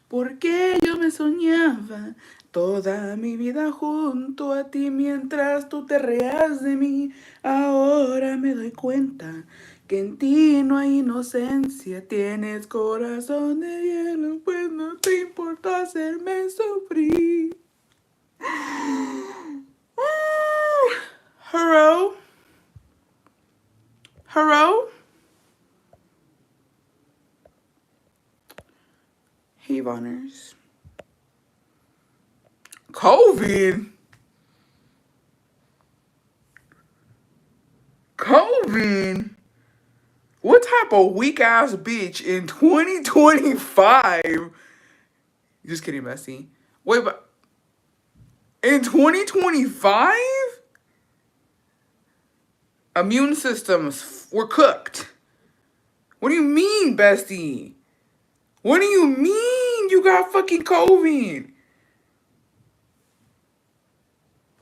Porque yo me soñaba toda mi vida junto a ti mientras tú te reías de mí. Ahora me doy cuenta que en ti no hay inocencia. Tienes corazón de hielo, pues no te importa hacerme sufrir. Hello? Hello? Hey, Vonners. COVID? COVID? What type of weak ass bitch in 2025? Just kidding, Bessie. Wait, but in 2025? Immune systems were cooked. What do you mean, Bestie? What do you mean you got fucking COVID?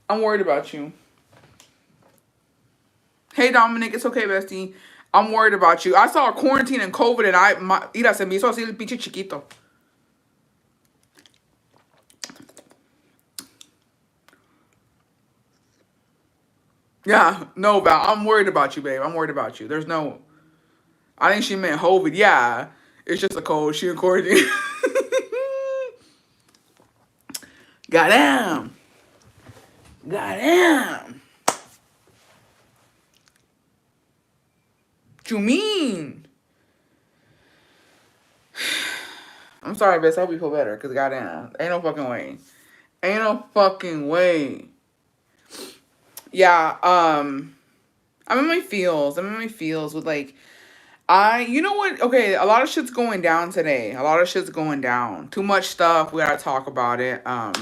I'm worried about you. Hey, Dominic, it's okay, Bestie. I'm worried about you. I saw quarantine and COVID and mira, se me hizo así el pinche chiquito. Yeah, no, Val, I'm worried about you, babe. I'm worried about you. There's no... I think she meant COVID. Yeah, it's just a cold. She in quarantine. Goddamn. Goddamn. What you mean? I'm sorry, Bess. I hope you feel better. Because goddamn. Ain't no fucking way. Ain't no fucking way. Yeah, I'm in my feels. I'm in my feels with like... you know what? Okay, a lot of shit's going down today. A lot of shit's going down. Too much stuff. We gotta talk about it. Let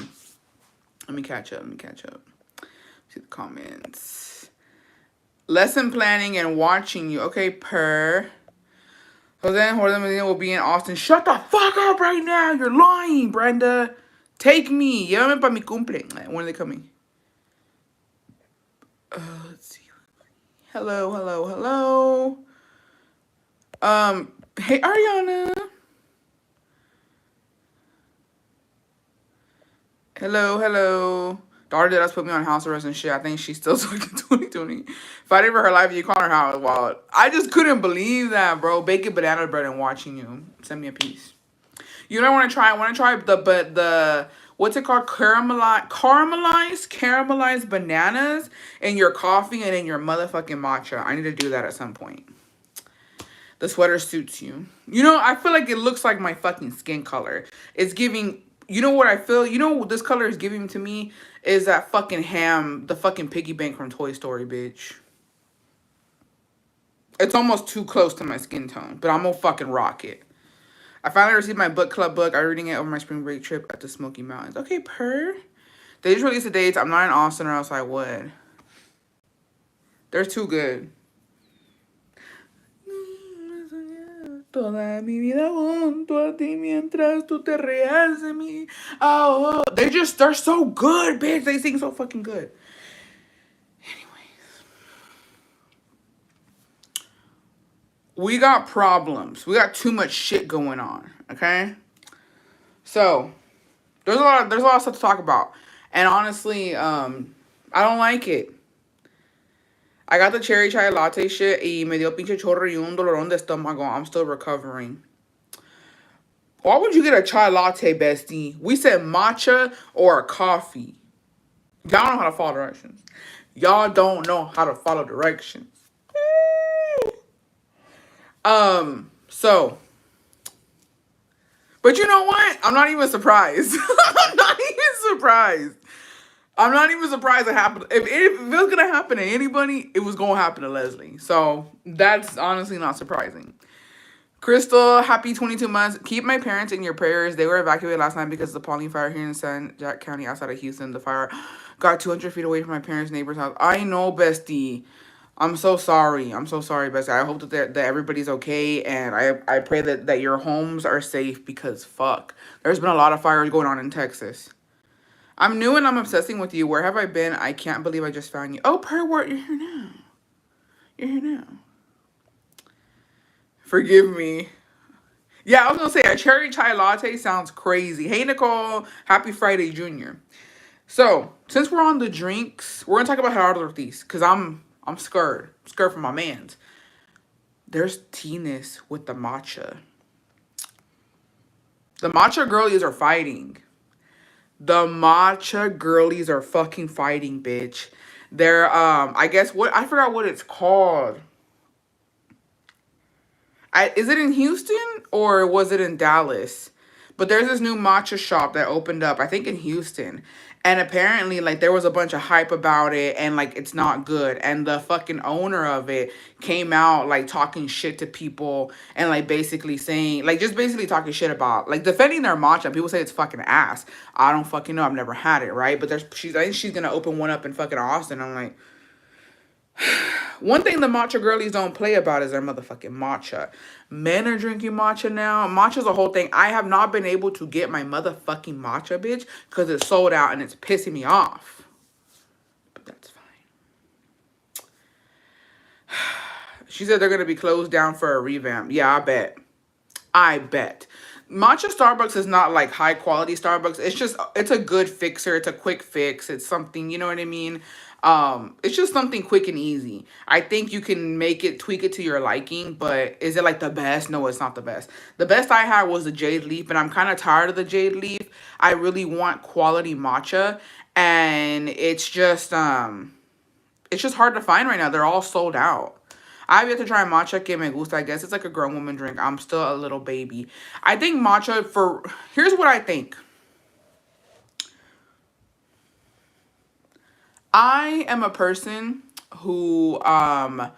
me catch up. See the comments. Lesson planning and watching you. Okay, per. So then Jordan Medina will be in Austin. Shut the fuck up right now. You're lying, Brenda. Take me. Llévame pa mi cumple. When are they coming? Let's see. Hello. Hey, Ariana. Hello. Daughter did us put me on house arrest and shit. I think she's still stuck in 2020. Fighting for her life, you call her how wild. I just couldn't believe that, bro. Baking banana bread and watching you. Send me a piece. You know what I want to try? I want to try the what's it called? Caramelized bananas in your coffee and in your motherfucking matcha. I need to do that at some point. The sweater suits you. You know, I feel like it looks like my fucking skin color. It's giving... You know what I feel? You know what this color is giving to me? Is that fucking ham, the fucking piggy bank from Toy Story, bitch. It's almost too close to my skin tone, but I'm gonna fucking rock it. I finally received my book club book. I'm reading it over my spring break trip at the Smoky Mountains. Okay, per. They just released the dates. I'm not in Austin or else I would. They're too good. Toda mi vida junto a ti mientras tú te reías de mí. Oh, they're so good, bitch. They sing so fucking good. Anyways. We got problems. We got too much shit going on, okay? So, there's a lot of stuff to talk about. And honestly, I don't like it. I got the cherry chai latte shit y me dio pinche chorro y un dolorón de estómago. I'm still recovering. Why would you get a chai latte, bestie? We said matcha or a coffee. Y'all don't know how to follow directions. Y'all don't know how to follow directions. So. But you know what? I'm not even surprised. I'm not even surprised it happened. If it was going to happen to anybody, it was going to happen to Leslie. So, that's honestly not surprising. Crystal, happy 22 months. Keep my parents in your prayers. They were evacuated last night because of the Pauline fire here in San Jack County outside of Houston. The fire got 200 feet away from my parents' neighbor's house. I know, bestie. I'm so sorry. Bestie. I hope that everybody's okay, and I pray that your homes are safe because, fuck. There's been a lot of fires going on in Texas. I'm new and I'm obsessing with you. Where have I been? I can't believe I just found you. Oh, Perwort, you're here now. Forgive me. Yeah, I was gonna say a cherry chai latte sounds crazy. Hey Nicole, happy Friday, Junior. So since we're on the drinks, we're gonna talk about Herardo Ortiz because I'm scared, scared for my man's. There's Teeness with the matcha. The matcha girlies are fighting. The matcha girlies are fucking fighting, bitch. They're I guess what I forgot what it's called. Is it in Houston or was it in Dallas? But there's this new matcha shop that opened up, I think in Houston. And apparently, like, there was a bunch of hype about it and, like, it's not good. And the fucking owner of it came out, like, talking shit to people and, like, basically saying, like, just basically talking shit about, like, defending their matcha. People say it's fucking ass. I don't fucking know. I've never had it, right? But I think she's gonna open one up in fucking Austin. I'm like, one thing the matcha girlies don't play about is their motherfucking matcha. Men are drinking matcha now. Matcha's a whole thing. I have not been able to get my motherfucking matcha, bitch, because it's sold out and it's pissing me off. But that's fine. She said they're going to be closed down for a revamp. Yeah, I bet. I bet. Matcha Starbucks is not like high quality Starbucks. It's a good fixer. It's a quick fix. It's something, you know what I mean? It's just something quick and easy. I think you can tweak it to your liking, but is it like the best? No, it's not the best. The best I had was the Jade Leaf, and I'm kind of tired of the Jade Leaf. I really want quality matcha, and it's just hard to find right now. They're all sold out. I've yet to try matcha que me gusta. I guess it's like a grown woman drink. I'm still a little baby. I think here's what I think. I am a person who, I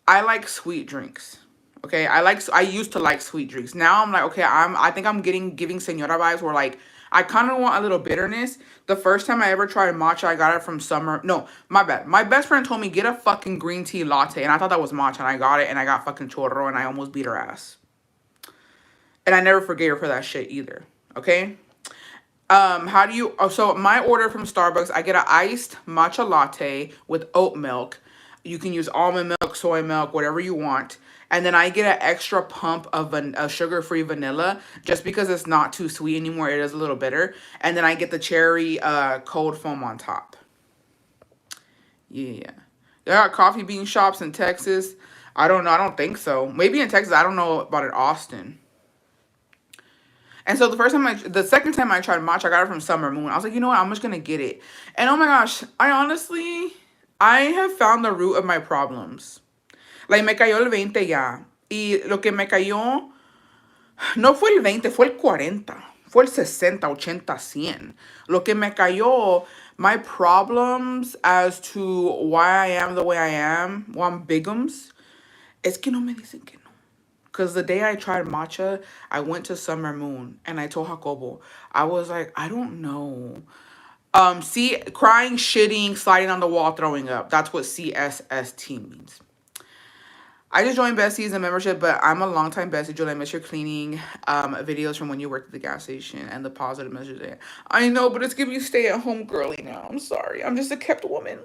like sweet drinks. Okay, I used to like sweet drinks. Now I'm like, okay, I think I'm giving senora vibes where like I kind of want a little bitterness. The first time I ever tried matcha, I got it from Summer. No, my bad. My best friend told me get a fucking green tea latte, and I thought that was matcha, and I got it, and I got fucking chorro, and I almost beat her ass. And I never forgave her for that shit either. Okay. How do you? Oh, so my order from Starbucks, I get an iced matcha latte with oat milk. You can use almond milk, soy milk, whatever you want. And then I get an extra pump of a sugar-free vanilla just because it's not too sweet anymore. It is a little bitter. And then I get the cherry cold foam on top. Yeah. There are coffee bean shops in Texas. I don't know. I don't think so. Maybe in Texas. I don't know about in Austin. And so the second time I tried matcha, I got it from Summer Moon. I was like, you know what? I'm just going to get it. And oh my gosh, I have found the root of my problems. Like, me cayó el 20 ya. Y lo que me cayó, no fue el 20, fue el 40. Fue el 60, 80, 100. Lo que me cayó, my problems as to why I am the way I am, why I'm bigums, es que no me dicen que no. Because the day I tried matcha, I went to Summer Moon and I told Jacobo, I was like, I don't know. Crying, shitting, sliding on the wall, throwing up. That's what CSST means. I just joined Bessie's a membership, but I'm a longtime Bessie. Julie, I miss your cleaning videos from when you worked at the gas station and the positive measures there. I know, but it's giving you stay-at-home girly now. I'm sorry. I'm just a kept woman.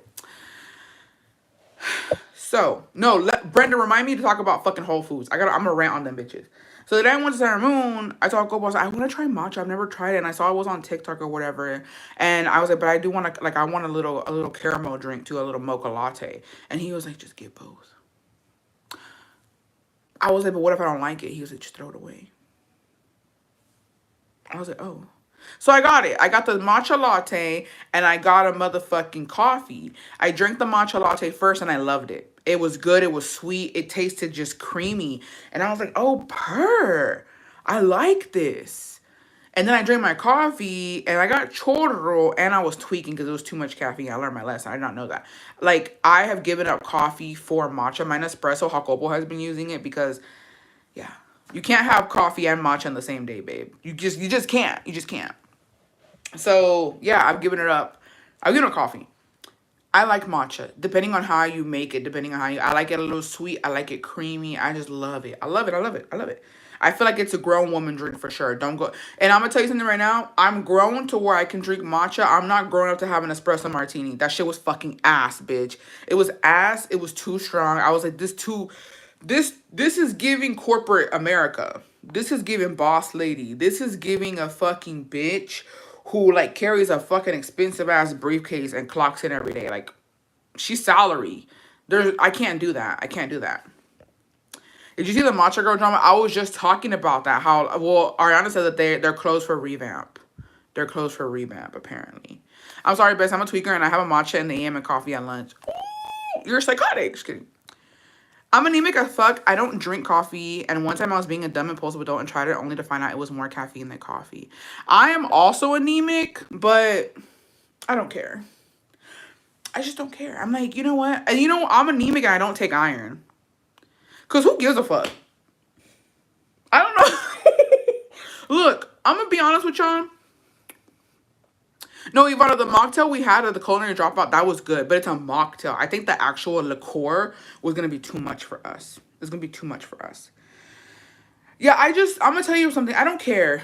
So, no, Brenda, remind me to talk about fucking Whole Foods. I'm gonna rant on them bitches. So the day I went to Summer Moon, I told Gobo, I want to try matcha. I've never tried it, and I saw it was on TikTok or whatever. And I was like, but I do want to, like, I want a little caramel drink too, a little mocha latte. And he was like, just get both. I was like, but what if I don't like it? He was like, just throw it away. I was like, oh. So I got it. I got the matcha latte and I got a motherfucking coffee. I drank the matcha latte first and I loved it. It was good. It was sweet. It tasted just creamy. And I was like, oh, I like this. And then I drank my coffee and I got chorro and I was tweaking because it was too much caffeine. I learned my lesson. I did not know that. Like, I have given up coffee for matcha. My Nespresso, Jacobo has been using it because, yeah. You can't have coffee and matcha on the same day, babe. You just can't. You just can't. So, yeah, I've given it up. I've given up coffee. I like matcha, depending on how you make it, I like it a little sweet. I like it creamy. I just love it. I love it. I love it. I love it. I feel like it's a grown woman drink for sure. Don't go. And I'm going to tell you something right now. I'm grown to where I can drink matcha. I'm not grown up to have an espresso martini. That shit was fucking ass, bitch. It was ass. It was too strong. I was like, This is giving corporate America. This is giving boss lady. This is giving a fucking bitch who like carries a fucking expensive ass briefcase and clocks in every day. Like she's salary. I can't do that. I can't do that. Did you see the Matcha Girl drama? I was just talking about that. How well Ariana said that they're closed for revamp. They're closed for revamp apparently. I'm sorry, Bess. I'm a tweaker and I have a matcha in the AM and coffee at lunch. You're psychotic. Just kidding. I'm anemic as fuck. I don't drink coffee. And one time I was being a dumb impulsive adult and tried it only to find out it was more caffeine than coffee. I am also anemic, but I don't care. I just don't care. I'm like, you know what? And you know, I'm anemic and I don't take iron. Because who gives a fuck? I don't know. Look, I'm going to be honest with y'all. No, Ivana, the mocktail we had at the culinary dropout, that was good. But it's a mocktail. I think the actual liqueur was going to be too much for us. It's going to be too much for us. Yeah, I'm going to tell you something. I don't care.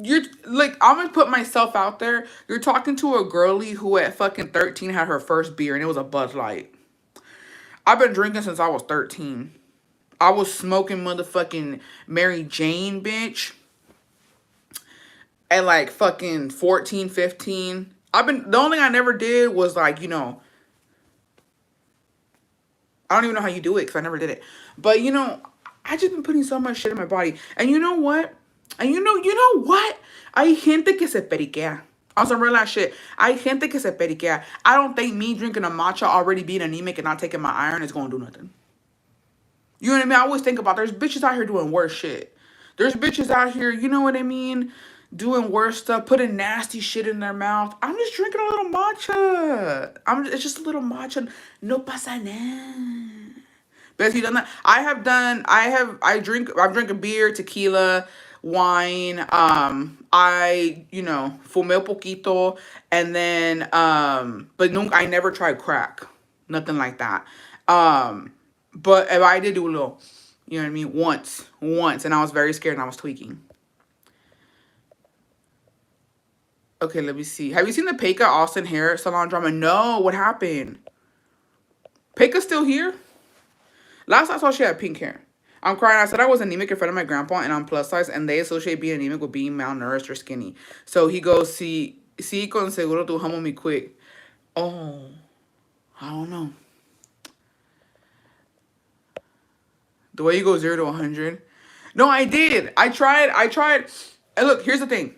You're, like, I'm going to put myself out there. You're talking to a girlie who at fucking 13 had her first beer, and it was a Bud Light. I've been drinking since I was 13. I was smoking motherfucking Mary Jane, bitch. At like fucking 14, 15. The only thing I never did was like, you know, I don't even know how you do it because I never did it. But, you know, I just been putting so much shit in my body. And you know what? And you know what? Hay gente que se periquea. On some real ass shit. Hay gente que se periquea. I don't think me drinking a matcha already being anemic and not taking my iron is going to do nothing. You know what I mean? I always think about there's bitches out here doing worse shit. There's bitches out here, you know what I mean? Doing worse stuff, putting nasty shit in their mouth. I'm just drinking a little matcha. It's just a little matcha. No pasa nada. But you done that? I've drank a beer, tequila, wine. You know, fumé poquito, and then but no, I never tried crack, nothing like that. But if I did do a little, you know what I mean, once, and I was very scared and I was tweaking. Okay, let me see. Have you seen the Peka Austin hair salon drama? No, what happened? Peka's still here? Last I saw, she had pink hair. I'm crying. I said I was anemic in front of my grandpa and I'm plus size, and they associate being anemic with being malnourished or skinny. So he goes, sí con seguro tu jamo me quick. Oh, I don't know. The way you go 0 to 100. No, I did. I tried. And look, here's the thing.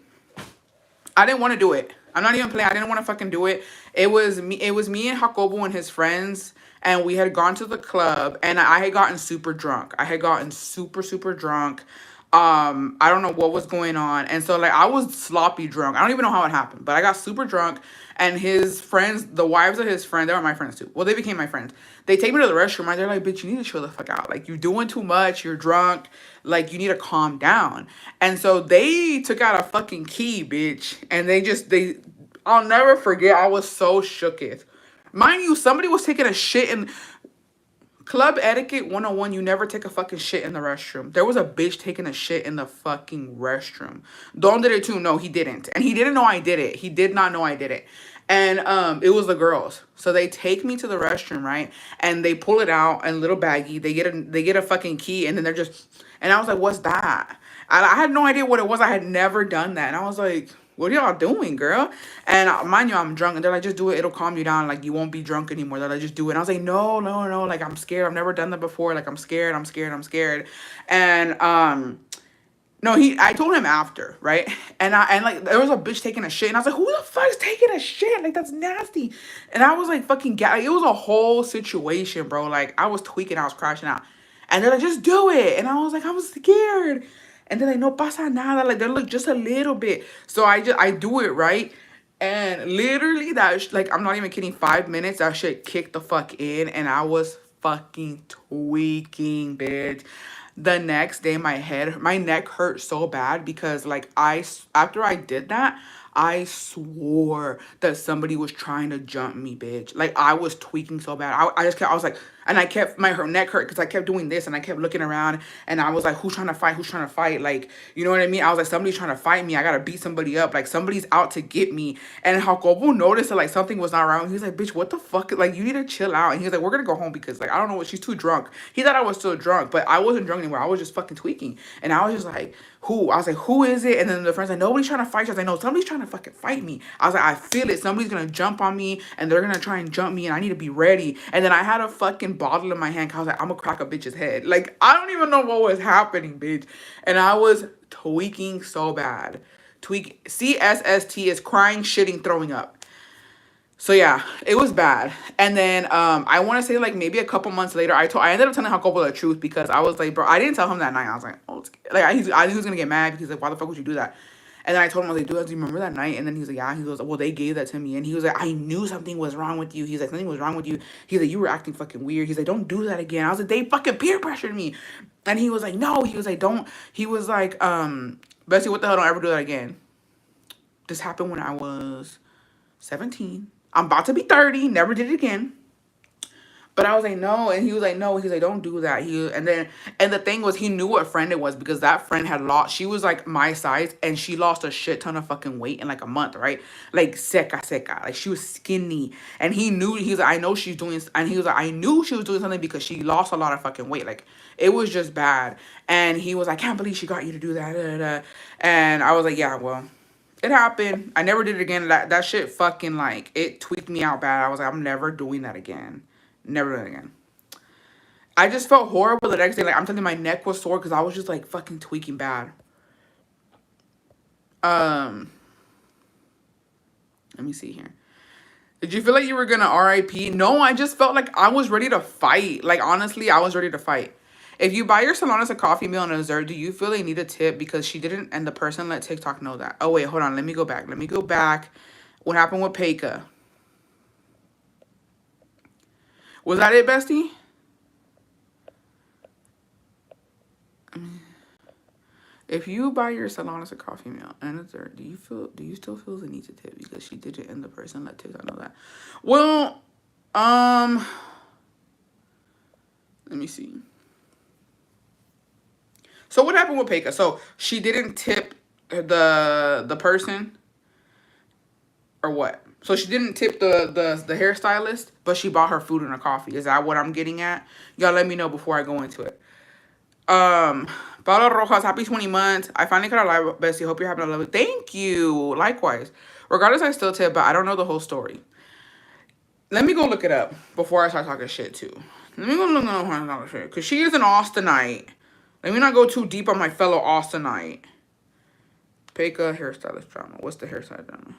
I didn't want to do it. I'm not even playing. I didn't want to fucking do it. It was me and Jacobo and his friends, and we had gone to the club, and I had gotten super drunk. I had gotten super, super drunk. I don't know what was going on. And so like I was sloppy drunk. I don't even know how it happened, but I got super drunk, and his friends, the wives of his friend, they were my friends too. Well, they became my friends. They take me to the restroom, and they're like, bitch, you need to chill the fuck out. Like, you're doing too much. You're drunk. Like, you need to calm down. And so they took out a fucking key, bitch. And I'll never forget. I was so shooketh. Mind you, somebody was taking a shit in Club Etiquette 101. You never take a fucking shit in the restroom. There was a bitch taking a shit in the fucking restroom. Don did it too. No, he didn't. And he didn't know I did it. He did not know I did it. And it was the girls. So they take me to the restroom, right? And they pull it out in a little baggie. They get a fucking key, and then and I was like, what's that? I had no idea what it was. I had never done that. And I was like, what are y'all doing, girl? And mind you, I'm drunk. And they're like, just do it. It'll calm you down. Like, you won't be drunk anymore. They're like, just do it. And I was like, no. Like, I'm scared. I've never done that before. Like, I'm scared. And no, I told him after, right? And like there was a bitch taking a shit, and I was like, who the fuck's taking a shit? Like, that's nasty. And I was like fucking it was a whole situation, bro. Like, I was tweaking, I was crashing out. And they're like, just do it. And I was like, I was scared. And they're like, no pasa nada. Like, they're like, just a little bit. So I do it, right? And literally like, I'm not even kidding, 5 minutes, that shit kicked the fuck in, and I was fucking tweaking, bitch. The next day, my neck hurt so bad because like after I did that, I swore that somebody was trying to jump me, bitch. Like, I was tweaking so bad. I just kept, I was like, and I kept, her neck hurt because I kept doing this and I kept looking around and I was like, who's trying to fight? Who's trying to fight? Like, you know what I mean? I was like, somebody's trying to fight me. I got to beat somebody up. Like, somebody's out to get me. And Jacobo noticed that, like, something was not right. He was like, bitch, what the fuck? Like, you need to chill out. And he was like, we're going to go home because, like, I don't know what, she's too drunk. He thought I was still drunk, but I wasn't drunk anymore. I was just fucking tweaking. And I was just like, who? I was like, who is it? And then the friend's like, nobody's trying to fight you. I was like, no, somebody's trying to fucking fight me. I was like, I feel it. Somebody's going to jump on me and they're going to try and jump me and I need to be ready. And then I had a fucking bottle in my hand. I was like, I'm going to crack a bitch's head. Like, I don't even know what was happening, bitch. And I was tweaking so bad. CSST is crying, shitting, throwing up. So yeah, it was bad. And then I want to say like maybe a couple months later, I ended up telling Jacobo the truth because I was like, bro, I didn't tell him that night. I was like, oh, I knew he was gonna get mad because like, why the fuck would you do that? And then I told him, I was like, dude, do you remember that night? And then he was like, yeah. He goes, well, they gave that to me. And he was like, I knew something was wrong with you. He's like, something was wrong with you. He's like, you were acting fucking weird. He's like, don't do that again. I was like, they fucking peer pressured me. And he was like, no. He was like, don't. He was like, Bessie, what the hell? Don't ever do that again. This happened when I was 17. I'm about to be 30. Never did it again. But I was like, no. And he was like, no. He's like, don't do that. And the thing was, he knew what friend it was because that friend had lost. She was like my size and she lost a shit ton of fucking weight in like a month, right? Like seca. Like she was skinny. And he knew, he was like, I know she's doing, and he was like, I knew she was doing something because she lost a lot of fucking weight. Like it was just bad. And he was like, I can't believe she got you to do that. Da, da, da. And I was like, yeah, well. It happened. I never did it again. That shit fucking like, it tweaked me out bad. I was like, I'm never doing that again. Never doing it again. I just felt horrible the next day. Like, I'm telling you, my neck was sore because I was just like fucking tweaking bad. Let me see here. Did you feel like you were gonna RIP? No, I just felt like I was ready to fight. Like, honestly, I was ready to fight. If you buy your Salon as a coffee meal and a dessert, do you feel they need a tip because she didn't and the person let TikTok know that? Oh, wait, hold on. Let me go back. What happened with Peka? Was that it, bestie? If you buy your Salon as a coffee meal and a dessert, do you still feel the need to tip because she did it and the person let TikTok know that? Well, let me see. So what happened with Peka? So she didn't tip the person or what? So she didn't tip the hairstylist, but she bought her food and her coffee. Is that what I'm getting at? Y'all let me know before I go into it. Paula Rojas, happy 20 months. I finally got a live, Bessie. Hope you're having a lovely. Thank you. Likewise. Regardless, I still tip, but I don't know the whole story. Let me go look it up before I start talking shit too. Let me go look at shit because she is an Austinite. Let me not go too deep on my fellow Austinite. Peka hairstylist drama. What's the hairstylist drama?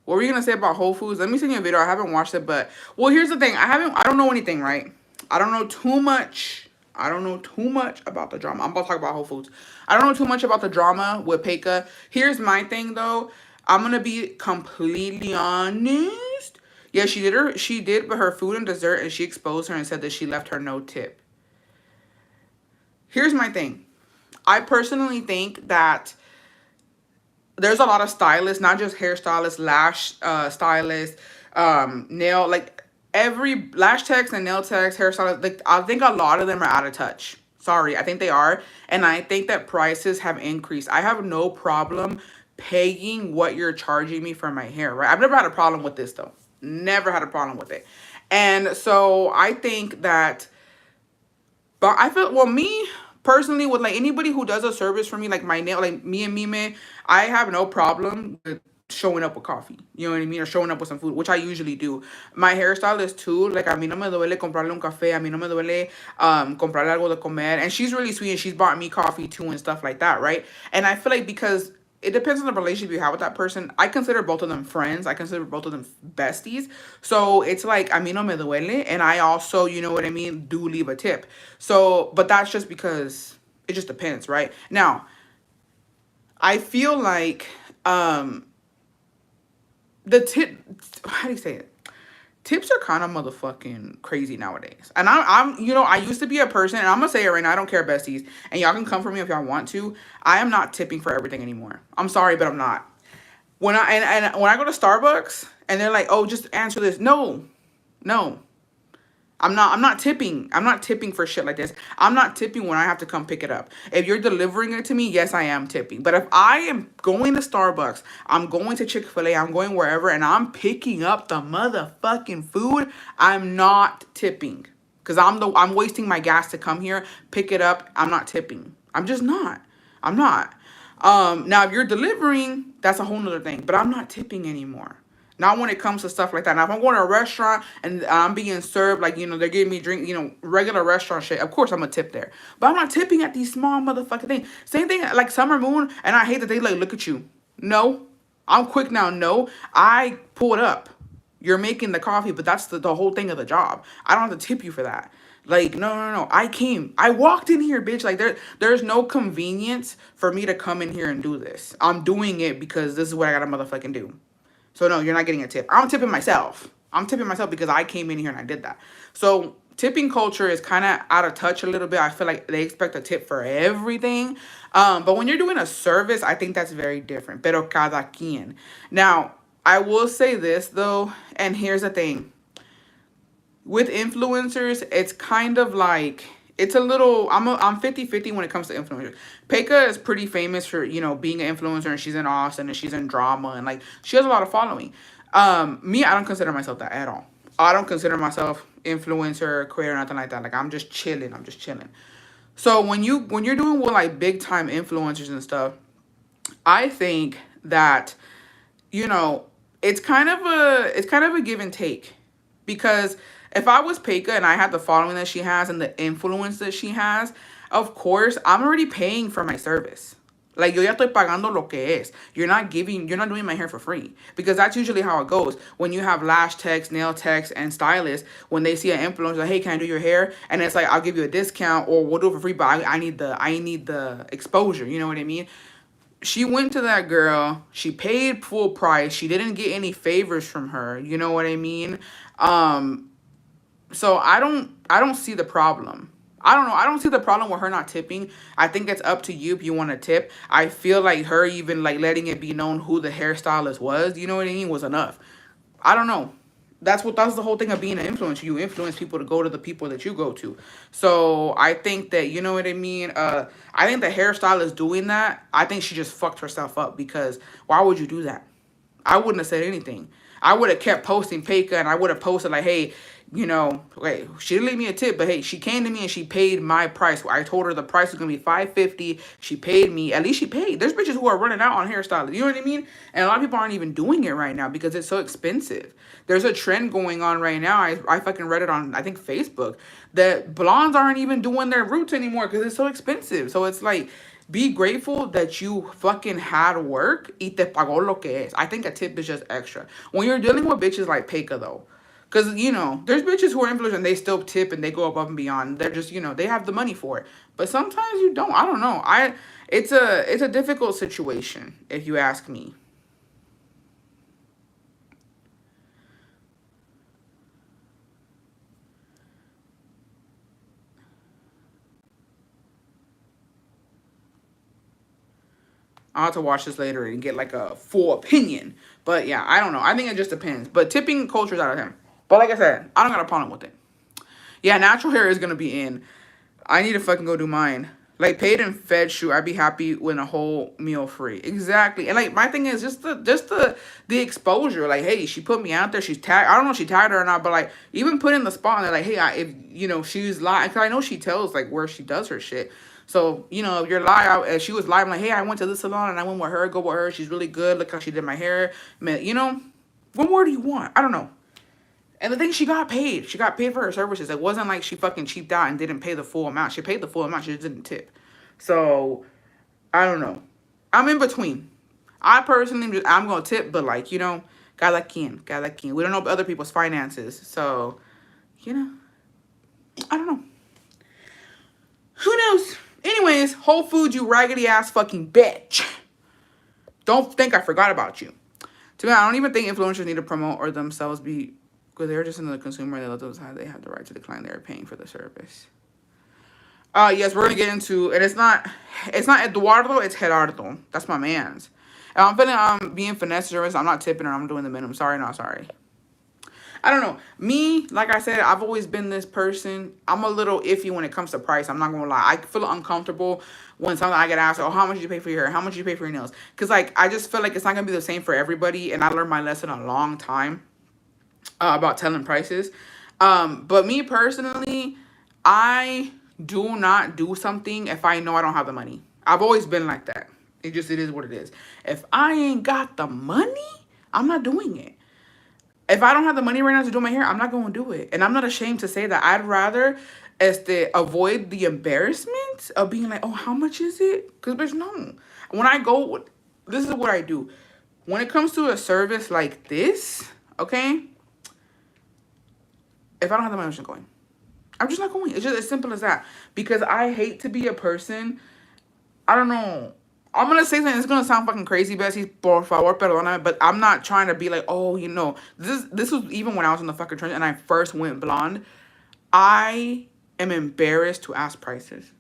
What were you gonna say about Whole Foods? Let me send you a video. I haven't watched it, but well, here's the thing. I don't know anything, right? I don't know too much. I don't know too much about the drama. I'm about to talk about Whole Foods. I don't know too much about the drama with Peka. Here's my thing though. I'm gonna be completely honest. Yeah, she did, but her food and dessert, and she exposed her and said that she left her no tip. Here's my thing. I personally think that there's a lot of stylists, not just hairstylists, lash stylists, nail, like every lash techs and nail techs, hairstylists, like I think a lot of them are out of touch. Sorry, I think they are. And I think that prices have increased. I have no problem paying what you're charging me for my hair, right? I've never had a problem with this though. Never had a problem with it. And so I think that, but I feel, well, me personally, with like anybody who does a service for me, like my nail, like me and Mime, I have no problem with showing up with coffee, you know what I mean, or showing up with some food, which I usually do. My hairstylist too, like a mí no me duele comprarle un café, a mí no me duele comprarle algo de comer, and she's really sweet and she's bought me coffee too and stuff like that, right? And I feel like because it depends on the relationship you have with that person. I consider both of them friends. I consider both of them besties. So it's like, a mí no me duele. And I also, you know what I mean, do leave a tip. So, but that's just because it just depends, right? Now, I feel like the tip, how do you say it? Tips are kind of motherfucking crazy nowadays. And I'm, you know, I used to be a person, and I'm gonna say it right now, I don't care, besties, and y'all can come for me if y'all want to. I am not tipping for everything anymore. I'm sorry, but I'm not. When and when I go to Starbucks and they're like, oh, just answer this. No, no. I'm not tipping. I'm not tipping for shit like this. I'm not tipping when I have to come pick it up. If you're delivering it to me, yes, I am tipping. But if I am going to Starbucks, I'm going to Chick-fil-A, I'm going wherever, and I'm picking up the motherfucking food, I'm not tipping. Because I'm wasting my gas to come here, pick it up. I'm not tipping. I'm just not. I'm not. Now if you're delivering, that's a whole nother thing. But I'm not tipping anymore. Not when it comes to stuff like that. Now, if I'm going to a restaurant and I'm being served, like, you know, they're giving me drink, you know, regular restaurant shit, of course I'm going to tip there. But I'm not tipping at these small motherfucking things. Same thing like Summer Moon, and I hate that they, like, look at you. No. I'm quick now. No. I pull it up. You're making the coffee, but that's the whole thing of the job. I don't have to tip you for that. Like, no, no, no. I walked in here, bitch. Like, there's no convenience for me to come in here and do this. I'm doing it because this is what I gotta motherfucking do. So no, you're not getting a tip. I'm tipping myself. I'm tipping myself because I came in here and I did that. So tipping culture is kind of out of touch a little bit. I feel like they expect a tip for everything. But when you're doing a service, I think that's very different. Pero cada quien. Now, I will say this though, and here's the thing. With influencers, it's kind of like, it's a little, I'm 50-50 when it comes to influencers. Peka is pretty famous for, you know, being an influencer, and she's in Austin and she's in drama, and like she has a lot of following. Me, I don't consider myself that at all. I don't consider myself influencer, creator, nothing like that. Like I'm just chilling. I'm just chilling. So when you're doing with like big time influencers and stuff, I think that, you know, it's kind of a give and take. Because if I was Peka and I had the following that she has and the influence that she has, of course, I'm already paying for my service. Like, yo ya estoy pagando lo que es. You're not doing my hair for free. Because that's usually how it goes. When you have lash techs, nail techs, and stylists, when they see an influencer, like, hey, can I do your hair? And it's like, I'll give you a discount, or we'll do it for free, but I need the exposure. You know what I mean? She went to that girl. She paid full price. She didn't get any favors from her. You know what I mean? So I don't see the problem. I don't know. I don't see the problem with her not tipping. I think it's up to you if you want to tip. I feel like her even like letting it be known who the hairstylist was, you know what I mean, was enough. I don't know. That's the whole thing of being an influencer. You influence people to go to the people that you go to. So I think that, you know what I mean? I think the hairstylist doing that, I think she just fucked herself up, because why would you do that? I wouldn't have said anything. I would have kept posting Peka, and I would have posted like, hey, you know, wait, she didn't leave me a tip, but hey, she came to me and she paid my price. I told her the price was gonna be $5.50. She paid me. At least she paid. There's bitches who are running out on hairstylists. You know what I mean? And a lot of people aren't even doing it right now because it's so expensive. There's a trend going on right now. I fucking read it on, I think, Facebook, that blondes aren't even doing their roots anymore because it's so expensive. So it's like, be grateful that you fucking had work y te pagó lo que es. I think a tip is just extra. When you're dealing with bitches like Peka, though, because, you know, there's bitches who are influencers and they still tip and they go above and beyond. They're just, you know, they have the money for it. But sometimes you don't. I don't know. It's a difficult situation, if you ask me. I'll have to watch this later and get like a full opinion. But yeah, I don't know. I think it just depends. But tipping culture's out of him. But like I said, I don't got a problem with it. Yeah, natural hair is gonna be in. I need to fucking go do mine. Like, paid and fed, shoot, I'd be happy with a whole meal free. Exactly. And like, my thing is just the exposure. Like, hey, she put me out there. She's tagged. I don't know if she tagged her or not, but like, even put in the spot and they're like, hey, if you know she's live, because I know she tells like where she does her shit. So, you know, if you're live, if she was live, I'm like, hey, I went to this salon and I went with her, go with her. She's really good. Look how she did my hair. Man, you know, what more do you want? I don't know. And the thing, she got paid. She got paid for her services. It wasn't like she fucking cheaped out and didn't pay the full amount. She paid the full amount. She just didn't tip. So, I don't know. I'm in between. I personally, I'm going to tip, but like, cada quien. We don't know other people's finances. So, I don't know. Who knows? Anyways, Whole Foods, you raggedy ass fucking bitch. Don't think I forgot about you. To me, I don't even think influencers need to promote or themselves because they're just another consumer. They let them decide they have the right to decline. They're paying for the service. Yes, we're gonna get into, and it's not Eduardo, it's Herardo. That's my man's. And I'm feeling I'm being finesse service. I'm not tipping or I'm doing the minimum. Sorry, not sorry. I don't know. Me, like I said, I've always been this person. I'm a little iffy when it comes to price. I'm not going to lie. I feel uncomfortable when something I get asked, oh, how much do you pay for your hair? How much do you pay for your nails? Because, like, I just feel like it's not going to be the same for everybody. And I learned my lesson a long time about telling prices. But me personally, I do not do something if I know I don't have the money. I've always been like that. It is what it is. If I ain't got the money, I'm not doing it. If I don't have the money right now to do my hair, I'm not going to do it. And I'm not ashamed to say that. I'd rather avoid the embarrassment of being like, oh, how much is it? Because, bitch, no. When I go, this is what I do. When it comes to a service like this, okay, if I don't have the money, I'm just not going. I'm just not going. It's just as simple as that. Because I hate to be a person, I don't know. I'm going to say something. It's going to sound fucking crazy, Bessie. Por favor, perdona. But I'm not trying to be like, oh, This was even when I was in the fucking trench and I first went blonde. I am embarrassed to ask prices.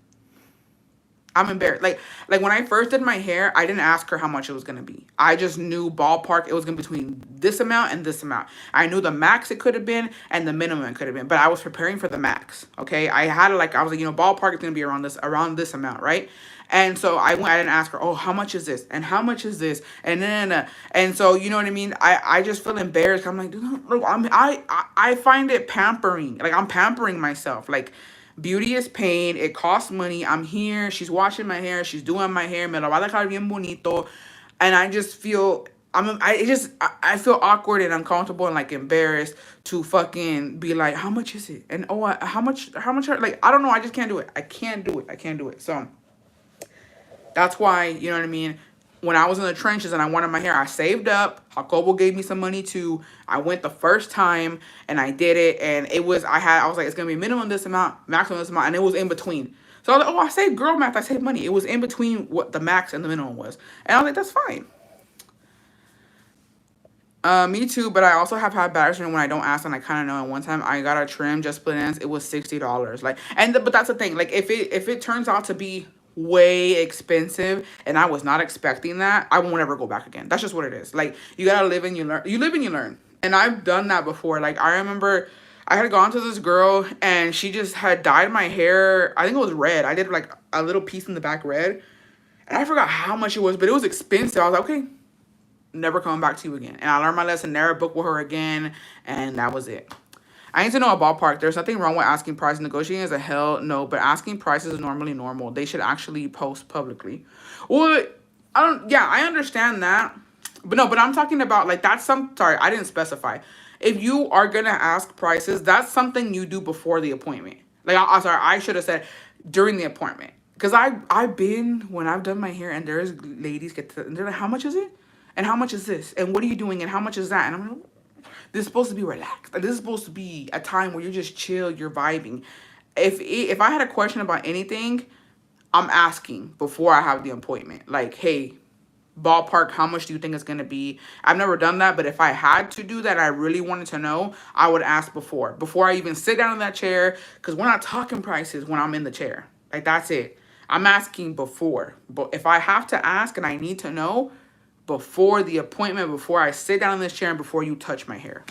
I'm embarrassed. Like when I first did my hair, I didn't ask her how much it was going to be. I just knew ballpark. It was going to be between this amount and this amount. I knew the max it could have been and the minimum it could have been. But I was preparing for the max. Okay. I was like, ballpark is going to be around this amount. Right. And so I didn't ask her, oh, how much is this? And how much is this? And then, and so, you know what I mean? I just feel embarrassed. I'm like, look, I find it pampering. Like, I'm pampering myself. Like, beauty is pain. It costs money. I'm here. She's washing my hair. She's doing my hair. Me lo va a dejar bien bonito. And I just feel, I feel awkward and uncomfortable and like embarrassed to fucking be like, how much is it? And how much, like, I don't know. I just can't do it. I can't do it. So that's why, you know what I mean? When I was in the trenches and I wanted my hair, I saved up. Jacobo gave me some money too. I went the first time and I did it. And I was like, it's going to be minimum this amount, maximum this amount. And it was in between. So I was like, oh, I saved girl math. I saved money. It was in between what the max and the minimum was. And I was like, that's fine. Me too, but I also have had bad experience when I don't ask and I kind of know. And one time I got a trim, just split ends. It was $60. But that's the thing. Like, if it turns out to be way expensive and I was not expecting that, I won't ever go back again. That's just what it is. Like, you gotta live and you learn. You live and you learn. And I've done that before. Like, I remember I had gone to this girl and she just had dyed my hair. I think it was red. I did like a little piece in the back red. And I forgot how much it was, but it was expensive. I was like, okay, never coming back to you again. And I learned my lesson, never book with her again. And that was it. I need to know a ballpark. There's nothing wrong with asking price. Negotiating is a hell no, but asking prices is normally normal. They should actually post publicly. Well, I understand that. But I'm talking about, like, sorry, I didn't specify. If you are going to ask prices, that's something you do before the appointment. Like, I should have said during the appointment. Because when I've done my hair and there's ladies and they're like, how much is it? And how much is this? And what are you doing? And how much is that? And I'm like, this is supposed to be relaxed. Like, this is supposed to be a time where you're just chill, you're vibing. If I had a question about anything, I'm asking before I have the appointment. Like, hey, ballpark, how much do you think it's going to be? I've never done that, but if I had to do that, I really wanted to know, I would ask before I even sit down in that chair, because we're not talking prices when I'm in the chair. Like, that's it. I'm asking before. But if I have to ask and I need to know, before the appointment, before I sit down in this chair, and before you touch my hair.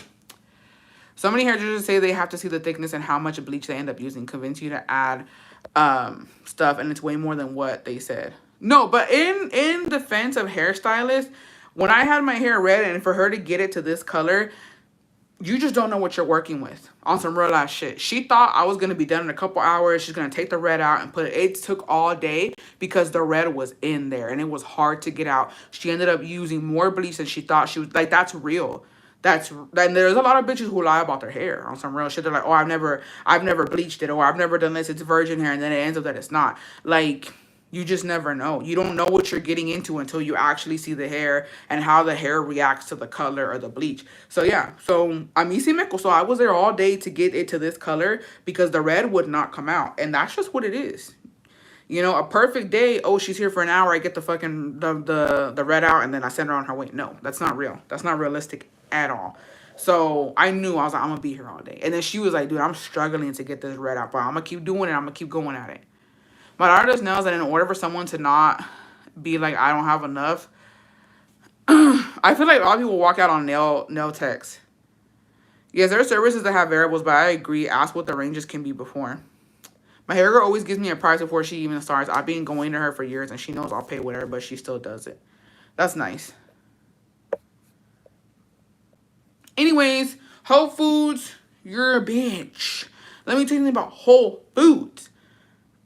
So many hairdressers say they have to see the thickness and how much bleach they end up using, convince you to add stuff, and it's way more than what they said. No, but in defense of hairstylists, when I had my hair red and for her to get it to this color, you just don't know what you're working with on some real ass shit. She thought I was going to be done in a couple hours. She's going to take the red out and put it. It took all day because the red was in there and it was hard to get out. She ended up using more bleach than she thought she was. Like, that's real. And there's a lot of bitches who lie about their hair on some real shit. They're like, oh, I've never bleached it, or I've never done this. It's virgin hair. And then it ends up that it's not. Like, You just never know. You don't know what you're getting into until you actually see the hair and how the hair reacts to the color or the bleach. So yeah, so a mí sí me costó. I was there all day to get it to this color because the red would not come out. And that's just what it is. You know, a perfect day, oh, she's here for an hour, I get the fucking the red out and then I send her on her way. No, that's not real. That's not realistic at all. So I knew, I was like, I'm gonna be here all day. And then she was like, dude, I'm struggling to get this red out, but I'm gonna keep doing it. I'm gonna keep going at it. My daughter does nails, and in order for someone to not be like, I don't have enough, I feel like a lot of people walk out on nail techs. Yes, there are services that have variables, but I agree. Ask what the ranges can be before. My hair girl always gives me a price before she even starts. I've been going to her for years, and she knows I'll pay with her, but she still does it. That's nice. Anyways, Whole Foods, you're a bitch. Let me tell you something about Whole Foods.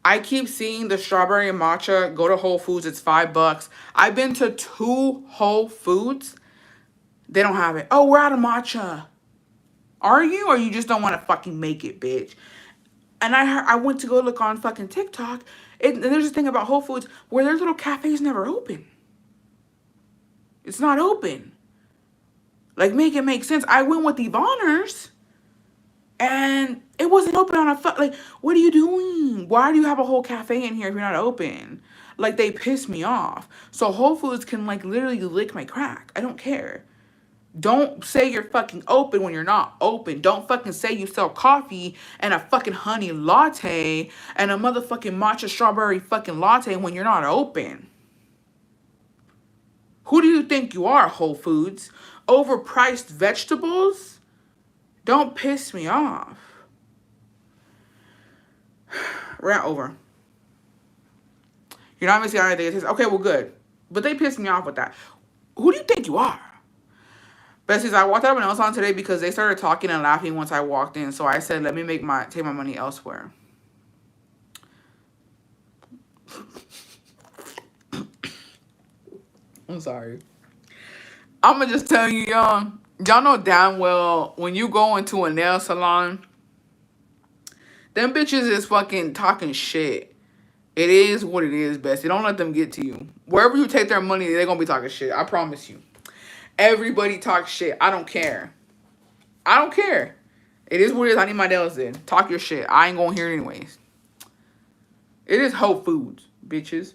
I keep seeing the strawberry and matcha. Go to Whole Foods. It's $5. I've been to 2 Whole Foods. They don't have it. Oh, we're out of matcha. Are you? Or you just don't want to fucking make it, bitch? And I went to go look on fucking TikTok. And there's this thing about Whole Foods where their little cafes never open. It's not open. Like, make it make sense. I went with the Vonners. And it wasn't open on a like, what are you doing? Why do you have a whole cafe in here if you're not open? Like, they piss me off. So Whole Foods can, like, literally lick my crack. I don't care. Don't say you're fucking open when you're not open. Don't fucking say you sell coffee and a fucking honey latte and a motherfucking matcha strawberry fucking latte when you're not open. Who do you think you are, Whole Foods? Overpriced vegetables? Don't piss me off. Rant over. You're not missing out on anything. Okay, well, good. But they pissed me off with that. Who do you think you are? Besties, I walked out of a nail salon today because they started talking and laughing once I walked in. So I said, let me take my money elsewhere. I'm sorry. I'm going to just tell you, y'all. Y'all know damn well when you go into a nail salon, them bitches is fucking talking shit. It is what it is, bestie. Don't let them get to you. Wherever you take their money, they're going to be talking shit. I promise you. Everybody talks shit. I don't care. I don't care. It is what it is. I need my nails in. Talk your shit. I ain't going to hear it anyways. It is Whole Foods, bitches.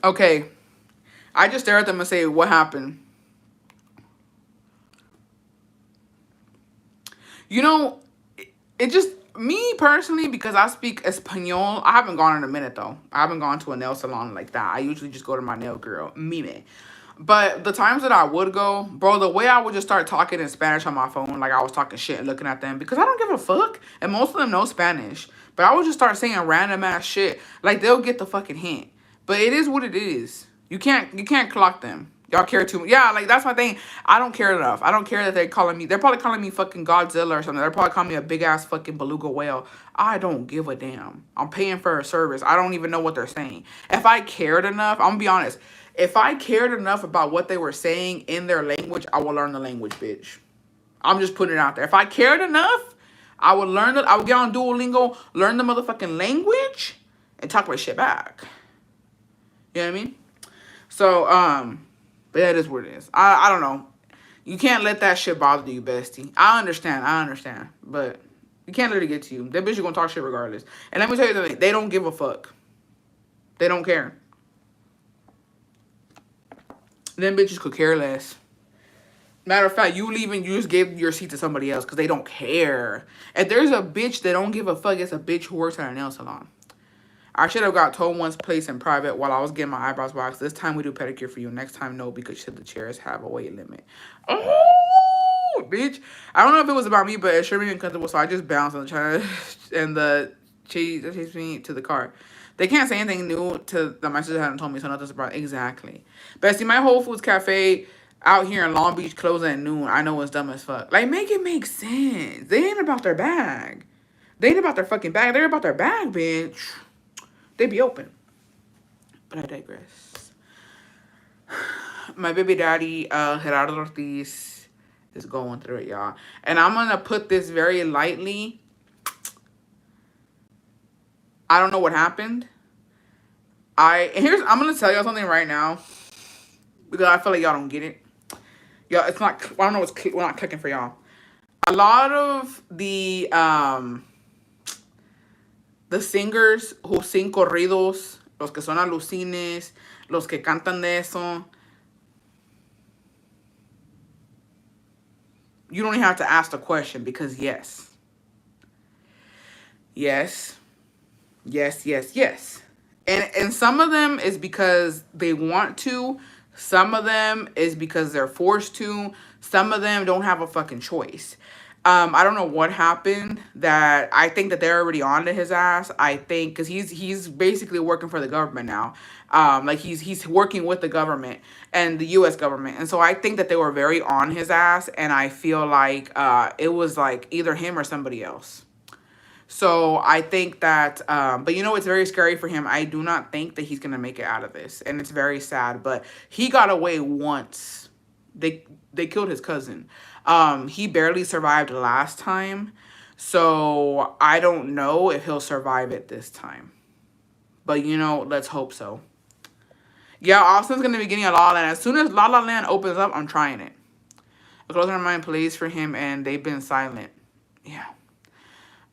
Okay. I just stare at them and say, what happened? You know, it just, me personally, because I speak Espanol, I haven't gone in a minute, though. I haven't gone to a nail salon like that. I usually just go to my nail girl, Mime. But the times that I would go, bro, the way I would just start talking in Spanish on my phone, like I was talking shit and looking at them, because I don't give a fuck. And most of them know Spanish. But I would just start saying random ass shit. Like, they'll get the fucking hint. But it is what it is. You can't clock them. Y'all care too much. Yeah, like, that's my thing. I don't care enough. I don't care that they're probably calling me fucking Godzilla or something. They're probably calling me a big-ass fucking beluga whale. I don't give a damn. I'm paying for a service. I don't even know what they're saying. If I cared enough, I'm gonna be honest. If I cared enough about what they were saying in their language, I will learn the language, bitch. I'm just putting it out there. If I cared enough, I would learn it. I would get on Duolingo, learn the motherfucking language, and talk my shit back. You know what I mean? So, but that is what it is. I don't know. You can't let that shit bother you, bestie. I understand. But you can't let it get to you. That bitch is gonna talk shit regardless. And let me tell you something. They don't give a fuck. They don't care. Them bitches could care less. Matter of fact, you leaving, you just gave your seat to somebody else because they don't care. If there's a bitch that don't give a fuck, it's a bitch who works at a nail salon. I should have got told once place in private while I was getting my eyebrows waxed. This time we do pedicure for you. Next time, no, because you said the chairs have a weight limit. Oh, bitch. I don't know if it was about me, but it sure made me uncomfortable, so I just bounced on the chair and the cheese chased me to the car. They can't say anything new that my sister hadn't told me, so nothing surprised. Exactly. Bestie, my Whole Foods cafe out here in Long Beach closing at noon. I know it's dumb as fuck. Like, make it make sense. They ain't about their bag. They ain't about their fucking bag. They're about their bag, bitch. They be open. But I digress. My baby daddy, Herardo Ortiz, is going through it, y'all. And I'm going to put this very lightly. I don't know what happened. I'm gonna tell y'all something right now because I feel like y'all don't get it. Y'all, it's not. I don't know. We're not clicking for y'all. A lot of the singers who sing corridos, los que son alucines, los que cantan de eso, you don't even have to ask the question because yes. Yes. Yes, yes, yes. And some of them is because they want to. Some of them is because they're forced to. Some of them don't have a fucking choice. I don't know what happened. That I think that they're already on to his ass. I think because he's basically working for the government now. Like he's working with the government and the U.S. government, and so I think that they were very on his ass. And I feel like it was like either him or somebody else. So I think that, but you know, it's very scary for him. I do not think that he's gonna make it out of this, and it's very sad. But he got away once. They killed his cousin. He barely survived last time, so I don't know if he'll survive it this time. But you know, let's hope so. Yeah, Austin's gonna be getting a La La Land. As soon as La La Land opens up, I'm trying it. A closer mind plays for him, and they've been silent. Yeah.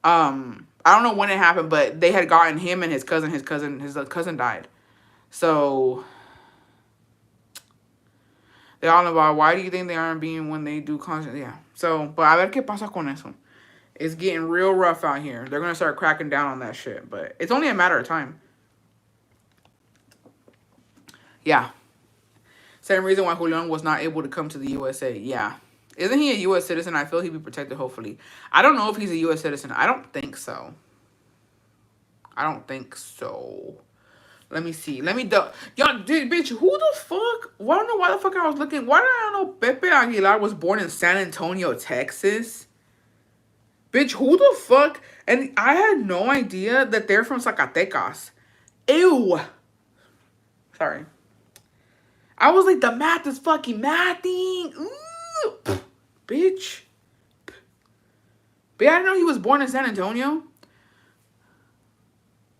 I don't know when it happened, but they had gotten him and his cousin died. So they all know about why do you think they aren't being when they do content? Yeah. So, but a ver qué pasa con eso. It's getting real rough out here. They're gonna start cracking down on that shit, but it's only a matter of time. Yeah. Same reason why Julian was not able to come to the USA. Yeah. Isn't he a U.S. citizen? I feel he'd be protected, hopefully. I don't know if he's a U.S. citizen. I don't think so. I don't think so. Let me see. Y'all, dude, bitch, who the fuck? Well, I don't know why the fuck I was looking. Why did I know Pepe Aguilar was born in San Antonio, Texas? Bitch, who the fuck? And I had no idea that they're from Zacatecas. Ew. Sorry. I was like, the math is fucking mathing. Ooh. Bitch. But I didn't know he was born in San Antonio.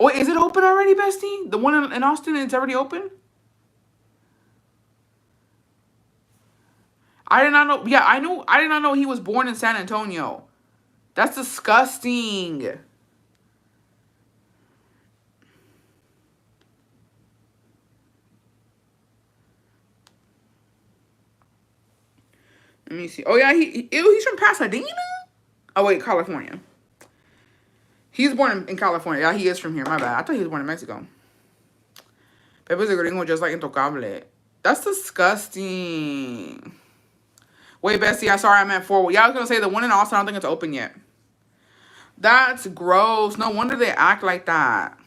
Wait, is it open already, bestie? The one in Austin, it's already open? I did not know. Yeah, I knew. I did not know he was born in San Antonio. That's disgusting. Let me see. Oh, yeah, he's from Pasadena? Oh, wait, California. He's born in California. Yeah, he is from here. My bad. I thought he was born in Mexico. Pepe's a gringo just like Intocable. That's disgusting. Wait, bestie, I'm sorry I meant forward. Yeah, I was going to say the one in Austin, I don't think it's open yet. That's gross. No wonder they act like that.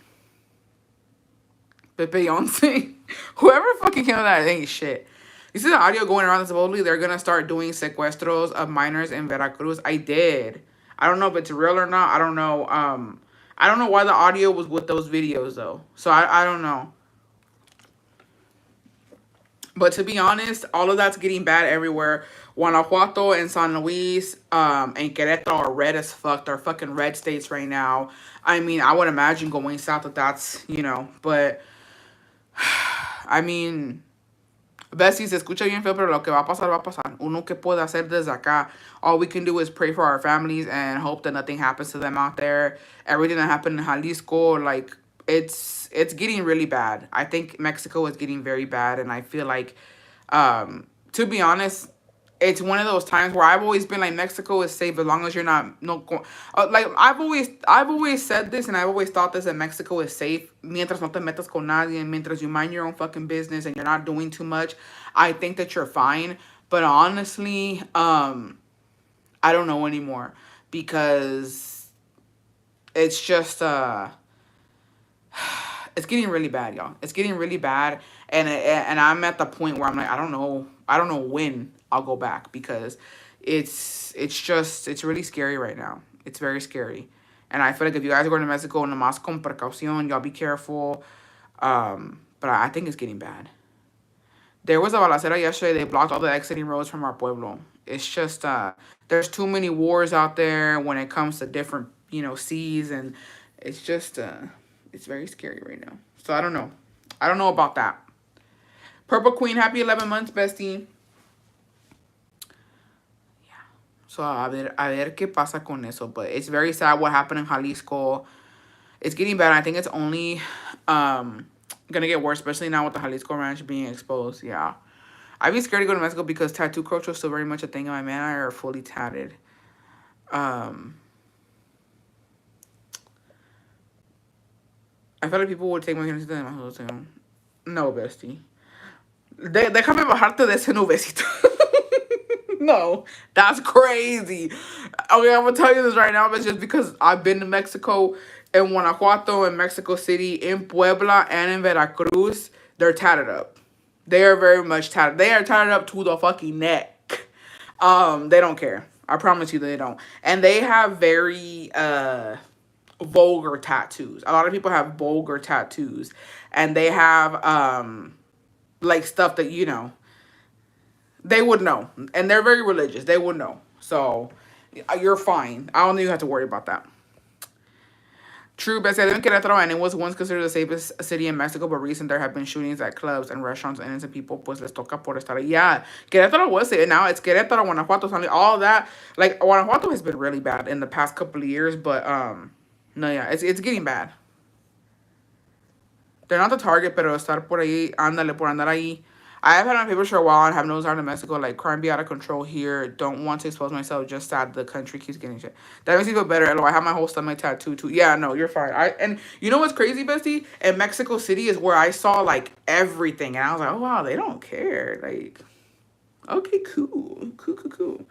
Pepe Yonce. Whoever fucking came up with that ain't shit. You see the audio going around that supposedly they're going to start doing secuestros of minors in Veracruz. I did. I don't know if it's real or not. I don't know. I don't know why the audio was with those videos, though. So I don't know. But to be honest, all of that's getting bad everywhere. Guanajuato and San Luis and Querétaro are red as fuck. They're fucking red states right now. I mean, I would imagine going south that that's, you know, but I mean, Bessie se escucha bien feo, pero lo que va a pasar, va a pasar. Uno que puede hacer desde acá. All we can do is pray for our families and hope that nothing happens to them out there. Everything that happened in Jalisco, like, it's getting really bad. I think Mexico is getting very bad, and I feel like, to be honest, it's one of those times where I've always been like, Mexico is safe as long as you're not like I've always said this, and I've always thought this, that Mexico is safe mientras no te metas con nadie, mientras you mind your own fucking business and you're not doing too much. I think that you're fine, but honestly, I don't know anymore, because it's just it's getting really bad, y'all. It's getting really bad, and I'm at the point where I'm like, I don't know when I'll go back, because it's really scary right now. It's very scary, and I feel like if you guys are going to Mexico, nomás con precaución, y'all be careful. But I think it's getting bad. There was a balacera yesterday. They blocked all the exiting roads from our pueblo. It's just there's too many wars out there when it comes to different seas, and it's just It's very scary right now. So I don't know. I don't know about that. Purple Queen, happy 11 months, bestie. Yeah. So a ver qué pasa con eso. But it's very sad what happened in Jalisco. It's getting bad. I think it's only gonna get worse, especially now with the Jalisco Ranch being exposed. Yeah. I'd be scared to go to Mexico because tattoo culture is still very much a thing. And my man and I are fully tatted. I felt like people would take my hands to them. No, bestie. Déjame bajarte de ese nubecito. No, that's crazy. Okay, I'm gonna tell you this right now, but just because I've been to Mexico, in Guanajuato, in Mexico City, in Puebla, and in Veracruz, they're tatted up. They are very much tatted. They are tatted up to the fucking neck. They don't care. I promise you they don't. And they have very vulgar tattoos. A lot of people have vulgar tattoos. And they have like stuff that, you know, they would know. And they're very religious. They would know. So you're fine. I don't think you have to worry about that. True, but I live in Querétaro, and it was once considered the safest city in Mexico, but recently there have been shootings at clubs and restaurants, and innocent people, pues, les toca por estar. Yeah, Querétaro was it. Now it's Querétaro, Guanajuato, all that. Like, Guanajuato has been really bad in the past couple of years, but, no, yeah, it's getting bad. They're not the target, pero estar por ahí, ándale, por andar ahí. I have had my papers for a while and have noticed out in Mexico, like, crime be out of control here. Don't want to expose myself, just sad the country keeps getting shit. That makes me feel better. I have my whole stomach tattooed too. Yeah, no, you're fine. And you know what's crazy, bestie? In Mexico City is where I saw, like, everything. And I was like, oh, wow, they don't care. Like, okay, cool. Cool.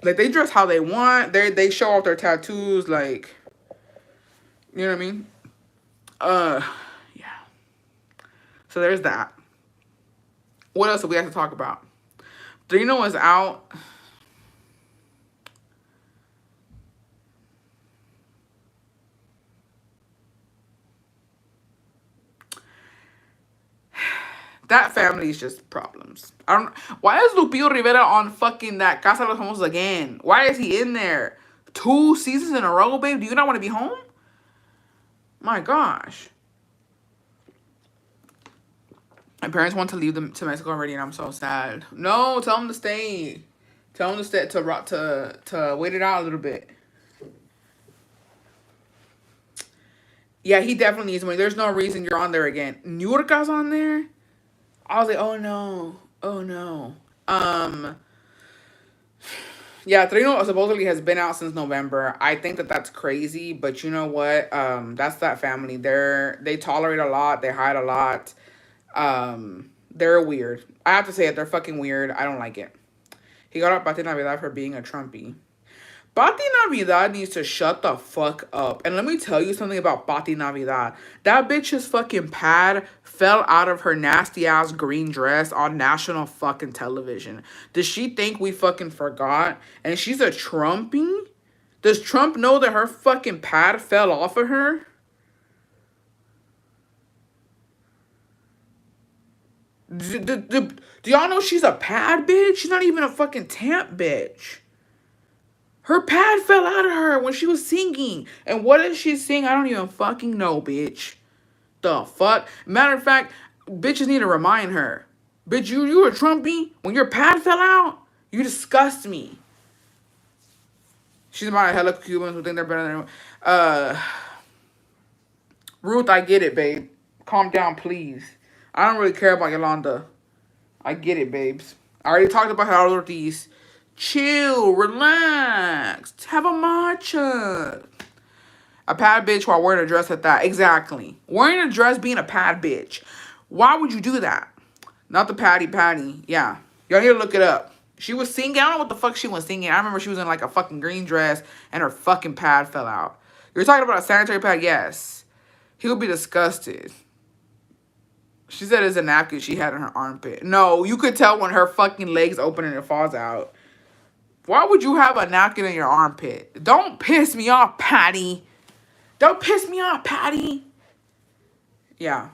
Like, they dress how they want. They show off their tattoos, like, you know what I mean? Yeah. So there's that. What else do we have to talk about? Drino is out. That family is just problems. I don't. Why is Lupillo Rivera on fucking that Casa de los Famosos again? Why is he in there? 2 seasons in a row, babe? Do you not want to be home? My gosh. My parents want to leave them to Mexico already, and I'm so sad. No, tell them to stay. Tell them to stay to wait it out a little bit. Yeah, he definitely needs money. There's no reason you're on there again. Niurka's on there. I was like, oh no. Yeah, Trino supposedly has been out since November. I think that that's crazy, but you know what? That's that family. They tolerate a lot. They hide a lot. They're weird. I have to say it. They're fucking weird. I don't like it. He got up Pati Navidad for being a Trumpy. Pati Navidad needs to shut the fuck up. And let me tell you something about Pati Navidad. That bitch's fucking pad fell out of her nasty ass green dress on national fucking television. Does she think we fucking forgot? And she's a Trumpy? Does Trump know that her fucking pad fell off of her? Do y'all know she's a pad bitch? She's not even a fucking tamp bitch. Her pad fell out of her when she was singing. And what did she sing? I don't even fucking know, bitch. The fuck? Matter of fact, bitches need to remind her. Bitch, you a Trumpy? When your pad fell out? You disgust me. She's about hella Cubans who think they're better than Ruth, I get it, babe. Calm down, please. I don't really care about Yolanda. I get it, babes. I already talked about Herardo Ortiz. Chill, relax, have a matcha. A pad bitch while wearing a dress at that. Exactly. Wearing a dress, being a pad bitch. Why would you do that? Not the patty. Yeah. Y'all need to look it up. She was singing. I don't know what the fuck she was singing. I remember she was in like a fucking green dress and her fucking pad fell out. You're talking about a sanitary pad? Yes. He would be disgusted. She said it's a napkin she had in her armpit. No, you could tell when her fucking legs open and it falls out. Why would you have a napkin in your armpit? Don't piss me off, Patty. Don't piss me off, Patty. Yeah.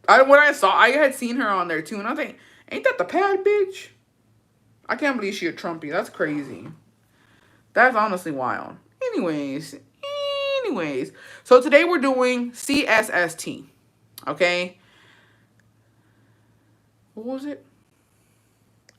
When I saw, I had seen her on there too, and I think, ain't that the pad bitch? I can't believe she a Trumpy. That's crazy. That's honestly wild. Anyways, anyways. So today we're doing CSST. Okay. What was it?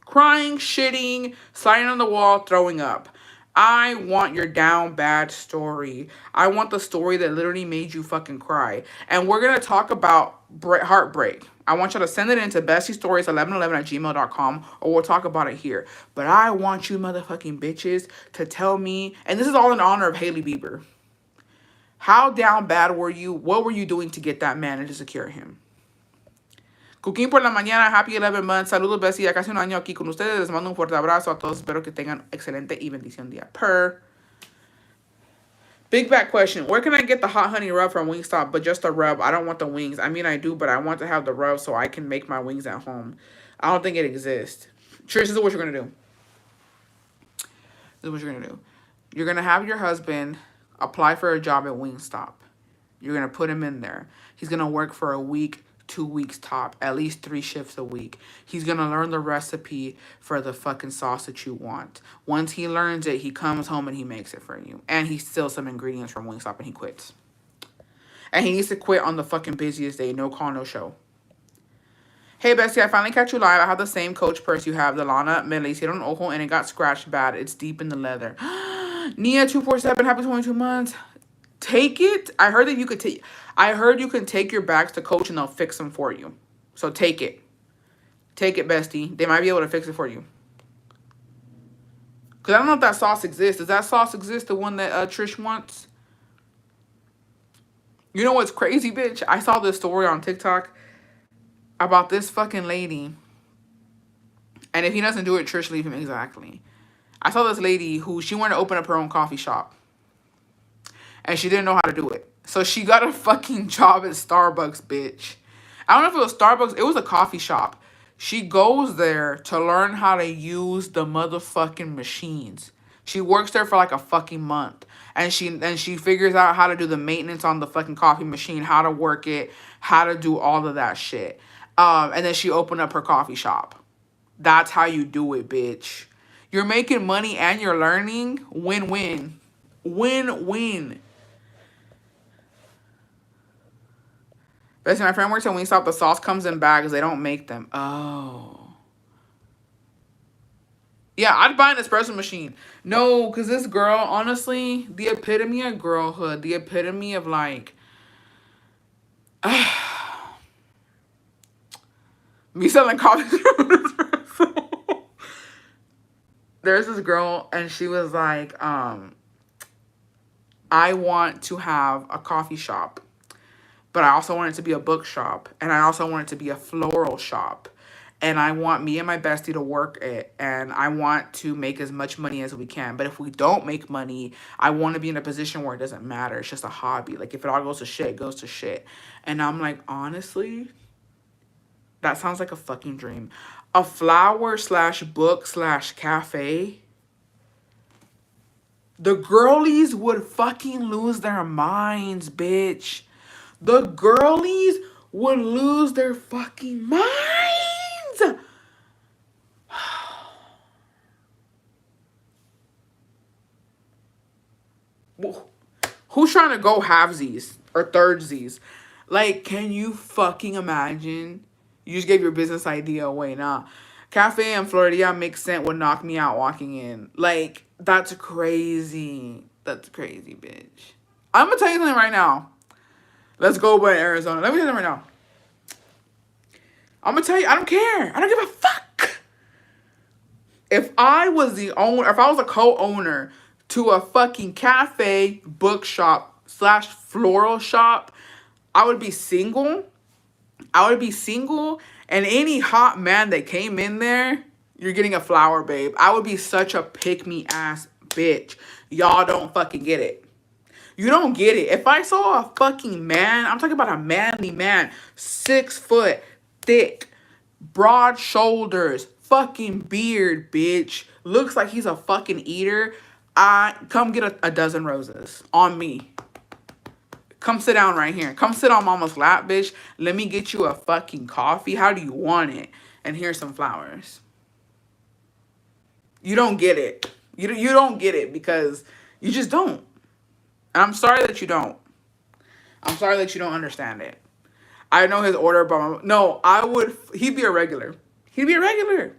Crying, shitting, sliding on the wall, throwing up. I want your down bad story. I want the story that literally made you fucking cry. And we're going to talk about heartbreak. I want you to send it into bestiestories1111@gmail.com, or we'll talk about it here. But I want you motherfucking bitches to tell me, and this is all in honor of Hailey Bieber. How down bad were you? What were you doing to get that man and to secure him? Cooking por la mañana, happy 11 months. Saludos, Bessie. Ya casi un año aquí con ustedes. Les mando un fuerte abrazo a todos. Espero que tengan excelente y bendición día. Big back question. Where can I get the hot honey rub from Wingstop, but just a rub? I don't want the wings. I mean, I do, but I want to have the rub so I can make my wings at home. I don't think it exists. Trish, this is what you're going to do. This is what you're going to do. You're going to have your husband apply for a job at Wingstop. You're going to put him in there. He's going to work for a week, 2 weeks top, at least 3 shifts a week. He's going to learn the recipe for the fucking sauce that you want. Once he learns it, he comes home and he makes it for you. And he steals some ingredients from Wingstop and he quits. And he needs to quit on the fucking busiest day. No call, no show. Hey, Bestie, I finally catch you live. I have the same Coach purse you have. The Lana me le hicieron ojo and it got scratched bad. It's deep in the leather. Nia247, happy 22 months. Take it. I heard you can take your bags to Coach and they'll fix them for you. So take it. Take it, Bestie. They might be able to fix it for you. Because I don't know if that sauce exists. Does that sauce exist, the one that Trish wants? You know what's crazy, bitch? I saw this story on TikTok about this fucking lady. And if he doesn't do it, Trish, leave him. Exactly. I saw this lady who, she wanted to open up her own coffee shop. And she didn't know how to do it. So she got a fucking job at Starbucks, bitch. I don't know if it was Starbucks. It was a coffee shop. She goes there to learn how to use the motherfucking machines. She works there for like a fucking month. And she figures out how to do the maintenance on the fucking coffee machine, how to work it, how to do all of that shit. And then she opened up her coffee shop. That's how you do it, bitch. You're making money and you're learning. Win-win. Win-win. Basically, my friend works at Wingstop. The sauce comes in bags. They don't make them. Oh. Yeah, I'd buy an espresso machine. No, because this girl, honestly, the epitome of girlhood. The epitome of, like... me selling coffee. There's this girl, and she was like, I want to have a coffee shop. But I also want it to be a bookshop. And I also want it to be a floral shop. And I want me and my bestie to work it. And I want to make as much money as we can. But if we don't make money, I want to be in a position where it doesn't matter. It's just a hobby. Like, if it all goes to shit, it goes to shit. And I'm like, honestly, that sounds like a fucking dream. A flower/book/cafe. The girlies would fucking lose their minds, bitch. The girlies would lose their fucking minds. Who's trying to go halvesies or thirdsies? Like, can you fucking imagine? You just gave your business idea away. Nah. Cafe in Florida makes sense would knock me out walking in. Like, that's crazy. That's crazy, bitch. I'm going to tell you something right now. Let's go by Arizona. Let me tell you right now. I'm going to tell you, I don't care. I don't give a fuck. If I was the owner, if I was a co-owner to a fucking cafe, bookshop/floral shop, I would be single. I would be single. And any hot man that came in there, you're getting a flower, babe. I would be such a pick-me-ass bitch. Y'all don't fucking get it. You don't get it. If I saw a fucking man, I'm talking about a manly man, 6 foot, thick, broad shoulders, fucking beard, bitch. Looks like he's a fucking eater. Come get a dozen roses on me. Come sit down right here. Come sit on mama's lap, bitch. Let me get you a fucking coffee. How do you want it? And here's some flowers. You don't get it. You don't get it because you just don't. And I'm sorry that you don't. I'm sorry that you don't understand it. I know his order, but no, I would. He'd be a regular. He'd be a regular.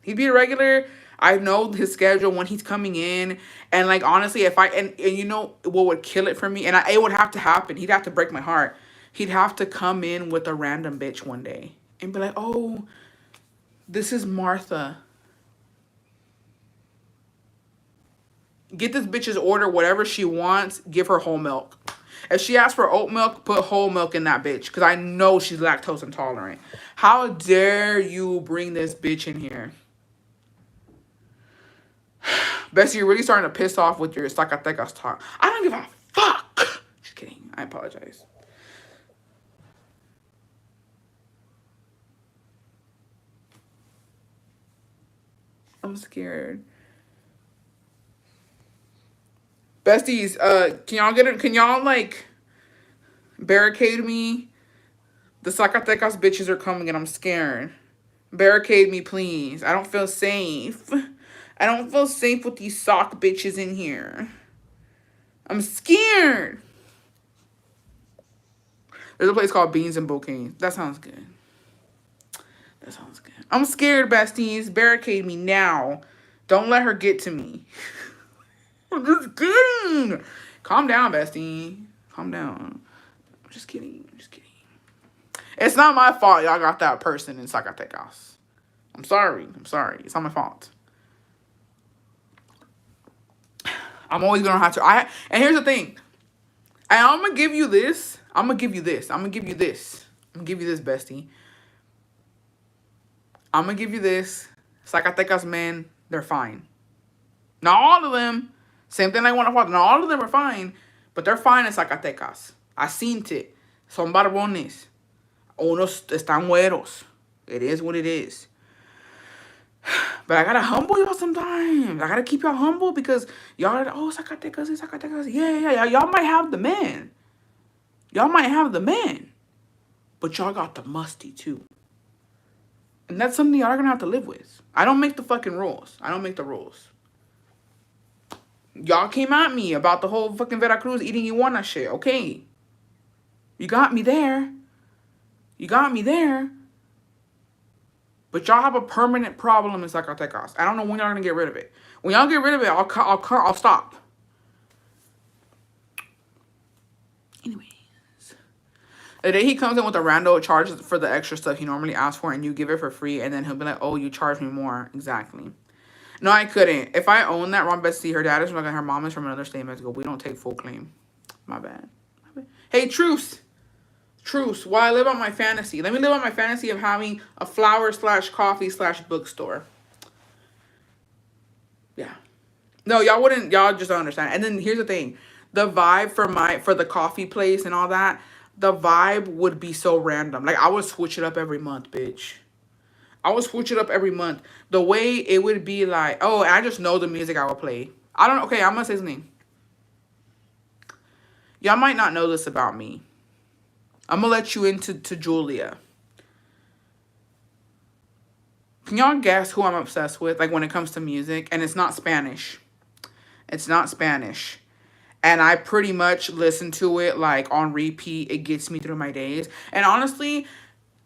He'd be a regular. I know his schedule when he's coming in, and like honestly, if I and you know what would kill it for me, and it would have to happen. He'd have to break my heart. He'd have to come in with a random bitch one day and be like, "Oh, this is Martha. Get this bitch's order whatever she wants. Give her whole milk. If she asks for oat milk, put whole milk in that bitch. Because I know she's lactose intolerant. How dare you bring this bitch in here? Bessie, you're really starting to piss off with your Zacatecas talk. I don't give a fuck. Just kidding. I apologize. I'm scared. Besties, can y'all like barricade me? The Zacatecas bitches are coming and I'm scared. Barricade me, please. I don't feel safe. I don't feel safe with these sock bitches in here. I'm scared. There's a place called Beans and Bouquets. That sounds good. That sounds good. I'm scared, besties. Barricade me now. Don't let her get to me. I'm just kidding. Calm down, bestie. Calm down. I'm just kidding. I'm just kidding. It's not my fault y'all got that person in Zacatecas. I'm sorry. I'm sorry. It's not my fault. I'm always gonna have to. And here's the thing. I'm gonna give you this. I'm gonna give you this. I'm gonna give you this. I'm gonna give you this, bestie. I'm gonna give you this. Zacatecas men, they're fine. Not all of them. Same thing I want to watch. Not all of them are fine, but they're fine in Zacatecas. I seen it. Son barbones. Unos están güeros. It is what it is. But I gotta humble y'all sometimes. I gotta keep y'all humble because y'all are, oh, Zacatecas, Zacatecas. Yeah. Y'all might have the man. Y'all might have the man. But y'all got the musty too. And that's something y'all are gonna have to live with. I don't make the fucking rules. I don't make the rules. Y'all came at me about the whole fucking Veracruz eating iguana shit. Okay. You got me there. You got me there. But y'all have a permanent problem in Zacatecas. I don't know when y'all gonna get rid of it. When y'all get rid of it, I'll stop. Anyways. The day he comes in with a rando charges for the extra stuff he normally asks for and you give it for free and then he'll be like, oh, you charge me more. Exactly. No, I couldn't. If I own that, Ron Bessie, her dad is from, like, her mom is from another state in Mexico. We don't take full claim. My bad. Hey, Truce. Truce. While I live on my fantasy. Let me live on my fantasy of having a flower/coffee/bookstore. Yeah. No, y'all wouldn't. Y'all just don't understand. And then here's the thing. The vibe for the coffee place and all that, the vibe would be so random. Like, I would switch it up every month, bitch. I would switch it up every month. The way it would be like, oh, I just know the music I would play. Okay, I'm going to say something. Y'all might not know this about me. I'm going to let you into Julia. Can y'all guess who I'm obsessed with? Like when it comes to music. And it's not Spanish. It's not Spanish. And I pretty much listen to it like on repeat. It gets me through my days. And honestly,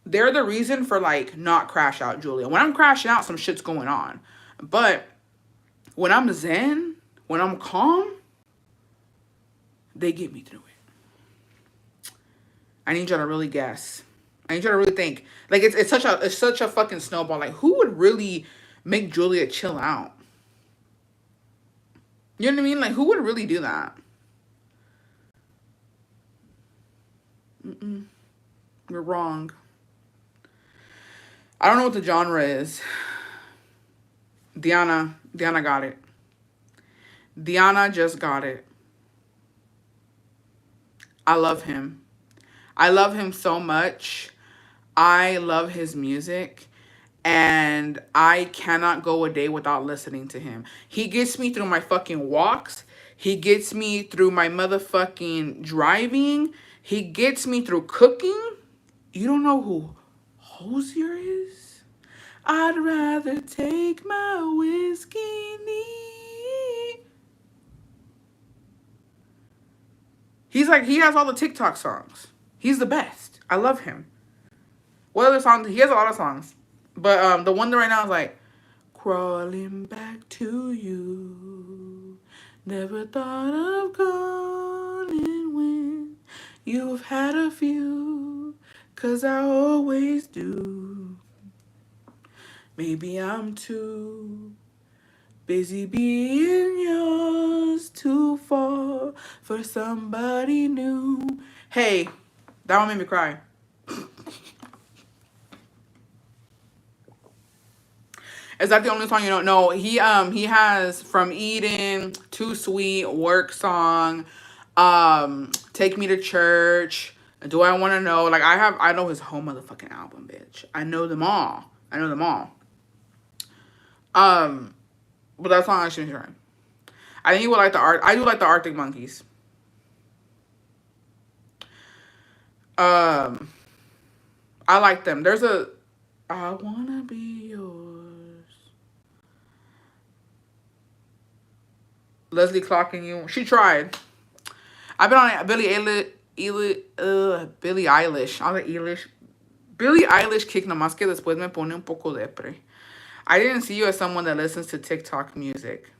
they're the reason for like not crash out Julia. When I'm crashing out, some shit's going on. But when I'm zen, when I'm calm, they get me through it. I need y'all to really guess. I need y'all to really think. Like it's such a fucking snowball. Like who would really make Julia chill out? You know what I mean? Like who would really do that? You're wrong. I don't know what the genre is. Diana got it. Diana just got it. I love him. I love him so much. I love his music. And I cannot go a day without listening to him. He gets me through my fucking walks. He gets me through my motherfucking driving. He gets me through cooking. You don't know who Hosier is? I'd rather take my whiskey neat. He's like, he has all the TikTok songs. He's the best. I love him. What other songs? He has a lot of songs. But the one that right now is like, crawling back to you. Never thought of calling when you've had a few. 'Cause I always do. Maybe I'm too busy being yours to fall for somebody new. Hey, that one made me cry. Is that the only song you don't know? He has From Eden, Too Sweet, Work Song, Take Me to Church, Do I Want to Know? Like I know his whole motherfucking album, bitch. I know them all. But that song I shouldn't hear. I think you would like the art. I do like the Arctic Monkeys. I like them. There's a I wanna be yours. Leslie clocking you. She tried. I've been on Billie Eilish. I like Eilish. Billie Eilish kick nomás que después me pone un poco depre. I didn't see you as someone that listens to TikTok music.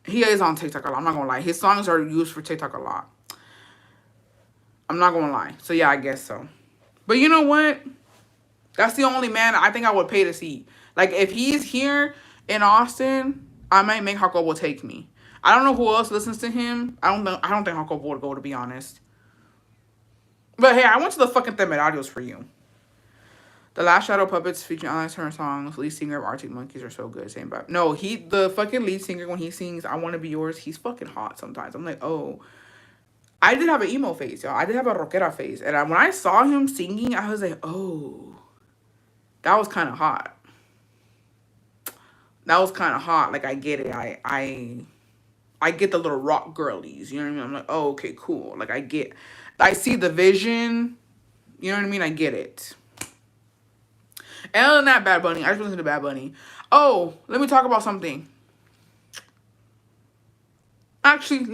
He is on TikTok a lot. I'm not gonna lie. His songs are used for TikTok a lot. I'm not gonna lie. So yeah, I guess so. But you know what? That's the only man I think I would pay to see. Like if he's here in Austin, I might make Jacobo take me. I don't know who else listens to him. I don't think Jacobo would go, to be honest. But hey, I went to the fucking Temerarios for you. The Last Shadow Puppets featuring Alex Turner songs. Lead singer of Arctic Monkeys are so good. Same vibe. No, the fucking lead singer when he sings "I Want to Be Yours," he's fucking hot sometimes. I'm like, oh. I did have an emo phase, y'all. I did have a rockera phase, and when I saw him singing, I was like, oh, that was kind of hot. That was kind of hot. Like I get it. I get the little rock girlies. You know what I mean? I'm like, oh, okay, cool. Like I see the vision. You know what I mean? I get it. And other than that, Bad Bunny. I just listened to Bad Bunny. Oh, let me talk about something. Actually,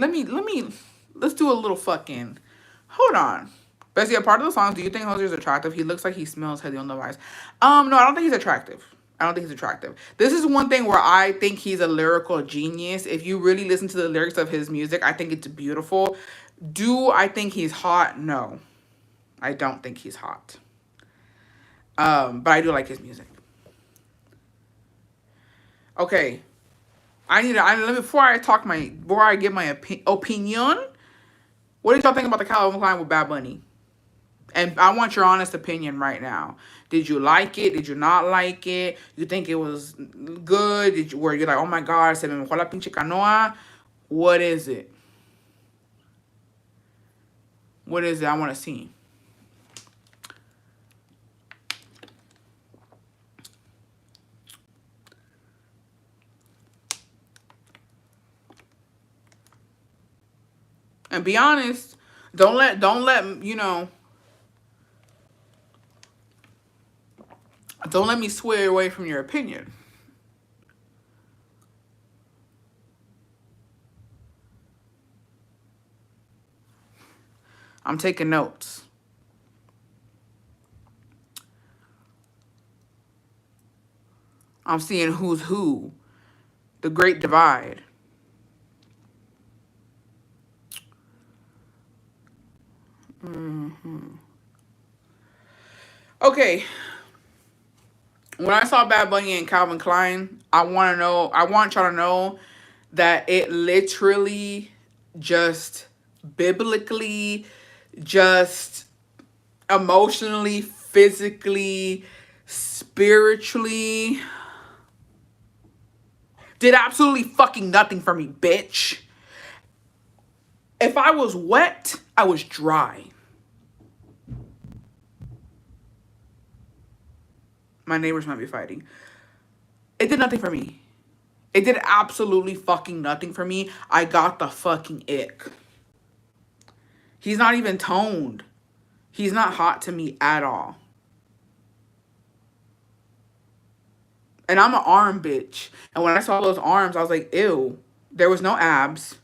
let's do a little fucking, hold on. Bessie, a part of the songs, do you think Jose is attractive? He looks like he smells heavy on the vibes. No, I don't think he's attractive. This is one thing where I think he's a lyrical genius. If you really listen to the lyrics of his music, I think it's beautiful. Do I think he's hot? No. I don't think he's hot. But I do like his music. Okay. Before I give my opinion, what did y'all think about the Calvin Klein with Bad Bunny? And I want your honest opinion right now. Did you like it? Did you not like it? You think it was good? Were you like, oh my God, se me mojó la pinche canoa? What is it? What is it? I want to see. And be honest. Don't let you know. Don't let me sway away from your opinion. I'm taking notes. I'm seeing who's who. The Great Divide. Okay. When I saw Bad Bunny and Calvin Klein, I want y'all to know that it literally just biblically, just emotionally, physically, spiritually did absolutely fucking nothing for me, bitch. If I was wet, I was dry. My neighbors might be fighting. It did nothing for me. It did absolutely fucking nothing for me. I got the fucking ick. He's not even toned. He's not hot to me at all. And I'm an arm bitch. And when I saw those arms, I was like, ew. There was no abs.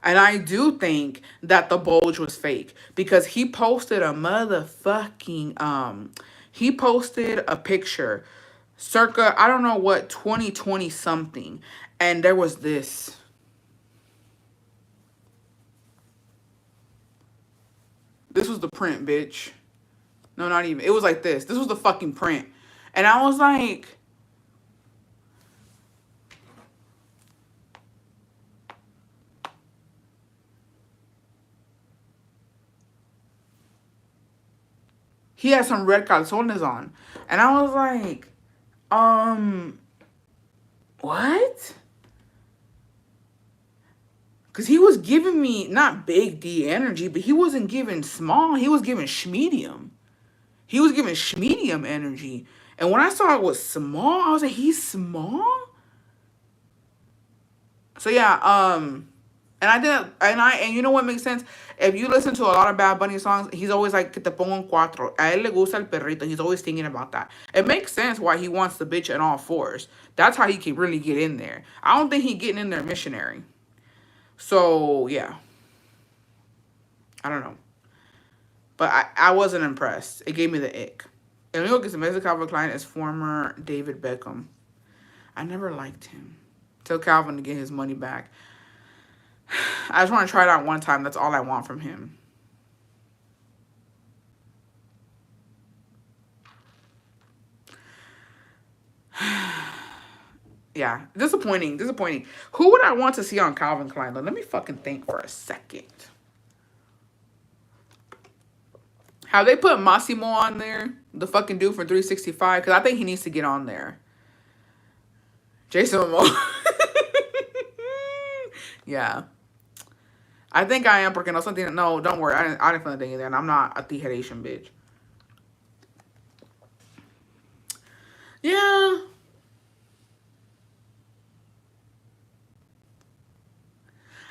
And I do think that the bulge was fake because he posted a motherfucking he posted a picture circa I don't know what 2020 something, and there was this. This was the print, bitch. No, not even. It was like this. This was the fucking print. And I was like, he had some red calzones on. And I was like, what? Because he was giving me, not big D energy, but he wasn't giving small. He was giving schmedium. He was giving schmedium energy. And when I saw it was small, I was like, he's small? So yeah, and I did, and you know what makes sense? If you listen to a lot of Bad Bunny songs, he's always like, que te pongo en cuatro. A él le gusta el perrito. He's always thinking about that. It makes sense why he wants the bitch in all fours. That's how he can really get in there. I don't think he getting in there missionary. So, yeah. I don't know. But I wasn't impressed. It gave me the ick. El único que se me hace Calvin Klein is former David Beckham. I never liked him. Tell Calvin to get his money back. I just want to try it out one time. That's all I want from him. Yeah, disappointing. Who would I want to see on Calvin Klein, though? Let me fucking think for a second. Have they put Massimo on there? The fucking dude from 365? Because I think he needs to get on there. Jason Momoa. Yeah. I think I am, porque no something. No, don't worry. I didn't feel anything either, and I'm not a tijeration bitch. Yeah.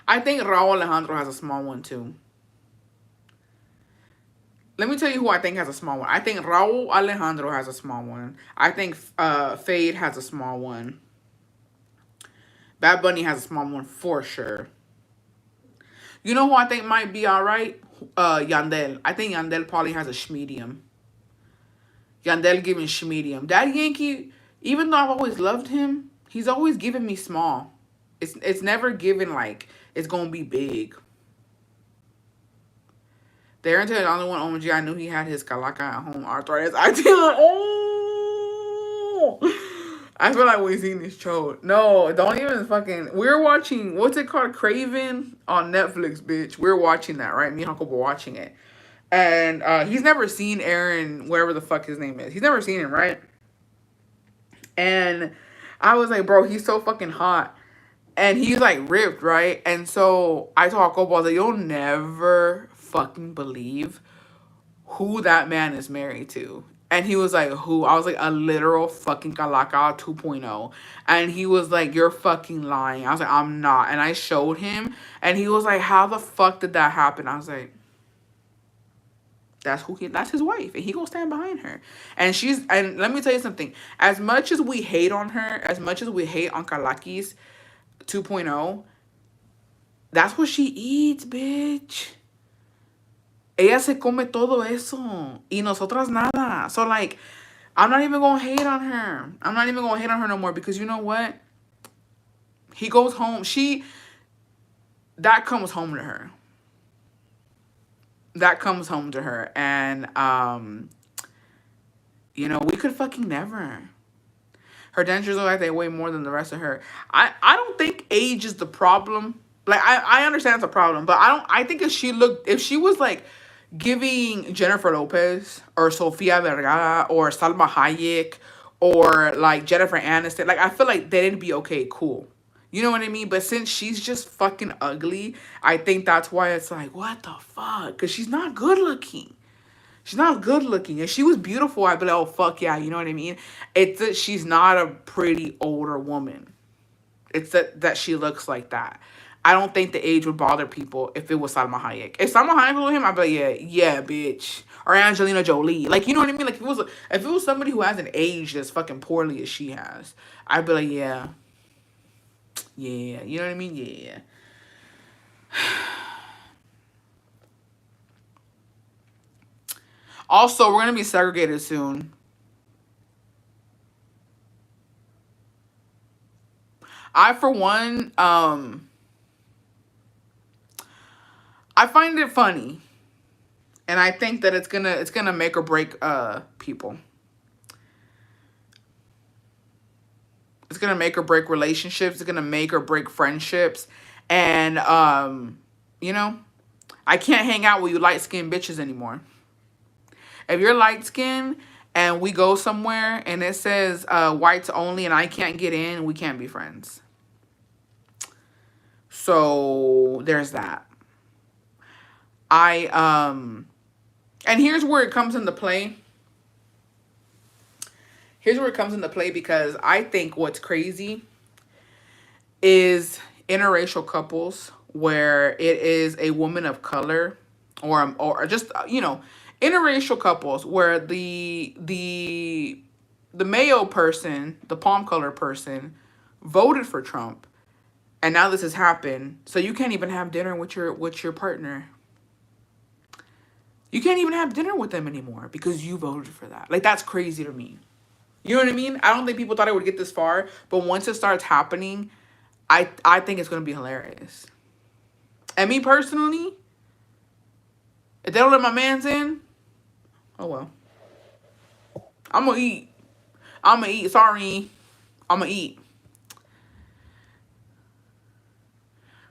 I think Raul Alejandro has a small one, too. Let me tell you who I think has a small one. I think Raul Alejandro has a small one. I think Fade has a small one. Bad Bunny has a small one for sure. You know who I think might be alright? Yandel. I think Yandel probably has a schmedium. Yandel giving schmedium. Daddy Yankee, even though I've always loved him, he's always given me small. It's never given like it's gonna be big. There until the only one OMG, I knew he had his Calaca at home arthritis. I feel like, oh, I feel like we've seen this show. No, don't even fucking. We're watching, what's it called? Craven on Netflix, bitch. We're watching that, right? Me and Uncle were watching it. And he's never seen Aaron, whatever the fuck his name is. He's never seen him, right? And I was like, bro, he's so fucking hot. And he's like ripped, right? And so I told Uncle, I was like, you'll never fucking believe who that man is married to. And he was like, who? I was like, a literal fucking Calaca 2.0. And he was like, you're fucking lying. I was like, I'm not. And I showed him. And he was like, how the fuck did that happen? I was like, that's his wife. And he gonna stand behind her. And let me tell you something. As much as we hate on her, as much as we hate on Kalakis 2.0, that's what she eats, bitch. Ella se come todo eso. Y nosotras nada. So, like, I'm not even going to hate on her. I'm not even going to hate on her no more. Because you know what? He goes home. That comes home to her. That comes home to her. And, you know, we could fucking never. Her dentures look like they weigh more than the rest of her. I don't think age is the problem. Like, I understand it's a problem. But I think if she was, like, giving Jennifer Lopez or Sofia Vergara or Salma Hayek or like Jennifer Aniston, like I feel like they'd be okay, cool. You know what I mean? But since she's just fucking ugly, I think that's why it's like, what the fuck? Because she's not good looking. She's not good looking. If she was beautiful, I'd be like, oh, fuck yeah. You know what I mean? It's that she's not a pretty older woman. It's that she looks like that. I don't think the age would bother people if it was Salma Hayek. If Salma Hayek was with him, I'd be like, yeah, bitch. Or Angelina Jolie. Like, you know what I mean? Like, if it was somebody who hasn't aged as fucking poorly as she has, I'd be like, yeah. Yeah, you know what I mean? Yeah. Also, we're gonna be segregated soon. I, for one, I find it funny, and I think that it's gonna make or break people. It's gonna make or break relationships. It's gonna make or break friendships, and you know, I can't hang out with you light skinned bitches anymore. If you're light skinned and we go somewhere and it says whites only and I can't get in, we can't be friends. So there's that. I and here's where it comes into play. Here's where it comes into play because I think what's crazy is interracial couples where it is a woman of color or just interracial couples where the Mayo person, the palm color person, voted for Trump, and now this has happened. So you can't even have dinner with your partner. You can't even have dinner with them anymore because you voted for that. Like, that's crazy to me. You know what I mean? I don't think people thought it would get this far, but once it starts happening, I think it's gonna be hilarious. And me personally, if they don't let my mans in, oh well. I'm gonna eat. I'm gonna eat. Sorry, I'm gonna eat.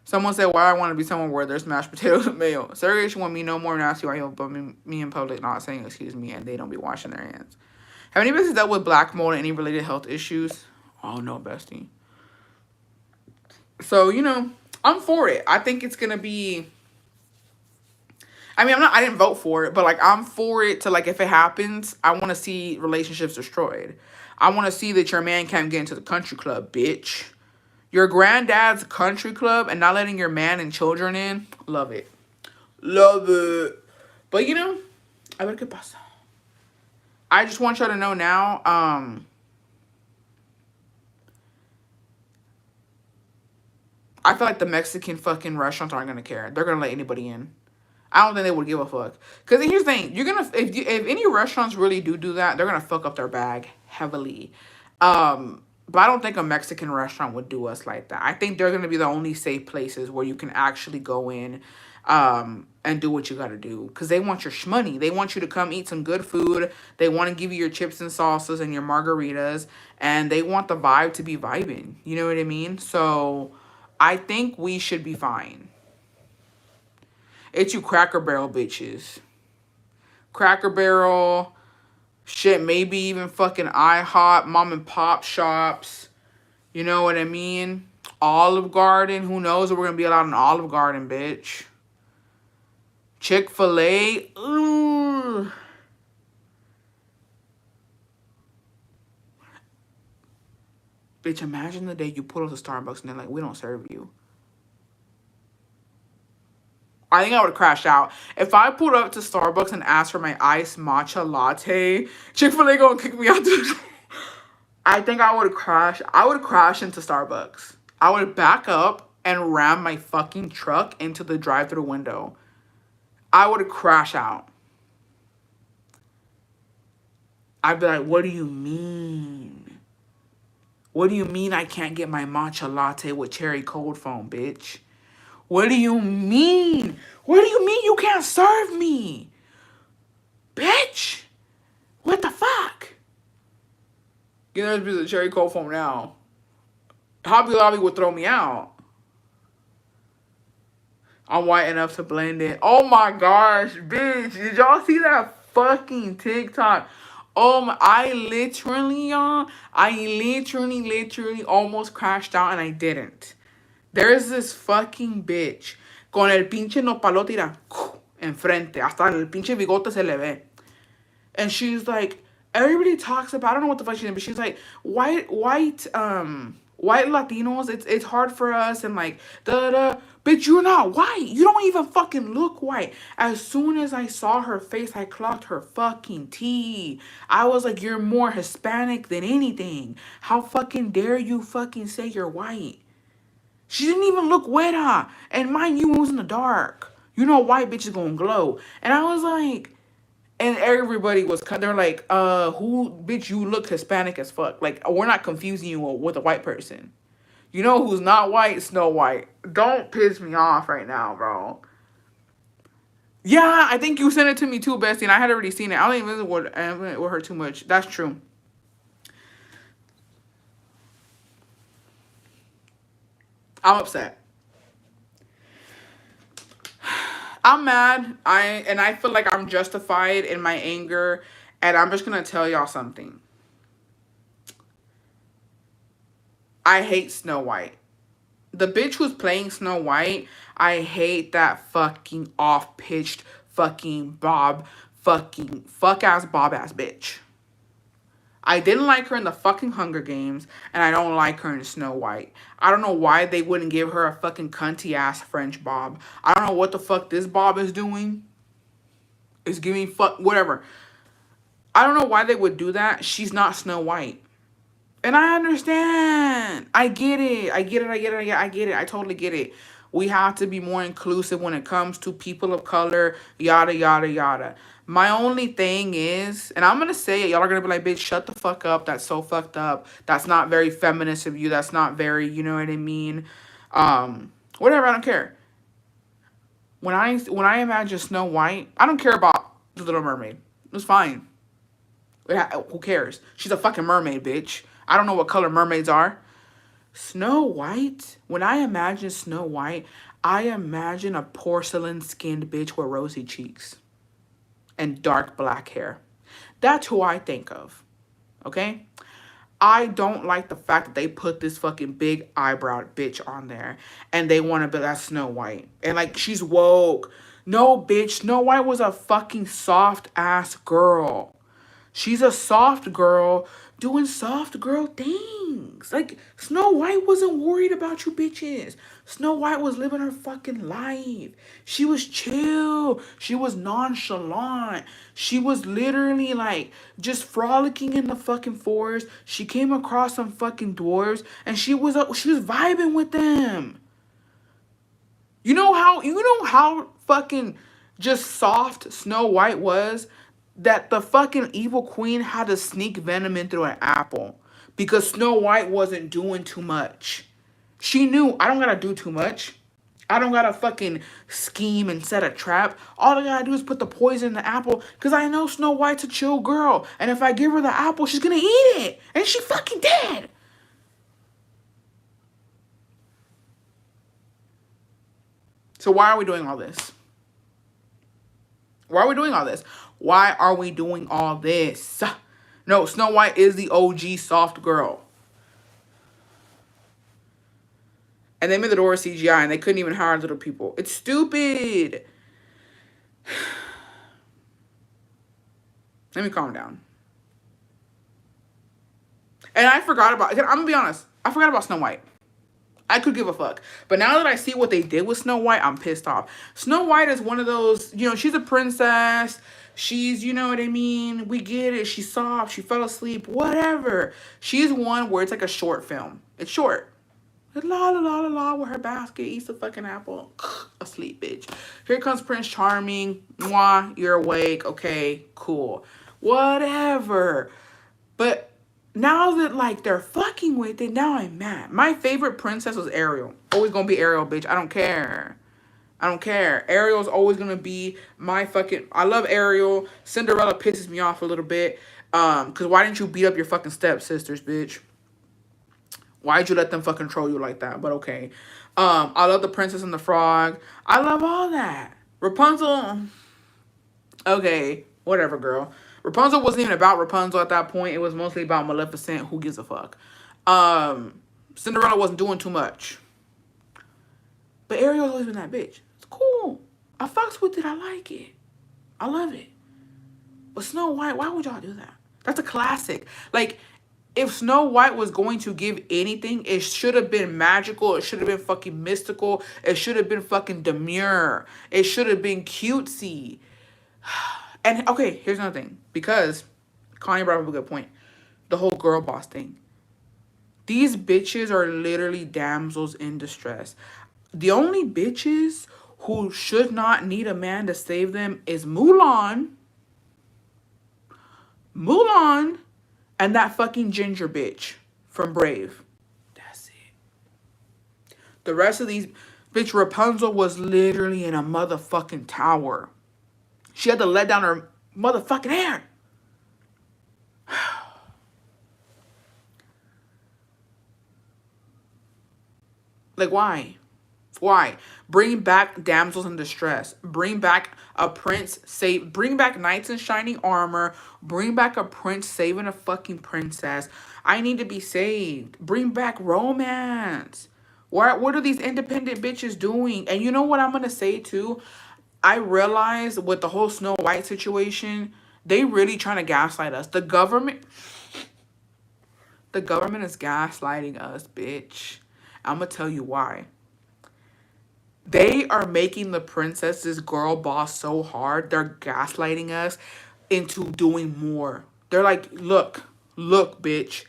Someone said, "Why I want to be someone where there's mashed potatoes and mayo." Segregation want me no more nasty white but me in public not saying excuse me and they don't be washing their hands. Have any business dealt with black mold and any related health issues? Oh no, bestie. So I'm for it. I think it's gonna be. I mean, I'm not. I didn't vote for it, but like I'm for it to like if it happens, I want to see relationships destroyed. I want to see that your man can't get into the country club, bitch. Your granddad's country club and not letting your man and children in. Love it. Love it. But a ver qué pasa. I just want y'all to know now, I feel like the Mexican fucking restaurants aren't gonna care. They're gonna let anybody in. I don't think they would give a fuck. Cause here's the thing, you're gonna if any restaurants really do that, they're gonna fuck up their bag heavily. But I don't think a Mexican restaurant would do us like that. I think they're gonna be the only safe places where you can actually go in, and do what you gotta do. Cause they want your shmoney. They want you to come eat some good food. They want to give you your chips and salsas and your margaritas, and they want the vibe to be vibing. You know what I mean? So I think we should be fine. It's you Cracker Barrel bitches. Cracker Barrel, shit, maybe even fucking IHOP, mom and pop shops. You know what I mean? Olive Garden. Who knows if we're going to be allowed in Olive Garden, bitch. Chick-fil-A. Ooh. Bitch, imagine the day you pull up to Starbucks and they're like, we don't serve you. I think I would crash out. If I pulled up to Starbucks and asked for my iced matcha latte, Chick-fil-A gonna kick me out the I think I would crash. I would crash into Starbucks. I would back up and ram my fucking truck into the drive-thru window. I would crash out. I'd be like, what do you mean? What do you mean I can't get my matcha latte with cherry cold foam, bitch? What do you mean? What do you mean you can't serve me? Bitch! What the fuck? Get another piece of cherry cold foam now. Hobby Lobby would throw me out. I'm white enough to blend in. Oh my gosh, bitch. Did y'all see that fucking TikTok? I literally, y'all, literally almost crashed out and I didn't. There's this fucking bitch con el pinche nopalote tira enfrente. Hasta el pinche bigote se le ve. And she's like, everybody talks about, I don't know what the fuck she's in, but she's like, white Latinos, it's hard for us and like, da. Bitch, you're not white. You don't even fucking look white. As soon as I saw her face, I clocked her fucking tea. I was like, you're more Hispanic than anything. How fucking dare you fucking say you're white? She didn't even look wetter. And mind you, it was in the dark. You know, white bitch is gonna glow. And I was like, and everybody was, they're like, who, bitch, you look Hispanic as fuck. Like, we're not confusing you with a white person. You know who's not white? Snow White. Don't piss me off right now, bro. Yeah, I think you sent it to me too, Bestie, and I had already seen it. I don't even visit with her too much. That's true. I'm upset. I'm mad. I feel like I'm justified in my anger, and I'm just gonna tell y'all something. I hate Snow White. The bitch who's playing Snow White, I hate that fucking off-pitched fucking Bob fucking fuck-ass Bob-ass bitch. I didn't like her in the fucking Hunger Games, and I don't like her in Snow White. I don't know why they wouldn't give her a fucking cunty-ass French Bob. I don't know what the fuck this Bob is doing. It's giving fuck, whatever. I don't know why they would do that. She's not Snow White. And I understand. I get it. I get it. I totally get it. We have to be more inclusive when it comes to people of color, yada, yada, yada. My only thing is, and I'm going to say it, y'all are going to be like, bitch, shut the fuck up. That's so fucked up. That's not very feminist of you. That's not very, you know what I mean? Whatever, I don't care. When I imagine Snow White, I don't care about The Little Mermaid. It's fine. Who cares? She's a fucking mermaid, bitch. I don't know what color mermaids are. Snow White, when I imagine Snow White, I imagine a porcelain-skinned bitch with rosy cheeks and dark black hair. That's who I think of, okay? I don't like the fact that they put this fucking big eyebrowed bitch on there and they want to be that Snow White. And like, she's woke. No, bitch, Snow White was a fucking soft-ass girl. She's a soft girl doing soft girl things. Like, Snow White wasn't worried about you bitches. Snow White was living her fucking life. She was chill. She was nonchalant. She was literally, like, just frolicking in the fucking forest. She came across some fucking dwarves, and she was vibing with them. You know how fucking just soft Snow White was? That the fucking evil queen had to sneak venom in through an apple because Snow White wasn't doing too much. She knew, I don't gotta do too much. I don't gotta fucking scheme and set a trap. All I gotta do is put the poison in the apple because I know Snow White's a chill girl. And if I give her the apple, she's gonna eat it. And she fucking dead. So why are we doing all this? Why are we doing all this? Why are we doing all this? No, Snow White is the OG soft girl. And they made the door CGI and they couldn't even hire little people. It's stupid. Let me calm down. And I forgot about, I'm going to be honest, I forgot about Snow White. I could give a fuck. But now that I see what they did with Snow White, I'm pissed off. Snow White is one of those, you know, she's a princess. She's, you know what I mean? We get it. She's soft. She fell asleep. Whatever. She's one where it's like a short film. It's short. La la la la la with her basket. Eats the fucking apple. Asleep, bitch. Here comes Prince Charming. Mwah. You're awake. Okay. Cool. Whatever. But now that, like, they're fucking with it, now I'm mad. My favorite princess was Ariel. Always gonna be Ariel, bitch. I don't care. I don't care. Ariel's always gonna be my fucking... I love Ariel. Cinderella pisses me off a little bit. Because why didn't you beat up your fucking stepsisters, bitch? Why'd you let them fucking troll you like that? But okay. I love the Princess and the Frog. I love all that. Rapunzel... Okay. Whatever, girl. Rapunzel wasn't even about Rapunzel at that point. It was mostly about Maleficent. Who gives a fuck? Cinderella wasn't doing too much. But Ariel's always been that bitch. It's cool. I fucks with it. I like it. I love it. But Snow White, why would y'all do that? That's a classic. Like, if Snow White was going to give anything, it should have been magical. It should have been fucking mystical. It should have been fucking demure. It should have been cutesy. And, okay, here's another thing. Because Connie brought up a good point. The whole girl boss thing. These bitches are literally damsels in distress. The only bitches who should not need a man to save them is Mulan, and that fucking ginger bitch from Brave. That's it. The rest of these, bitch, Rapunzel was literally in a motherfucking tower. She had to let down her motherfucking hair. Like, why? Why? Bring back damsels in distress. Bring back a prince save. Bring back knights in shining armor. Bring back a prince saving a fucking princess. I need to be saved. Bring back romance. What are these independent bitches doing? And you know what I'm gonna say too? I realize with the whole Snow White situation, they really trying to gaslight us. The government is gaslighting us, bitch. I'm gonna tell you why. They are making the princess's girl boss so hard. They're gaslighting us into doing more. They're like, look, bitch.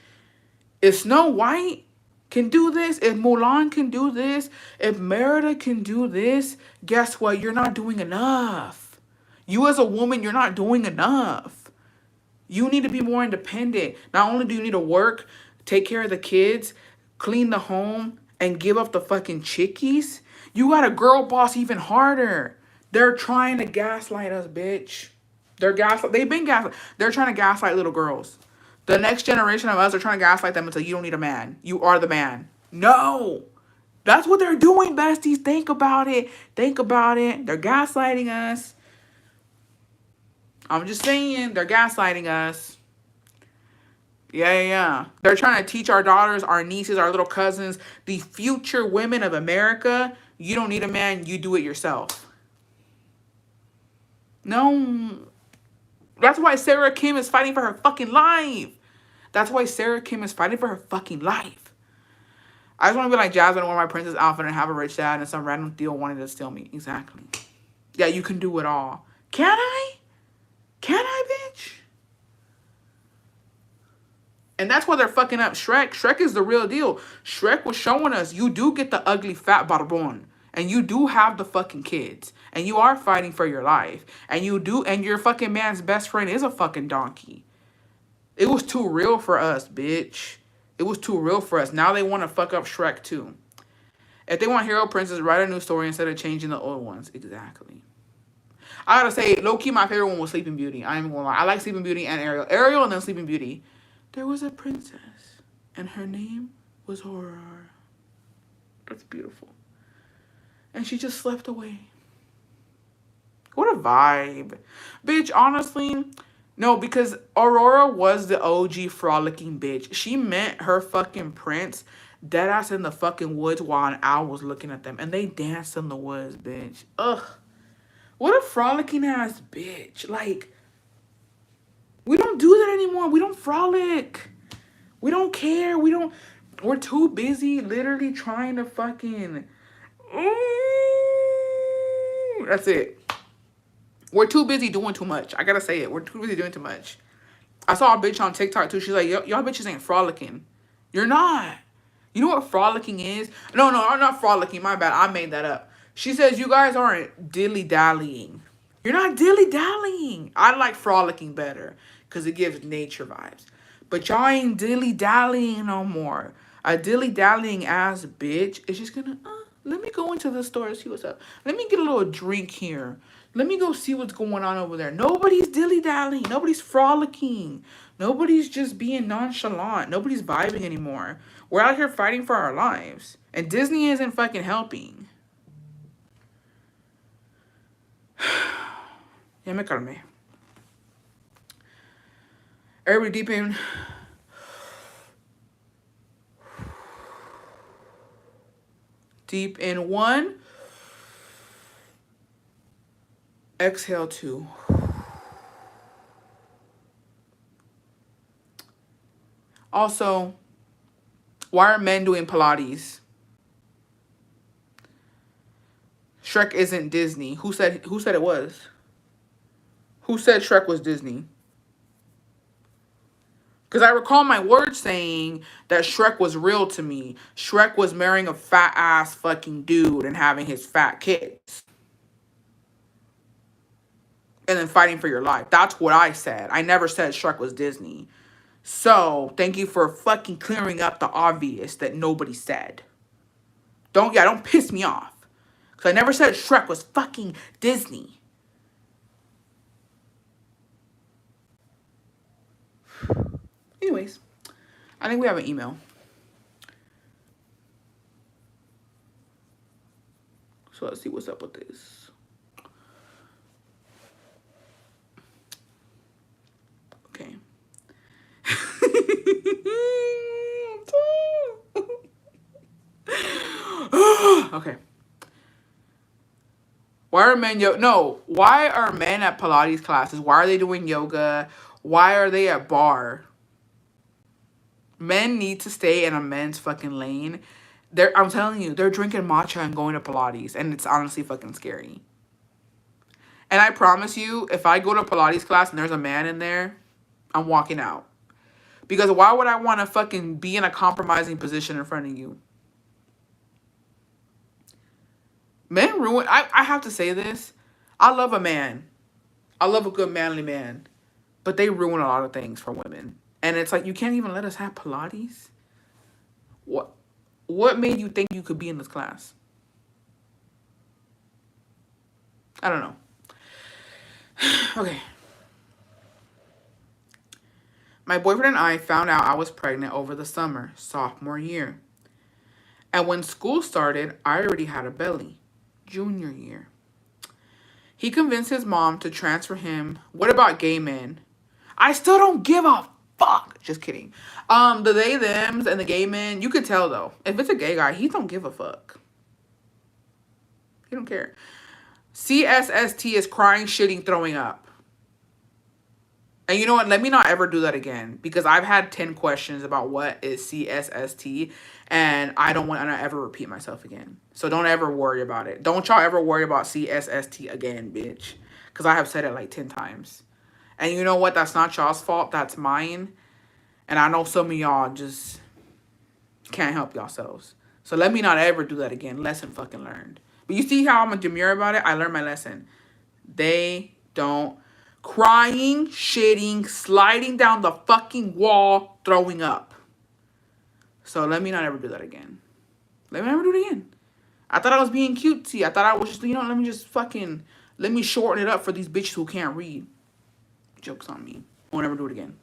If Snow White can do this, if Mulan can do this, if Merida can do this, guess what? You're not doing enough. You as a woman, you're not doing enough. You need to be more independent. Not only do you need to work, take care of the kids, clean the home, and give up the fucking chickies, you got a girl boss even harder. They're trying to gaslight us, bitch. They've been gaslight. They're trying to gaslight little girls. The next generation of us are trying to gaslight them until you don't need a man. You are the man. No. That's what they're doing, besties. Think about it. Think about it. They're gaslighting us. I'm just saying, they're gaslighting us. Yeah. They're trying to teach our daughters, our nieces, our little cousins, the future women of America, you don't need a man, you do it yourself. No. That's why Sarah Kim is fighting for her fucking life. That's why Sarah Kim is fighting for her fucking life. I just want to be like Jasmine and wear my princess outfit and have a rich dad and some random deal wanting to steal me. Exactly. Yeah, you can do it all. Can I? Can I, bitch? And that's why they're fucking up Shrek. Shrek is the real deal. Shrek was showing us you do get the ugly fat barbon. And you do have the fucking kids. And you are fighting for your life. And you do, and your fucking man's best friend is a fucking donkey. It was too real for us, bitch. It was too real for us. Now they want to fuck up Shrek too. If they want hero princess, write a new story instead of changing the old ones. Exactly. I gotta say, low-key, my favorite one was Sleeping Beauty. I ain't gonna lie. I like Sleeping Beauty and Ariel. Ariel and then Sleeping Beauty. There was a princess, and her name was Horror. That's beautiful. And she just slept away. What a vibe. Bitch, honestly, no, because Aurora was the OG frolicking bitch. She met her fucking prince deadass in the fucking woods while an owl was looking at them. And they danced in the woods, bitch. Ugh. What a frolicking ass bitch. Like, we don't do that anymore. We don't frolic. We don't care. We're too busy literally trying to fucking... That's it. We're too busy doing too much. I gotta say it. We're too busy doing too much. I saw a bitch on TikTok too. She's like, y'all bitches ain't frolicking. You're not. You know what frolicking is? No, I'm not frolicking. My bad. I made that up. She says you guys aren't dilly-dallying. You're not dilly-dallying. I like frolicking better because it gives nature vibes. But y'all ain't dilly-dallying no more. A dilly-dallying ass bitch is just gonna, let me go into the store and see what's up. Let me get a little drink here. Let me go see what's going on over there. Nobody's dilly-dallying. Nobody's frolicking. Nobody's just being nonchalant. Nobody's vibing anymore. We're out here fighting for our lives. And Disney isn't fucking helping. Ya me calmé. Everybody deep in. Deep in 1. Exhale 2. Also, why are men doing Pilates? Shrek isn't Disney. Who said it was? Who said Shrek was Disney? Because I recall my words saying that Shrek was real to me. Shrek was marrying a fat ass fucking dude and having his fat kids. And then fighting for your life. That's what I said. I never said Shrek was Disney. So, thank you for fucking clearing up the obvious that nobody said. Don't piss me off. Because I never said Shrek was fucking Disney. Anyways, I think we have an email. So let's see what's up with this. Okay. Okay. Why are men why are men at Pilates classes? Why are they doing yoga? Why are they at bar? Men need to stay in a men's fucking lane. I'm telling you, they're drinking matcha and going to Pilates, and it's honestly fucking scary. And I promise you, if I go to Pilates class and there's a man in there, I'm walking out. Because why would I want to fucking be in a compromising position in front of you? Men ruin... I have to say this. I love a man. I love a good manly man. But they ruin a lot of things for women. And it's like, you can't even let us have Pilates? What made you think you could be in this class? I don't know. Okay. My boyfriend and I found out I was pregnant over the summer, sophomore year. And when school started, I already had a belly, junior year. He convinced his mom to transfer him. What about gay men? I still don't give a fuck. Just kidding. The they, thems, and the gay men, you could tell though. If it's a gay guy, he don't give a fuck. He don't care. CSST is crying, shitting, throwing up. And you know what? Let me not ever do that again. Because I've had 10 questions about what is CSST. And I don't want to ever repeat myself again. So don't ever worry about it. Don't y'all ever worry about CSST again, bitch. Because I have said it like 10 times. And you know what? That's not y'all's fault. That's mine. And I know some of y'all just can't help yourselves. So let me not ever do that again. Lesson fucking learned. But you see how I'm a demure about it? I learned my lesson. They don't... Crying, shitting, sliding down the fucking wall, throwing up. So let me not ever do that again. Let me never do it again. I thought I was being cutesy. I thought I was just, let me shorten it up for these bitches who can't read. Joke's on me. Won't never do it again.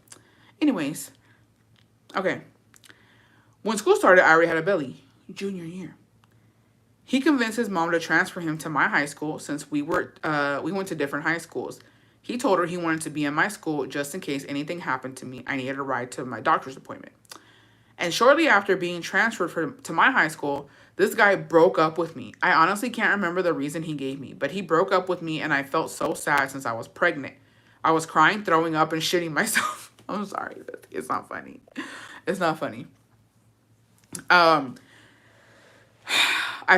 Anyways. Okay. When school started, I already had a belly. Junior year. He convinced his mom to transfer him to my high school since we went to different high schools. He told her he wanted to be in my school just in case anything happened to me. I needed a ride to my doctor's appointment. And shortly after being transferred to my high school, this guy broke up with me. I honestly can't remember the reason he gave me, but he broke up with me and I felt so sad since I was pregnant. I was crying, throwing up, and shitting myself. I'm sorry. It's not funny. It's not funny. I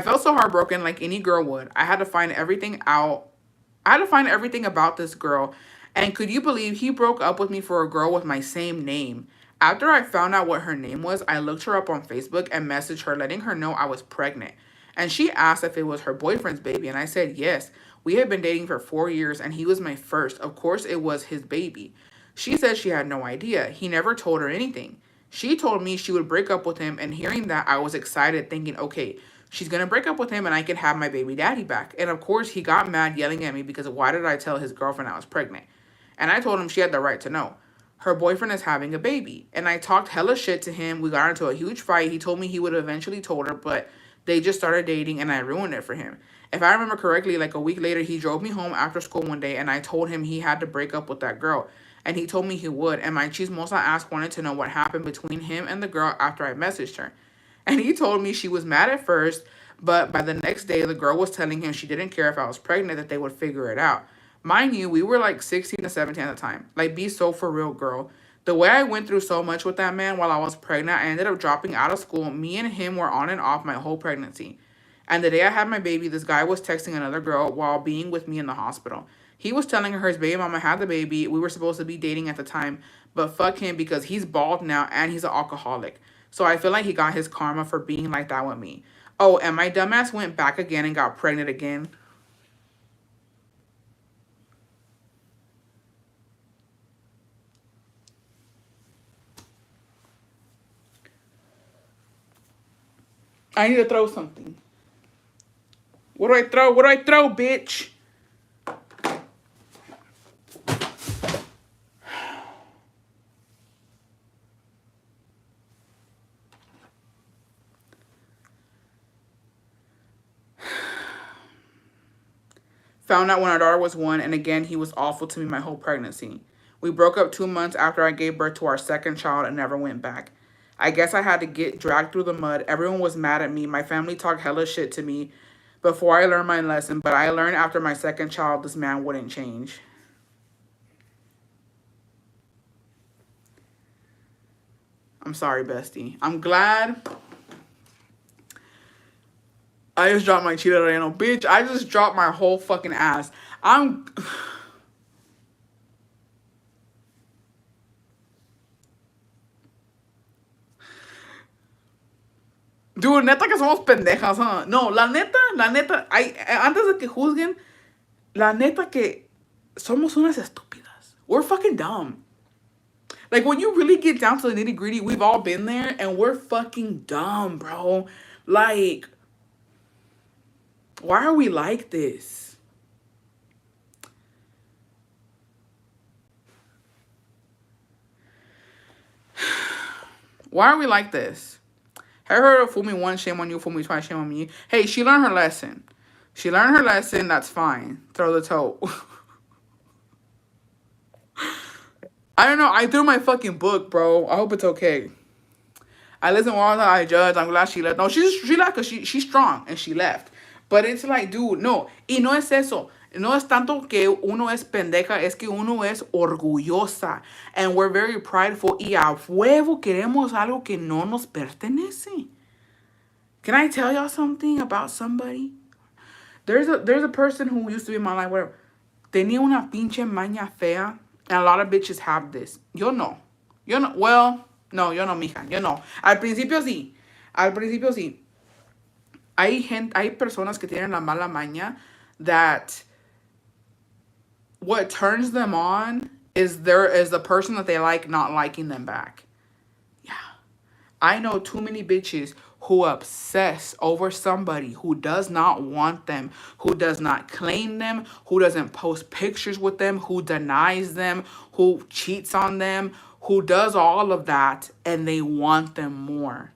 felt so heartbroken like any girl would. I had to find everything about this girl. And could you believe he broke up with me for a girl with my same name? After I found out what her name was, I looked her up on Facebook and messaged her letting her know I was pregnant. And she asked if it was her boyfriend's baby. And I said yes. We had been dating for 4 years and he was my first. Of course it was his baby. She said she had no idea. He never told her anything. She told me she would break up with him, and hearing that, I was excited, thinking, okay, she's going to break up with him and I can have my baby daddy back. And of course, he got mad, yelling at me because why did I tell his girlfriend I was pregnant? And I told him she had the right to know. Her boyfriend is having a baby. And I talked hella shit to him. We got into a huge fight. He told me he would have eventually told her, but they just started dating and I ruined it for him. If I remember correctly, like a week later, he drove me home after school one day and I told him he had to break up with that girl. And he told me he would. And my chismosa ass wanted to know what happened between him and the girl after I messaged her. And he told me she was mad at first, but by the next day, the girl was telling him she didn't care if I was pregnant, that they would figure it out. Mind you, we were like 16 to 17 at the time. Like, be so for real, girl. The way I went through so much with that man while I was pregnant, I ended up dropping out of school. Me and him were on and off my whole pregnancy. And the day I had my baby, this guy was texting another girl while being with me in the hospital. He was telling her his baby mama had the baby. We were supposed to be dating at the time, but fuck him because he's bald now and he's an alcoholic. So I feel like he got his karma for being like that with me. Oh, and my dumbass went back again and got pregnant again. I need to throw something. What do I throw? What do I throw, bitch? Found out when our daughter was 1, and again, he was awful to me my whole pregnancy. We broke up 2 months after I gave birth to our second child and never went back. I guess I had to get dragged through the mud. Everyone was mad at me. My family talked hella shit to me before I learned my lesson, but I learned after my second child this man wouldn't change. I'm sorry, bestie. I'm glad I just dropped my cheetah relleno. Bitch, I just dropped my whole fucking ass. Dude, neta que somos pendejas, huh? No, la neta, antes de que juzguen, la neta que somos unas estúpidas. We're fucking dumb. Like, when you really get down to the nitty gritty, we've all been there, and we're fucking dumb, bro. Like, why are we like this? Why are we like this? Herardo fool me once, shame on you. Fool me twice, shame on me. Hey, she learned her lesson. She learned her lesson, that's fine. Throw the toe. I don't know. I threw my fucking book, bro. I hope it's okay. I listen while I judge. I'm glad she left. No, she left because she's strong and she left. But it's like, dude, no. Y no es eso. No es tanto que uno es pendeja, es que uno es orgullosa. And we're very prideful. Y a huevo queremos algo que no nos pertenece. Can I tell y'all something about somebody? There's a person who used to be in my life, whatever. Tenía una pinche maña fea. And a lot of bitches have this. Yo no. Well, no, yo no, mija. Yo no. Al principio sí. Hay personas que tienen la mala maña that what turns them on is the person that they like not liking them back. Yeah. I know too many bitches who obsess over somebody who does not want them, who does not claim them, who doesn't post pictures with them, who denies them, who cheats on them, who does all of that, and they want them more.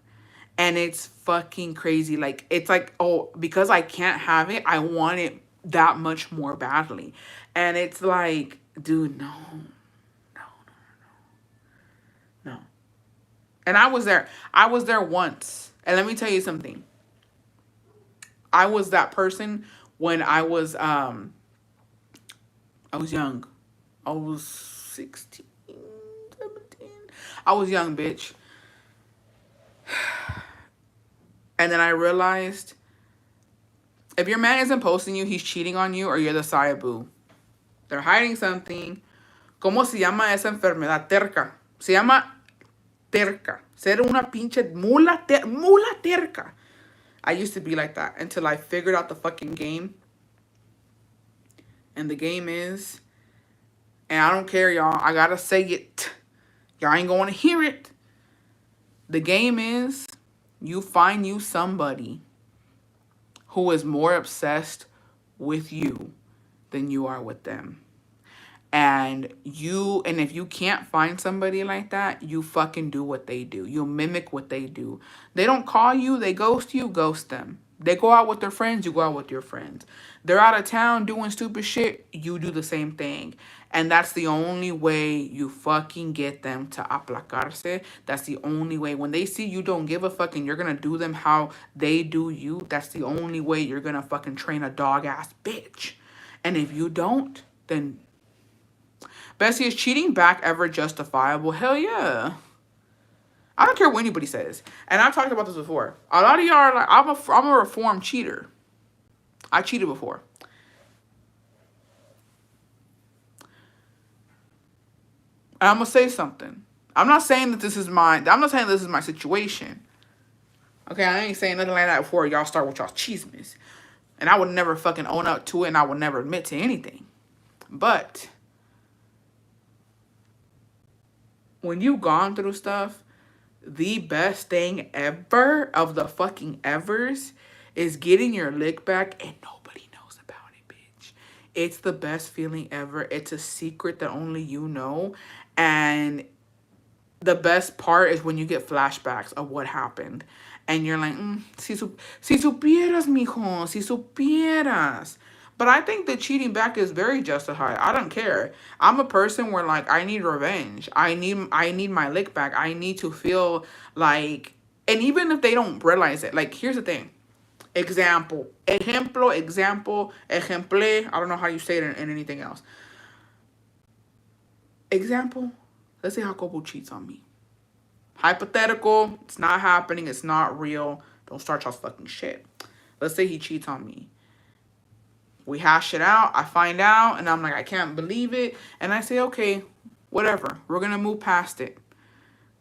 And it's fucking crazy. Like, it's like, oh, because I can't have it, I want it that much more badly. And it's like, dude, no. And I was there. I was there once. And let me tell you something. I was that person when I was young. I was 16, 17. I was young, bitch. And then I realized if your man isn't posting you, he's cheating on you, or you're the side boo. They're hiding something. ¿Cómo se llama esa enfermedad? Terca. Se llama terca. Ser una pinche mula terca. I used to be like that until I figured out the fucking game. And the game is, and I don't care, y'all. I gotta say it. Y'all ain't gonna hear it. The game is, you find you somebody who is more obsessed with you than you are with them. And if you can't find somebody like that, you fucking do what they do. You mimic what they do. They don't call you, they ghost you, ghost them. They go out with their friends, you go out with your friends. They're out of town doing stupid shit, you do the same thing. And that's the only way you fucking get them to aplacarse. That's the only way. When they see you don't give a fuck and you're gonna do them how they do you, that's the only way you're gonna fucking train a dog-ass bitch. And if you don't, then... Bessie, is cheating back ever justifiable? Hell yeah. I don't care what anybody says. And I've talked about this before. A lot of y'all are like, I'm a reformed cheater. I cheated before. And I'm gonna say something. I'm not saying that this is my situation. Okay, I ain't saying nothing like that before y'all start with y'all chismes. And I would never fucking own up to it, and I would never admit to anything. But when you've gone through stuff, the best thing ever of the fucking evers is getting your lick back and nobody knows about it, bitch. It's the best feeling ever. It's a secret that only you know. And the best part is when you get flashbacks of what happened. And you're like, si supieras, mijo, si supieras. But I think the cheating back is very justified. I don't care. I'm a person where like I need revenge. I need my lick back. I need to feel like, and even if they don't realize it, like here's the thing. Example. Ejemplo, example, ejemple. I don't know how you say it in anything else. Example. Let's say Jacobo cheats on me. Hypothetical. It's not happening. It's not real. Don't start y'all's fucking shit. Let's say he cheats on me. We hash it out. I find out. And I'm like, I can't believe it. And I say, okay, whatever. We're going to move past it.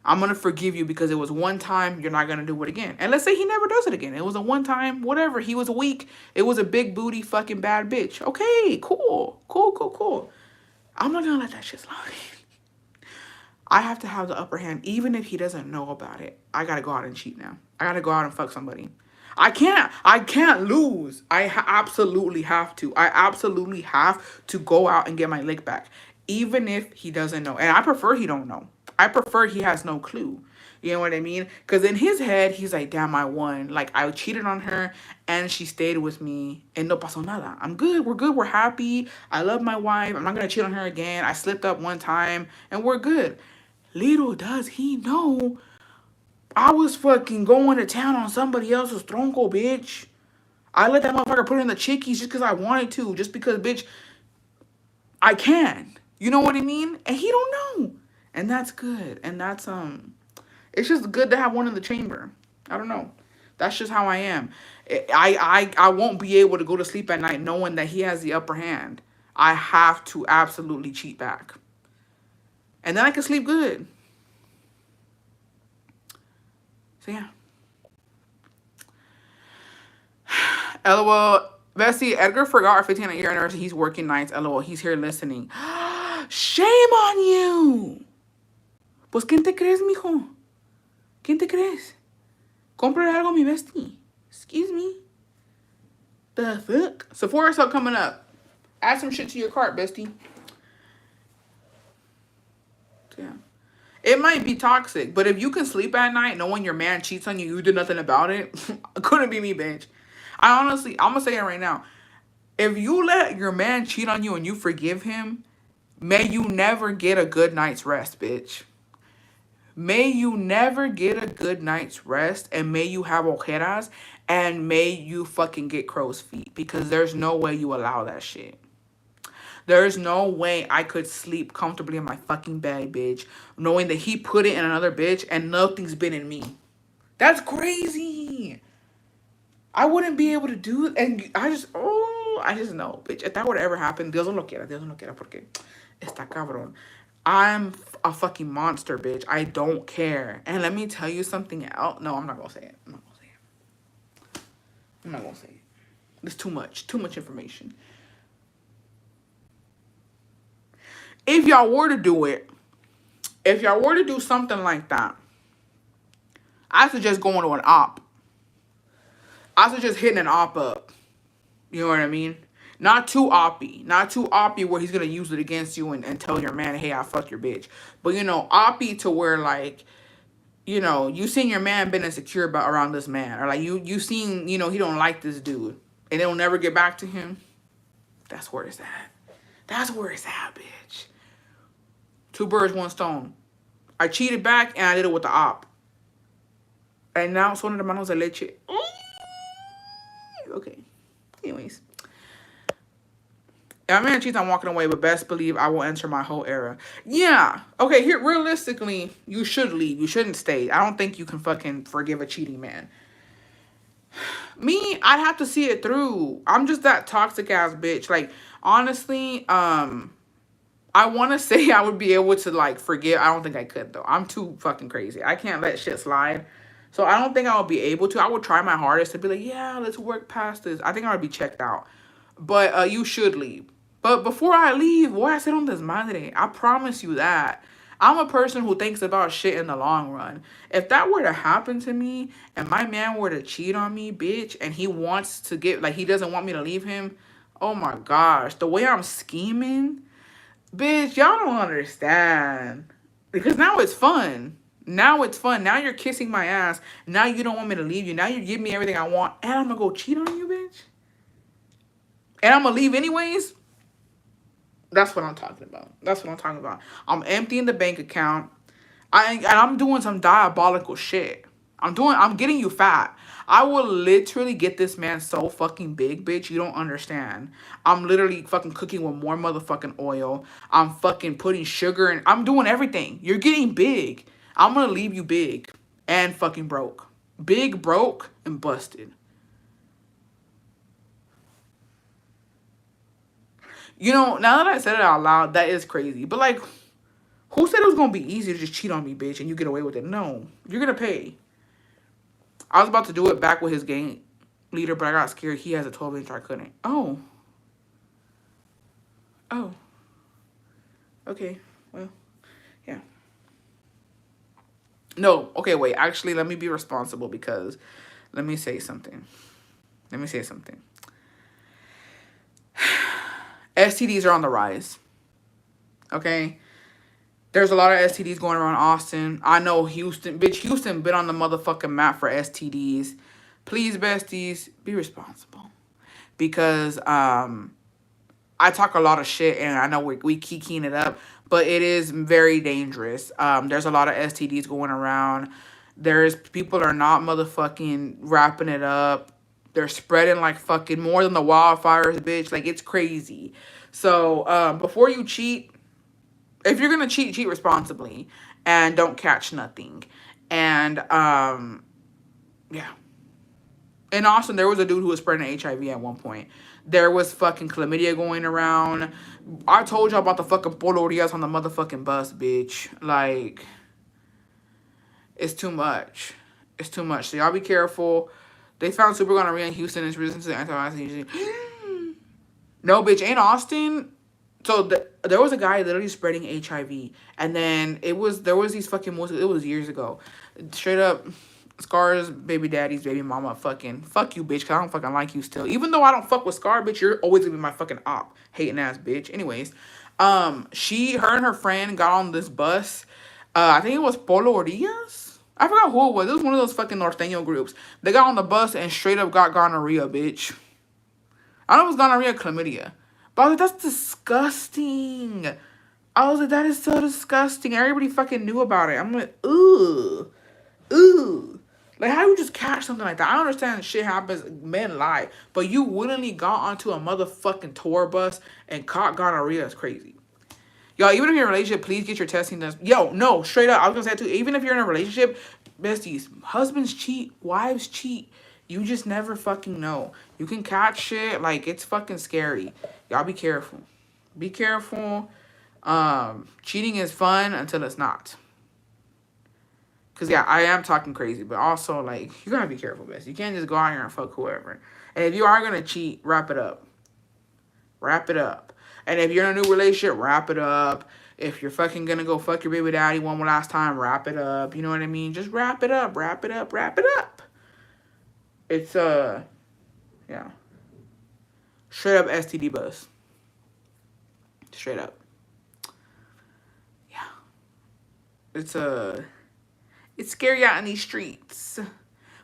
I'm going to forgive you because it was one time. You're not going to do it again. And let's say he never does it again. It was a one time, whatever. He was weak. It was a big booty fucking bad bitch. Okay, cool. Cool. I'm not going to let that shit slide. I have to have the upper hand, even if he doesn't know about it. I gotta go out and cheat now. I gotta go out and fuck somebody. I can't lose. Absolutely have to. I absolutely have to go out and get my lick back, even if he doesn't know. And I prefer he don't know. I prefer he has no clue. You know what I mean? Because in his head, he's like, damn, I won. Like, I cheated on her, and she stayed with me, and no pasó nada. I'm good. We're good. We're happy. I love my wife. I'm not going to cheat on her again. I slipped up one time, and we're good. Little does he know, I was fucking going to town on somebody else's tronco, bitch. I let that motherfucker put in the chickies just because I wanted to. Just because, bitch, I can. You know what I mean? And he don't know. And that's good. And that's, it's just good to have one in the chamber. I don't know. That's just how I am. I won't be able to go to sleep at night knowing that he has the upper hand. I have to absolutely cheat back. And then I can sleep good. So, yeah. LOL. Bessie, Edgar forgot our 15th year anniversary. He's working nights. LOL. He's here listening. Shame on you. Pues, ¿quién te crees, mijo? ¿Quién te crees? Cómprale algo a mi bestie. Excuse me. The fuck? Sephora sale coming up. Add some shit to your cart, bestie. Yeah. It might be toxic, but if you can sleep at night knowing your man cheats on you, you did nothing about it, it couldn't be me, bitch. I'm going to say it right now. If you let your man cheat on you and you forgive him, may you never get a good night's rest, bitch. May you never get a good night's rest, and may you have ojeras, and may you fucking get crow's feet, because there's no way you allow that shit. There's no way I could sleep comfortably in my fucking bed, bitch, knowing that he put it in another bitch and nothing's been in me. That's crazy. I wouldn't be able to do it. And I just know, bitch. If that would ever happen, Dios no lo quiera, porque está cabrón. I'm a fucking monster, bitch. I don't care. And let me tell you something else. No, I'm not going to say it. I'm not going to say it. It's too much information. If y'all were to do it, if y'all were to do something like that, I suggest going to an op. I suggest hitting an op up. You know what I mean? Not too oppy. Not too oppy where he's going to use it against you and tell your man, hey, I fucked your bitch. But, you know, oppy to where, like, you know, you seen your man been insecure around this man. Or, like, you seen, you know, he don't like this dude. And it'll never get back to him. That's where it's at. That's where it's at, bitch. 2 birds, 1 stone. I cheated back and I did it with the op. And now son hermanos de leche. Okay. Anyways. If my man cheats, I'm walking away, but best believe I will enter my whole era. Yeah. Okay, here, realistically, you should leave. You shouldn't stay. I don't think you can fucking forgive a cheating man. Me, I'd have to see it through. I'm just that toxic ass bitch. Like, honestly, I I want to say I would be able to like forgive. I don't think I could though. I'm too fucking crazy. I can't let shit slide. So I don't think I would be able to. I would try my hardest to be like, yeah, let's work past this. I think I would be checked out. But you should leave. But before I leave, voy a hacer un desmadre. I promise you that. I'm a person who thinks about shit in the long run. If that were to happen to me and my man were to cheat on me, bitch, and he wants to get, like, he doesn't want me to leave him, oh my gosh, the way I'm scheming, bitch, y'all don't understand. Because now it's fun. Now it's fun. Now you're kissing my ass. Now you don't want me to leave you. Now you give me everything I want. And I'm going to go cheat on you, bitch. And I'm going to leave anyways. That's what I'm talking about. That's what I'm talking about. I'm emptying the bank account. And I'm doing some diabolical shit. I'm getting you fat. I will literally get this man so fucking big, bitch. You don't understand. I'm literally fucking cooking with more motherfucking oil. I'm fucking putting sugar in. I'm doing everything. You're getting big. I'm gonna leave you big and fucking broke. Big, broke, and busted. You know, now that I said it out loud, that is crazy. But like, who said it was gonna be easy to just cheat on me, bitch, and you get away with it? No. You're gonna pay. I was about to do it back with his gang leader, but I got scared. He has a 12-inch. I couldn't. Oh. Oh. Okay. Well, yeah. No. Okay, wait. Actually, let me be responsible because let me say something. Let me say something. STDs are on the rise. Okay? There's a lot of STDs going around Austin. I know Houston. Bitch, Houston been on the motherfucking map for STDs. Please, besties, be responsible. Because I talk a lot of shit, and I know we keying it up, but it is very dangerous. There's a lot of STDs going around. People are not motherfucking wrapping it up. They're spreading like fucking more than the wildfires, bitch. Like, it's crazy. So, before you cheat, if you're gonna cheat, cheat responsibly. And don't catch nothing. And, yeah. In Austin, there was a dude who was spreading HIV at one point. There was fucking chlamydia going around. I told y'all about the fucking polo Rios on the motherfucking bus, bitch. Like, it's too much. It's too much. So y'all be careful. They found super gonorrhea in Houston and it's resistant to antibiotics. No, bitch, in Austin. So there was a guy literally spreading HIV, and then there was these fucking it was years ago, straight up. Scar's baby daddy's baby mama fucking fuck you, bitch, because I don't fucking like you still. Even though I don't fuck with Scar, bitch, you're always gonna be my fucking op. Hating ass bitch. Anyways, her and her friend got on this bus. I think it was Polo Rios. I forgot who it was. It was one of those fucking Norteño groups. They got on the bus and straight up got gonorrhea, bitch. I don't know if it was gonorrhea or chlamydia. But I was like, that's disgusting. I was like, that is so disgusting. Everybody fucking knew about it. I'm like, ooh. Ooh. Like, how do you just catch something like that? I understand shit happens, men lie, but you willingly got onto a motherfucking tour bus and caught gonorrhea is crazy. Y'all, even if you're in a relationship, please get your testing done. Yo, no, straight up, I was gonna say it too. Even if you're in a relationship, besties, husbands cheat, wives cheat. You just never fucking know. You can catch shit, like, it's fucking scary. Y'all be careful. Be careful. Cheating is fun until it's not. Because, yeah, I am talking crazy, but also, like, you gotta be careful, best. You can't just go out here and fuck whoever. And if you are gonna cheat, wrap it up. Wrap it up. And if you're in a new relationship, wrap it up. If you're fucking gonna go fuck your baby daddy one more last time, wrap it up. You know what I mean? Just wrap it up. Wrap it up. Wrap it up. It's, yeah. Straight up STD buzz. Straight up. Yeah. It's scary out in these streets.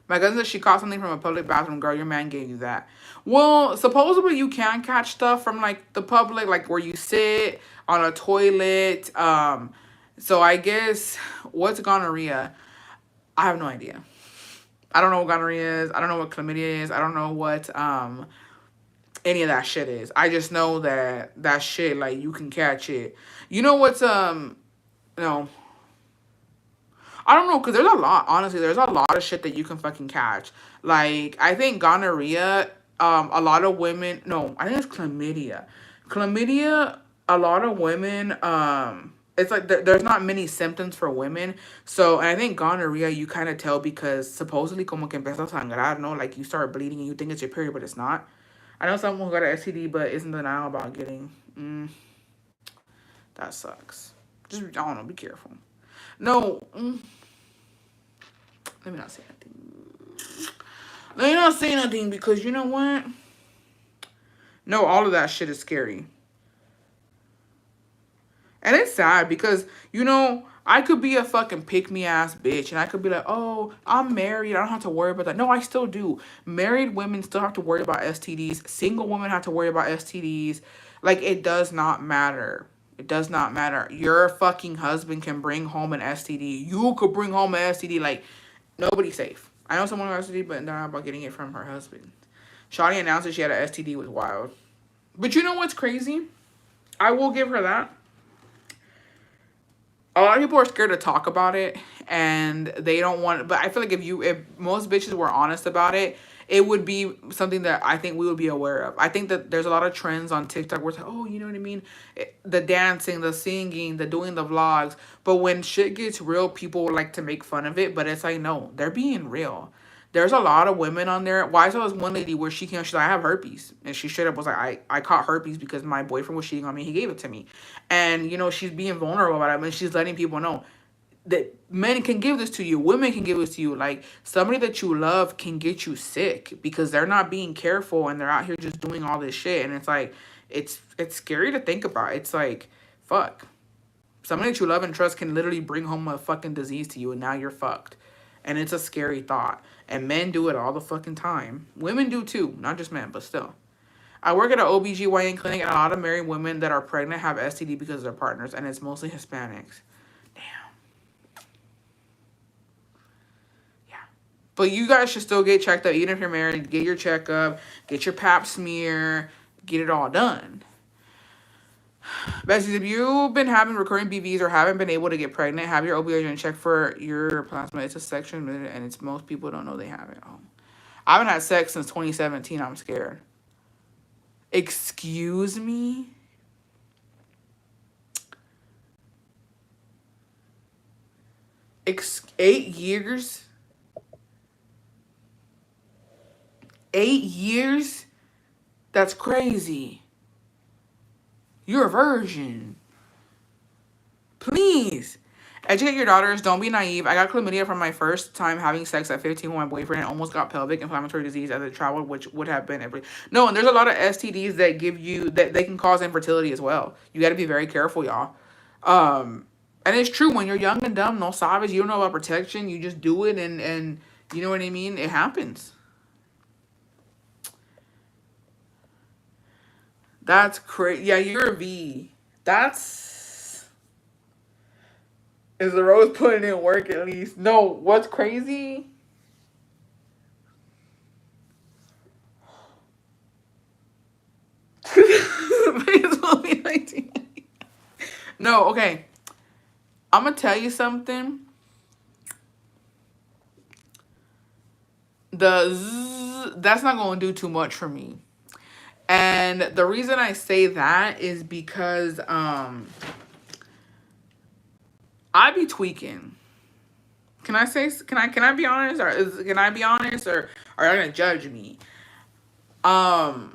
My cousin said she caught something from a public bathroom. Girl, your man gave you that. Well, supposedly you can catch stuff from, like, the public, like, where you sit on a toilet. So I guess, what's gonorrhea? I have no idea. I don't know what gonorrhea is. I don't know what chlamydia is. I don't know what, any of that shit is. I just know that shit, like, you can catch it. You know what's, no. I don't know, because there's a lot, honestly, there's a lot of shit that you can fucking catch. Like, I think gonorrhea, a lot of women, no, I think it's chlamydia. Chlamydia, a lot of women, it's like there's not many symptoms for women. So, and I think gonorrhea, you kind of tell because supposedly como que empieza a sangrar, no? Like you start bleeding and you think it's your period, but it's not. I know someone who got an STD, but isn't denial about getting. That sucks. Just, I don't know, be careful. No, let me not say nothing. Let me not say nothing because you know what? No, all of that shit is scary. And it's sad because, I could be a fucking pick me ass bitch and I could be like, oh, I'm married. I don't have to worry about that. No, I still do. Married women still have to worry about STDs. Single women have to worry about STDs. Like, it does not matter. It does not matter. Your fucking husband can bring home an STD. You could bring home an STD. Like, nobody's safe. I know someone who has STD, but not about getting it from her husband. Shawty announced that she had an STD was wild. But you know what's crazy? I will give her that. A lot of people are scared to talk about it and they don't want, but I feel like if most bitches were honest about it, it would be something that I think we would be aware of. I think that there's a lot of trends on TikTok where it's like, oh, you know what I mean? The dancing, the singing, the doing the vlogs. But when shit gets real, people like to make fun of it. But it's like, no, they're being real. There's a lot of women on there. Why, I saw this one lady where she came, she's like, I have herpes. And she straight up was like, I caught herpes because my boyfriend was cheating on me. He gave it to me. And, she's being vulnerable about it. And she's letting people know that men can give this to you. Women can give this to you. Like, somebody that you love can get you sick because they're not being careful and they're out here just doing all this shit. And it's like, it's scary to think about. It's like, fuck. Somebody that you love and trust can literally bring home a fucking disease to you and now you're fucked. And it's a scary thought. And men do it all the fucking time. Women do too. Not just men, but still. I work at an OBGYN clinic and a lot of married women that are pregnant have STD because of their partners. And it's mostly Hispanics. Damn. Yeah. But you guys should still get checked out. Even if you're married, get your checkup. Get your pap smear. Get it all done. Besties, if you've been having recurring BVs or haven't been able to get pregnant, have your OB/GYN check for your plasma. It's a section, and it's most people don't know they have it. Oh. I haven't had sex since 2017. I'm scared. Excuse me? Ex 8 years? 8 years? That's crazy. You're a virgin. Please. Educate your daughters. Don't be naive. I got chlamydia from my first time having sex at 15 with my boyfriend and almost got pelvic inflammatory disease as a child, which would have been every... No, and there's a lot of STDs that give you... that they can cause infertility as well. You got to be very careful, y'all. And it's true. When you're young and dumb, no sabes, you don't know about protection. You just do it and you know what I mean? It happens. That's crazy. Yeah, you're a V. That's... Is the Rose putting in work at least? No, what's crazy? No, okay. I'm going to tell you something. That's not going to do too much for me. And the reason I say that is because I be tweaking. Can I be honest, or can I be honest, or are you gonna judge me? The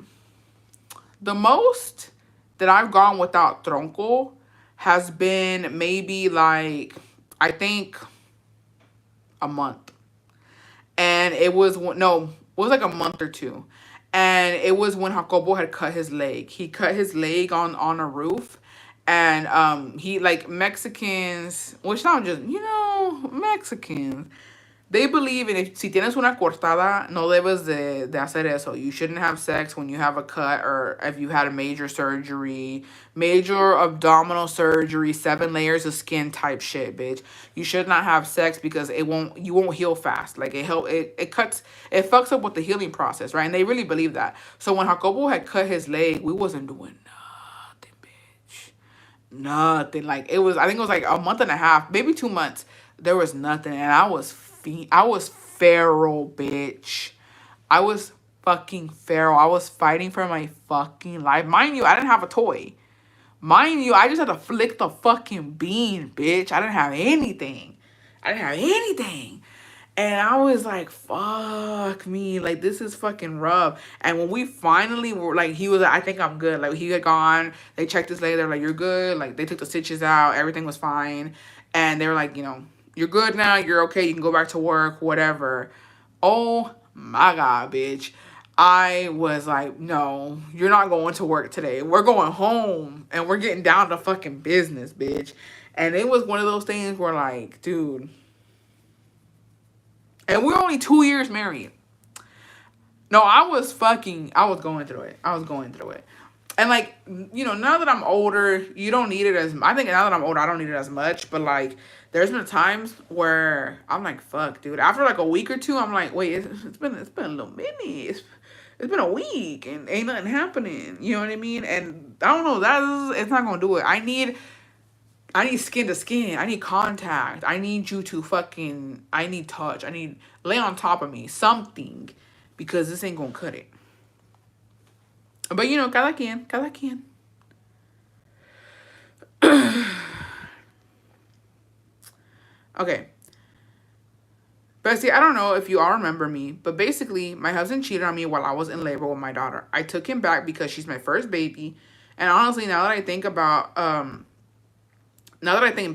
most that I've gone without tronco has been maybe like, I think, a month, and it was like a month or two, and it was when Jacobo had cut his leg. He cut his leg on a roof. And he, like, Mexicans, which not just, Mexicans, they believe in, if si tienes una cortada, no debes de hacer eso. You shouldn't have sex when you have a cut, or if you had a major surgery, major abdominal surgery, 7 layers of skin type shit, bitch. You should not have sex because you won't heal fast. Like, it fucks up with the healing process, right? And they really believe that. So when Jacobo had cut his leg, we wasn't doing nothing. Like, I think it was like a month and a half, maybe 2 months. There was nothing, and I was feral, bitch. I was fucking feral. I was fighting for my fucking life. Mind you, I didn't have a toy, Mind you, I just had to flick the fucking bean, bitch. I didn't have anything. I didn't have anything. And I was like, fuck me. Like, this is fucking rough. And when we finally were, like, he was like, I think I'm good. Like, he had gone. They checked his leg. They're like, you're good. Like, they took the stitches out. Everything was fine. And they were like, you know, you're good now. You're okay. You can go back to work, whatever. Oh, my God, bitch. I was like, no, you're not going to work today. We're going home. And we're getting down to fucking business, bitch. And it was one of those things where, like, dude. And we're only 2 years married. No, I was going through it. I was going through it. And like, you know, now that I'm older, you don't need it as, I think now that I'm older, I don't need it as much. But like, there's been times where I'm like, fuck, dude. After like a week or two, I'm like, wait, it's been a little minute. It's been a week and ain't nothing happening. You know what I mean? And I don't know, it's not gonna do it. I need skin to skin. I need contact. I need you to fucking, I need touch. I need lay on top of me. Something. Because this ain't gonna cut it. But you know, cada quien. Okay. Bessie, I don't know if you all remember me, but basically, my husband cheated on me while I was in labor with my daughter. I took him back because she's my first baby. And honestly, now that I think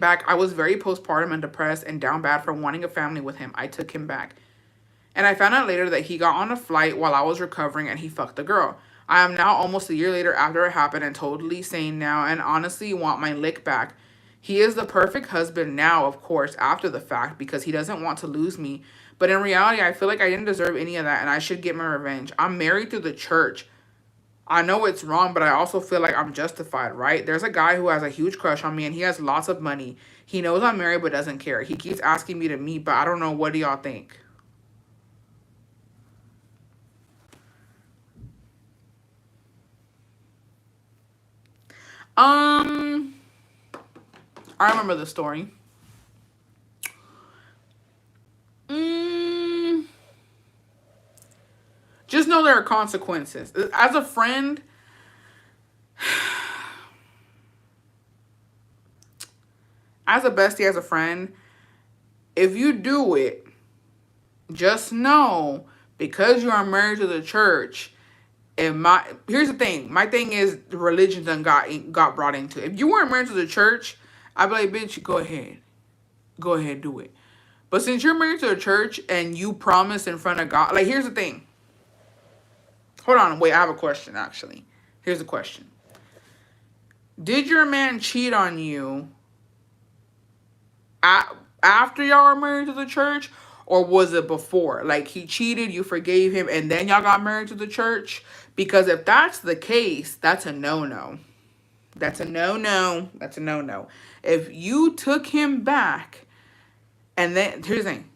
back, I was very postpartum and depressed and down bad for wanting a family with him. I took him back. And I found out later that he got on a flight while I was recovering and he fucked the girl. I am now almost a year later after it happened and totally sane now and honestly want my lick back. He is the perfect husband now, of course, after the fact because he doesn't want to lose me. But in reality, I feel like I didn't deserve any of that and I should get my revenge. I'm married through the church. I know it's wrong, but I also feel like I'm justified, right? There's a guy who has a huge crush on me and he has lots of money. He knows I'm married but doesn't care. He keeps asking me to meet, but I don't know. What do y'all think? I remember the story. Just know there are consequences. As a friend, as a bestie, as a friend, if you do it, just know because you are married to the church. And here's the thing. My thing is the religion done got brought into it. If you weren't married to the church, I'd be like, bitch, go ahead, do it. But since you're married to the church and you promise in front of God, like here's the thing. Hold on, wait, I have a question actually. Here's the question. Did your man cheat on you after y'all were married to the church? Or was it before? Like he cheated, you forgave him, and then y'all got married to the church? Because if that's the case, that's a no-no. That's a no-no. That's a no-no. If you took him back, and then, here's the thing.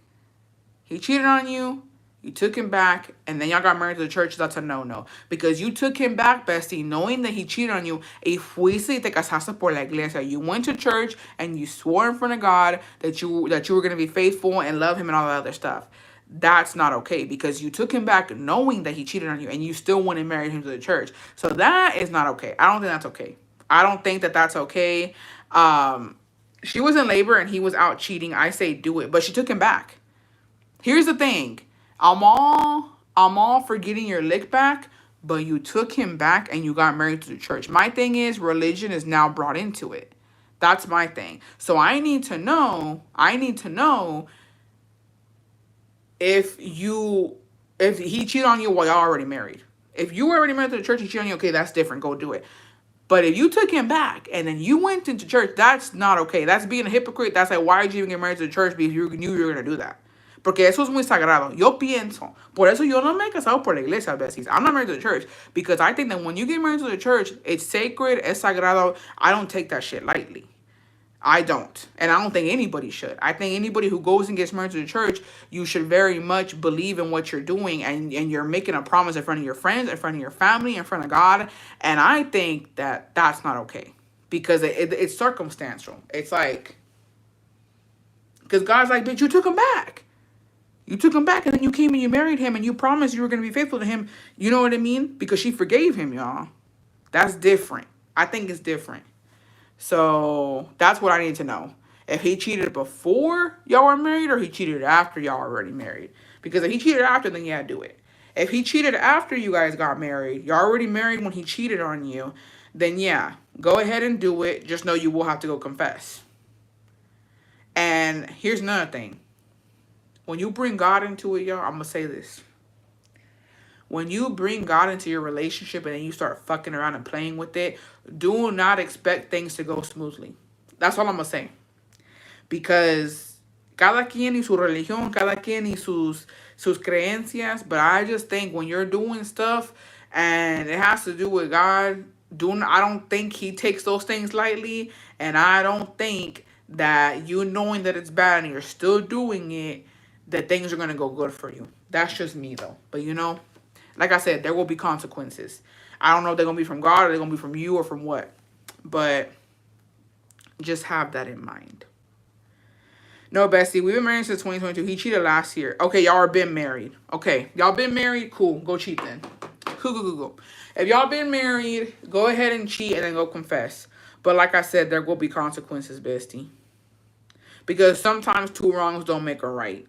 He cheated on you, you took him back, and then y'all got married to the church, that's a no-no. Because you took him back, bestie, knowing that he cheated on you, y fuiste y te casaste por la iglesia. You went to church, and you swore in front of God that you were going to be faithful and love him and all that other stuff. That's not okay because you took him back knowing that he cheated on you and you still went and married him to the church. So that is not okay. I don't think that's okay. I don't think that that's okay. She was in labor and he was out cheating. I say do it, but she took him back. Here's the thing. I'm all for getting your lick back, but you took him back and you got married to the church. My thing is religion is now brought into it. That's my thing. So I need to know if he cheated on you while y'all already married. If you were already married to the church, he cheated on you, okay, that's different. Go do it. But if you took him back and then you went into church, that's not okay. That's being a hypocrite. That's like, why did you even get married to the church because you knew you were going to do that? Porque eso es muy sagrado. Yo pienso. Por eso yo no me he casado por la iglesia, besties. I'm not married to the church. Because I think that when you get married to the church, it's sacred, it's sagrado. I don't take that shit lightly. I don't. And I don't think anybody should. I think anybody who goes and gets married to the church, you should very much believe in what you're doing. And you're making a promise in front of your friends, in front of your family, in front of God. And I think that that's not okay. Because it's circumstantial. It's like, because God's like, bitch, you took him back. You took him back and then you came and you married him and you promised you were going to be faithful to him. You know what I mean? Because she forgave him, y'all. That's different. I think it's different. So that's what I need to know. If he cheated before y'all were married or he cheated after y'all were already married. Because if he cheated after, then yeah, do it. If he cheated after you guys got married, you're already married when he cheated on you, then yeah, go ahead and do it. Just know you will have to go confess. And here's another thing. When you bring God into it, y'all, I'm going to say this. When you bring God into your relationship and then you start fucking around and playing with it, do not expect things to go smoothly. That's all I'm going to say. Because cada quien y su religión, cada quien y sus creencias, but I just think when you're doing stuff and it has to do with God, I don't think he takes those things lightly, and I don't think that you knowing that it's bad and you're still doing it, that things are going to go good for you. That's just me, though. But, like I said, there will be consequences. I don't know if they're going to be from God or they're going to be from you or from what. But just have that in mind. No, bestie, we've been married since 2022. He cheated last year. Okay, y'all are been married. Okay, y'all been married? Cool. Go cheat then. Cool. If y'all been married, go ahead and cheat and then go confess. But like I said, there will be consequences, bestie. Because sometimes two wrongs don't make a right.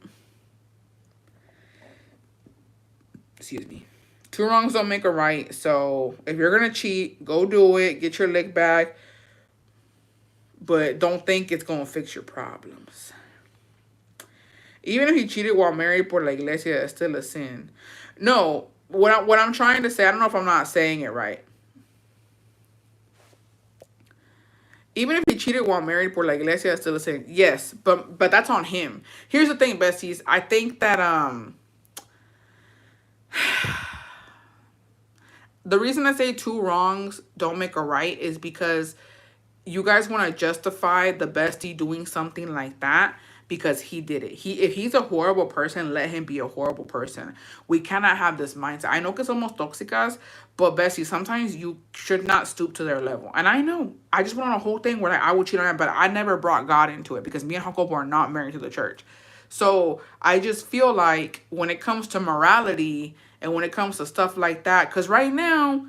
Excuse me. Two wrongs don't make a right. So if you're going to cheat, go do it. Get your lick back. But don't think it's going to fix your problems. Even if he cheated while married por la iglesia, it's still a sin. No, what I'm trying to say, I don't know if I'm not saying it right. Even if he cheated while married por la iglesia, it's still a sin. Yes, but that's on him. Here's the thing, besties. I think that the reason I say two wrongs don't make a right is because you guys want to justify the bestie doing something like that because he did it. If he's a horrible person, let him be a horrible person. We cannot have this mindset. I know que somos tóxicas, but bestie, sometimes you should not stoop to their level. And I know, I just went on a whole thing where I would cheat on him, but I never brought God into it because me and Jacobo are not married to the church. So I just feel like when it comes to morality and when it comes to stuff like that, because right now,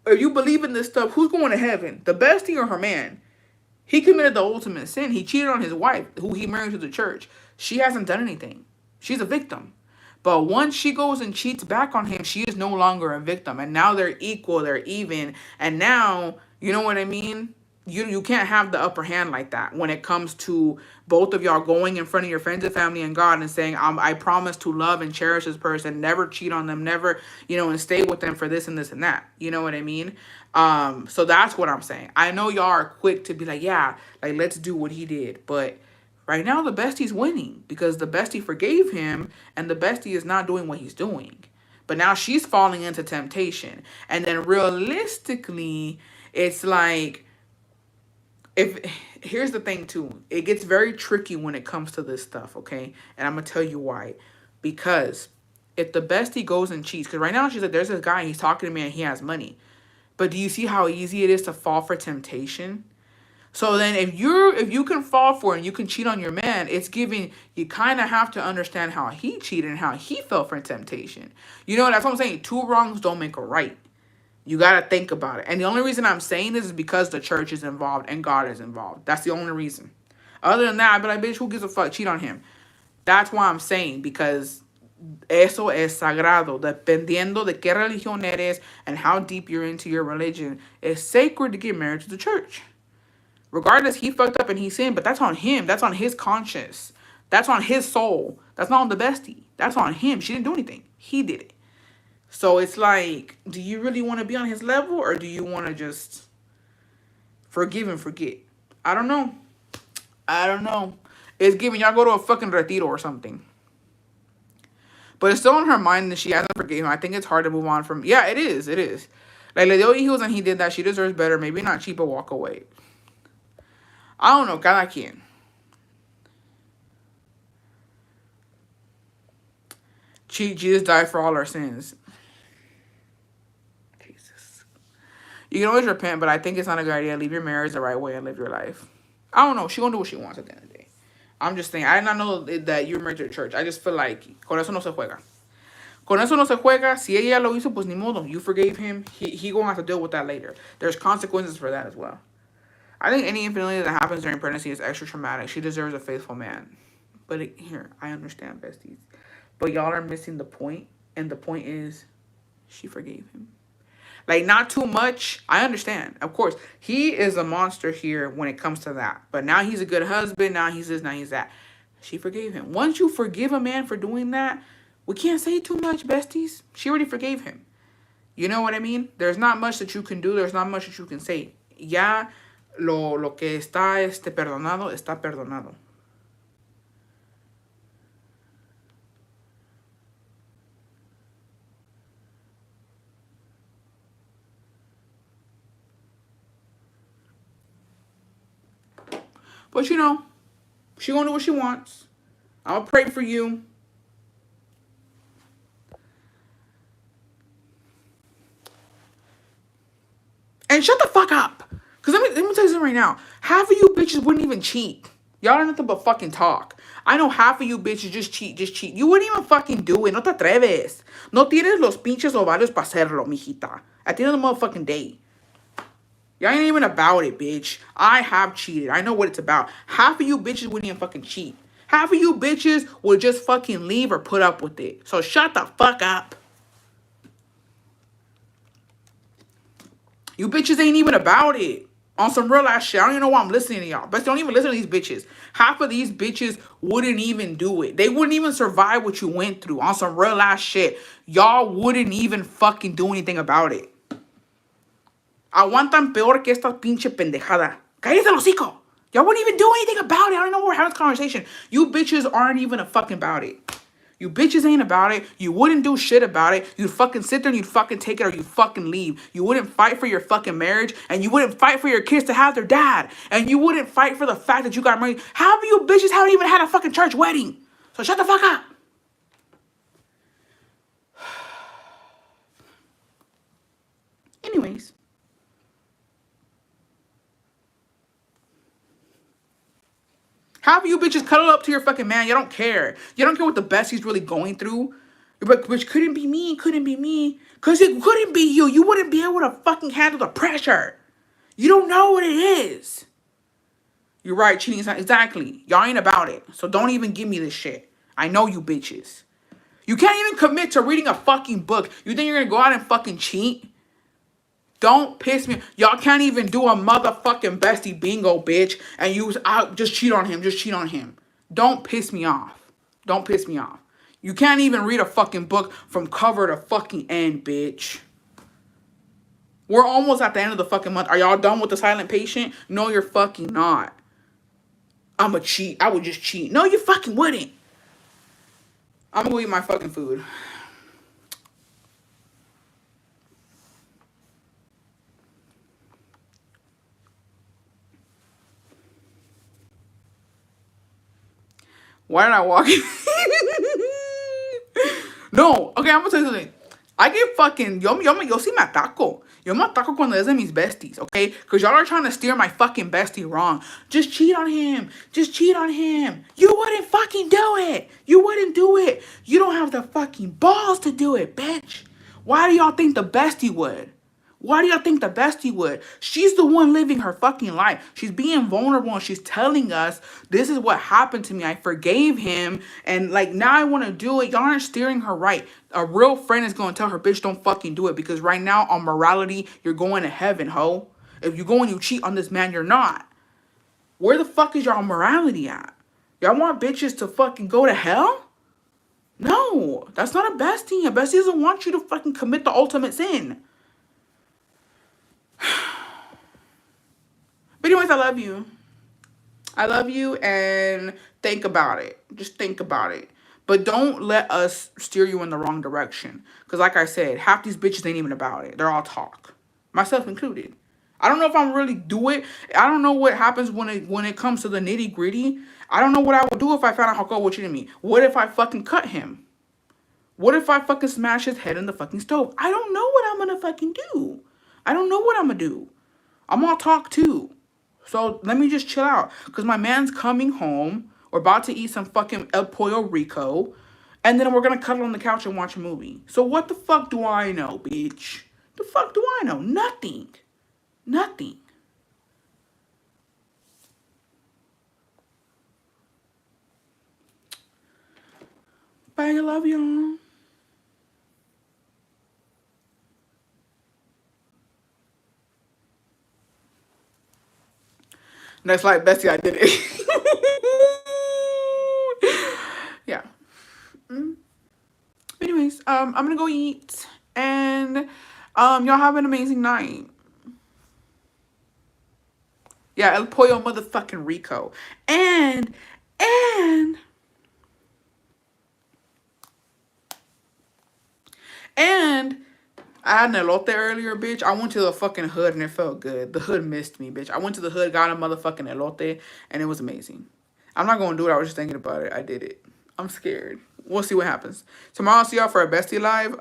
if you believe in this stuff, who's going to heaven? The bestie or her man? He committed the ultimate sin. He cheated on his wife, who he married to the church. She hasn't done anything. She's a victim. But once she goes and cheats back on him, she is no longer a victim. And now they're equal, they're even. And now, you know what I mean? You can't have the upper hand like that when it comes to both of y'all going in front of your friends and family and God and saying, I promise to love and cherish this person, never cheat on them, never, and stay with them for this and this and that. You know what I mean? So that's what I'm saying. I know y'all are quick to be like, yeah, like, let's do what he did. But right now, the bestie's winning because the bestie forgave him and the bestie is not doing what he's doing. But now she's falling into temptation. And then realistically, it's like, here's the thing too, it gets very tricky when it comes to this stuff, okay? And I'm gonna tell you why. Because if the bestie goes and cheats, because right now she's like, there's this guy, he's talking to me and he has money. But do you see how easy it is to fall for temptation? So then if you can fall for it and you can cheat on your man, it's giving, you kind of have to understand how he cheated and how he fell for temptation. That's what I'm saying. Two wrongs don't make a right. You got to think about it. And the only reason I'm saying this is because the church is involved and God is involved. That's the only reason. Other than that, I'd be like, bitch, who gives a fuck? Cheat on him. That's why I'm saying, because eso es sagrado. Dependiendo de qué religión eres and how deep you're into your religion, it's sacred to get married to the church. Regardless, he fucked up and he sinned, but that's on him. That's on his conscience. That's on his soul. That's not on the bestie. That's on him. She didn't do anything. He did it. So it's like, do you really want to be on his level or do you want to just forgive and forget? I don't know. It's giving y'all go to a fucking retiro or something. But it's still on her mind that she hasn't forgiven him. I think it's hard to move on from. Yeah, it is. Like, le dio hijos and he did that. She deserves better. Maybe not cheap, but walk away. I don't know. Cada quien. Jesus died for all our sins. Jesus. You can always repent, but I think it's not a good idea. Leave your marriage the right way and live your life. I don't know. She gonna do what she wants at the end of the day. I'm just saying. I did not know that you're married to the church. I just feel like con eso no se juega. Con eso no se juega. Si ella lo hizo, pues ni modo. You forgave him. He gonna have to deal with that later. There's consequences for that as well. I think any infidelity that happens during pregnancy is extra traumatic. She deserves a faithful man. But here, I understand, besties. But y'all are missing the point. And the point is, she forgave him. Like, not too much. I understand. Of course, he is a monster here when it comes to that. But now he's a good husband. Now he's this, now he's that. She forgave him. Once you forgive a man for doing that, we can't say too much, besties. She already forgave him. You know what I mean? There's not much that you can do. There's not much that you can say. Ya lo que está perdonado, está perdonado. But you know, she gonna do what she wants. I'll pray for you. And shut the fuck up. Because let me tell you something right now. Half of you bitches wouldn't even cheat. Y'all are nothing but fucking talk. I know half of you bitches just cheat. You wouldn't even fucking do it. No te atreves. No tienes los pinches ovarios para hacerlo, mijita. At the end of the motherfucking day. Y'all ain't even about it, bitch. I have cheated. I know what it's about. Half of you bitches wouldn't even fucking cheat. Half of you bitches would just fucking leave or put up with it. So shut the fuck up. You bitches ain't even about it. On some real ass shit. I don't even know why I'm listening to y'all. But don't even listen to these bitches. Half of these bitches wouldn't even do it. They wouldn't even survive what you went through. On some real ass shit. Y'all wouldn't even fucking do anything about it. Aguantan peor que esta pinche pendejada. Cállate el hocico. Y'all wouldn't even do anything about it. I don't know why we're having this conversation. You bitches aren't even a fucking about it. You bitches ain't about it. You wouldn't do shit about it. You'd fucking sit there and you'd fucking take it or you'd fucking leave. You wouldn't fight for your fucking marriage and you wouldn't fight for your kids to have their dad. And you wouldn't fight for the fact that you got married. How of you bitches haven't even had a fucking church wedding? So shut the fuck up. Anyways. Half of you bitches cuddle up to your fucking man. You don't care. You don't care what the best he's really going through. But which couldn't be me. Couldn't be me. Because it couldn't be you. You wouldn't be able to fucking handle the pressure. You don't know what it is. You're right. Cheating is not. Exactly. Y'all ain't about it. So don't even give me this shit. I know you bitches. You can't even commit to reading a fucking book. You think you're going to go out and fucking cheat? Don't piss me. Y'all can't even do a motherfucking bestie bingo, bitch. And just cheat on him. Just cheat on him. Don't piss me off. Don't piss me off. You can't even read a fucking book from cover to fucking end, bitch. We're almost at the end of the fucking month. Are y'all done with the silent patient? No, you're fucking not. I'm a cheat. I would just cheat. No, you fucking wouldn't. I'm gonna go eat my fucking food. Why did I walk in? No, okay, I'm gonna tell you something. I get fucking, yo sí me ataco. Yo me ataco cuando es de mis besties, okay? Because y'all are trying to steer my fucking bestie wrong. Just cheat on him. Just cheat on him. You wouldn't fucking do it. You wouldn't do it. You don't have the fucking balls to do it, bitch. Why do y'all think the bestie would? Why do y'all think the bestie would? She's the one living her fucking life. She's being vulnerable and she's telling us, this is what happened to me. I forgave him. And like, now I want to do it. Y'all aren't steering her right. A real friend is going to tell her, bitch, don't fucking do it. Because right now on morality, you're going to heaven, ho. If you go and you cheat on this man, you're not. Where the fuck is y'all morality at? Y'all want bitches to fucking go to hell? No, that's not a bestie. A bestie doesn't want you to fucking commit the ultimate sin. But anyways, I love you. I love you and think about it. Just think about it. But don't let us steer you in the wrong direction. Because like I said, half these bitches ain't even about it. They're all talk. Myself included. I don't know if I'm really do it. I don't know what happens when it comes to the nitty gritty. I don't know what I would do if I found out Hako was cheating me. What if I fucking cut him? What if I fucking smash his head in the fucking stove? I don't know what I'm gonna fucking do. I don't know what I'm gonna do. I'm all talk too. So let me just chill out. Because my man's coming home. We're about to eat some fucking El Pollo Rico. And then we're going to cuddle on the couch and watch a movie. So what the fuck do I know, bitch? The fuck do I know? Nothing. Nothing. Bye. I love y'all. Next life, Bessie, I did it. Yeah. Anyways, I'm gonna go eat, and y'all have an amazing night. Yeah, El Pollo motherfucking Rico. And and I had an elote earlier, bitch. I went to the fucking hood and it felt good. The hood missed me, bitch. I went to the hood, got a motherfucking elote, and it was amazing. I'm not gonna do it. I was just thinking about it. I did it. I'm scared. We'll see what happens. Tomorrow I'll see y'all for a bestie live.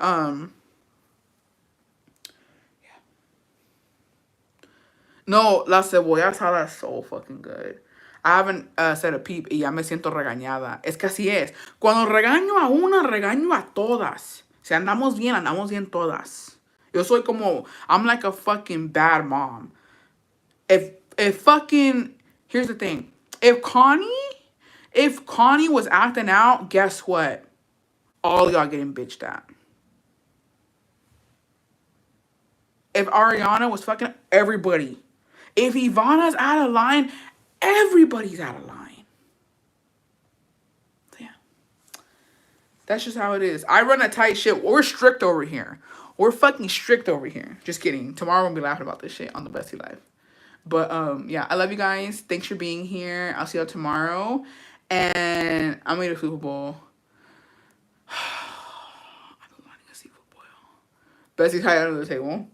No, la cebolla asada is so fucking good. I haven't said a peep y ya me siento regañada. Es que así es. Cuando regaño a una, regaño a todas. Si andamos bien todas. Yo soy como, I'm like a fucking bad mom. If fucking, here's the thing. If Connie was acting out, guess what? All y'all getting bitched at. If Ariana was fucking everybody. If Ivana's out of line, everybody's out of line. So yeah. That's just how it is. I run a tight ship. We're strict over here. We're fucking strict over here. Just kidding. Tomorrow we'll be laughing about this shit on the Bestie Live. But yeah, I love you guys. Thanks for being here. I'll see y'all tomorrow. And I'm gonna eat a Super Bowl. I've been wanting a seafood boil. Bessie's high under the table.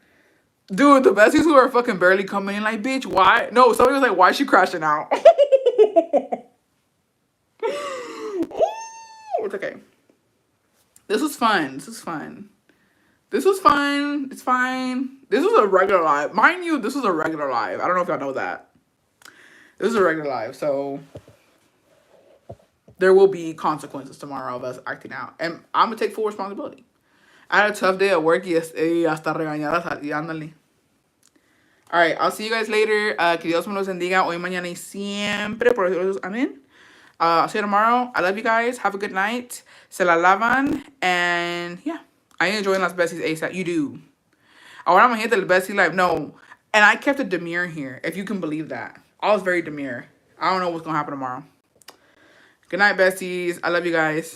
Dude, the besties who are fucking barely coming in, like, bitch, why? No, somebody was like, why is she crashing out? Ooh, it's okay. This was fun. This was fun. This was fun. It's fine. This was a regular live. Mind you, this was a regular live. I don't know if y'all know that. This is a regular live, so there will be consequences tomorrow of us acting out. And I'm going to take full responsibility. I had a tough day at work y hasta regañadas y ándale. All right, I'll see you guys later. Que Dios me los bendiga hoy, mañana y siempre. Por Dios, amén. I'll see you tomorrow. I love you guys. Have a good night. Se la lavan. And yeah, I ain't enjoying las besties ASAP. You do. Ahora I'm going to hit the bestie live. No. And I kept it demure here, if you can believe that. I was very demure. I don't know what's going to happen tomorrow. Good night, besties. I love you guys.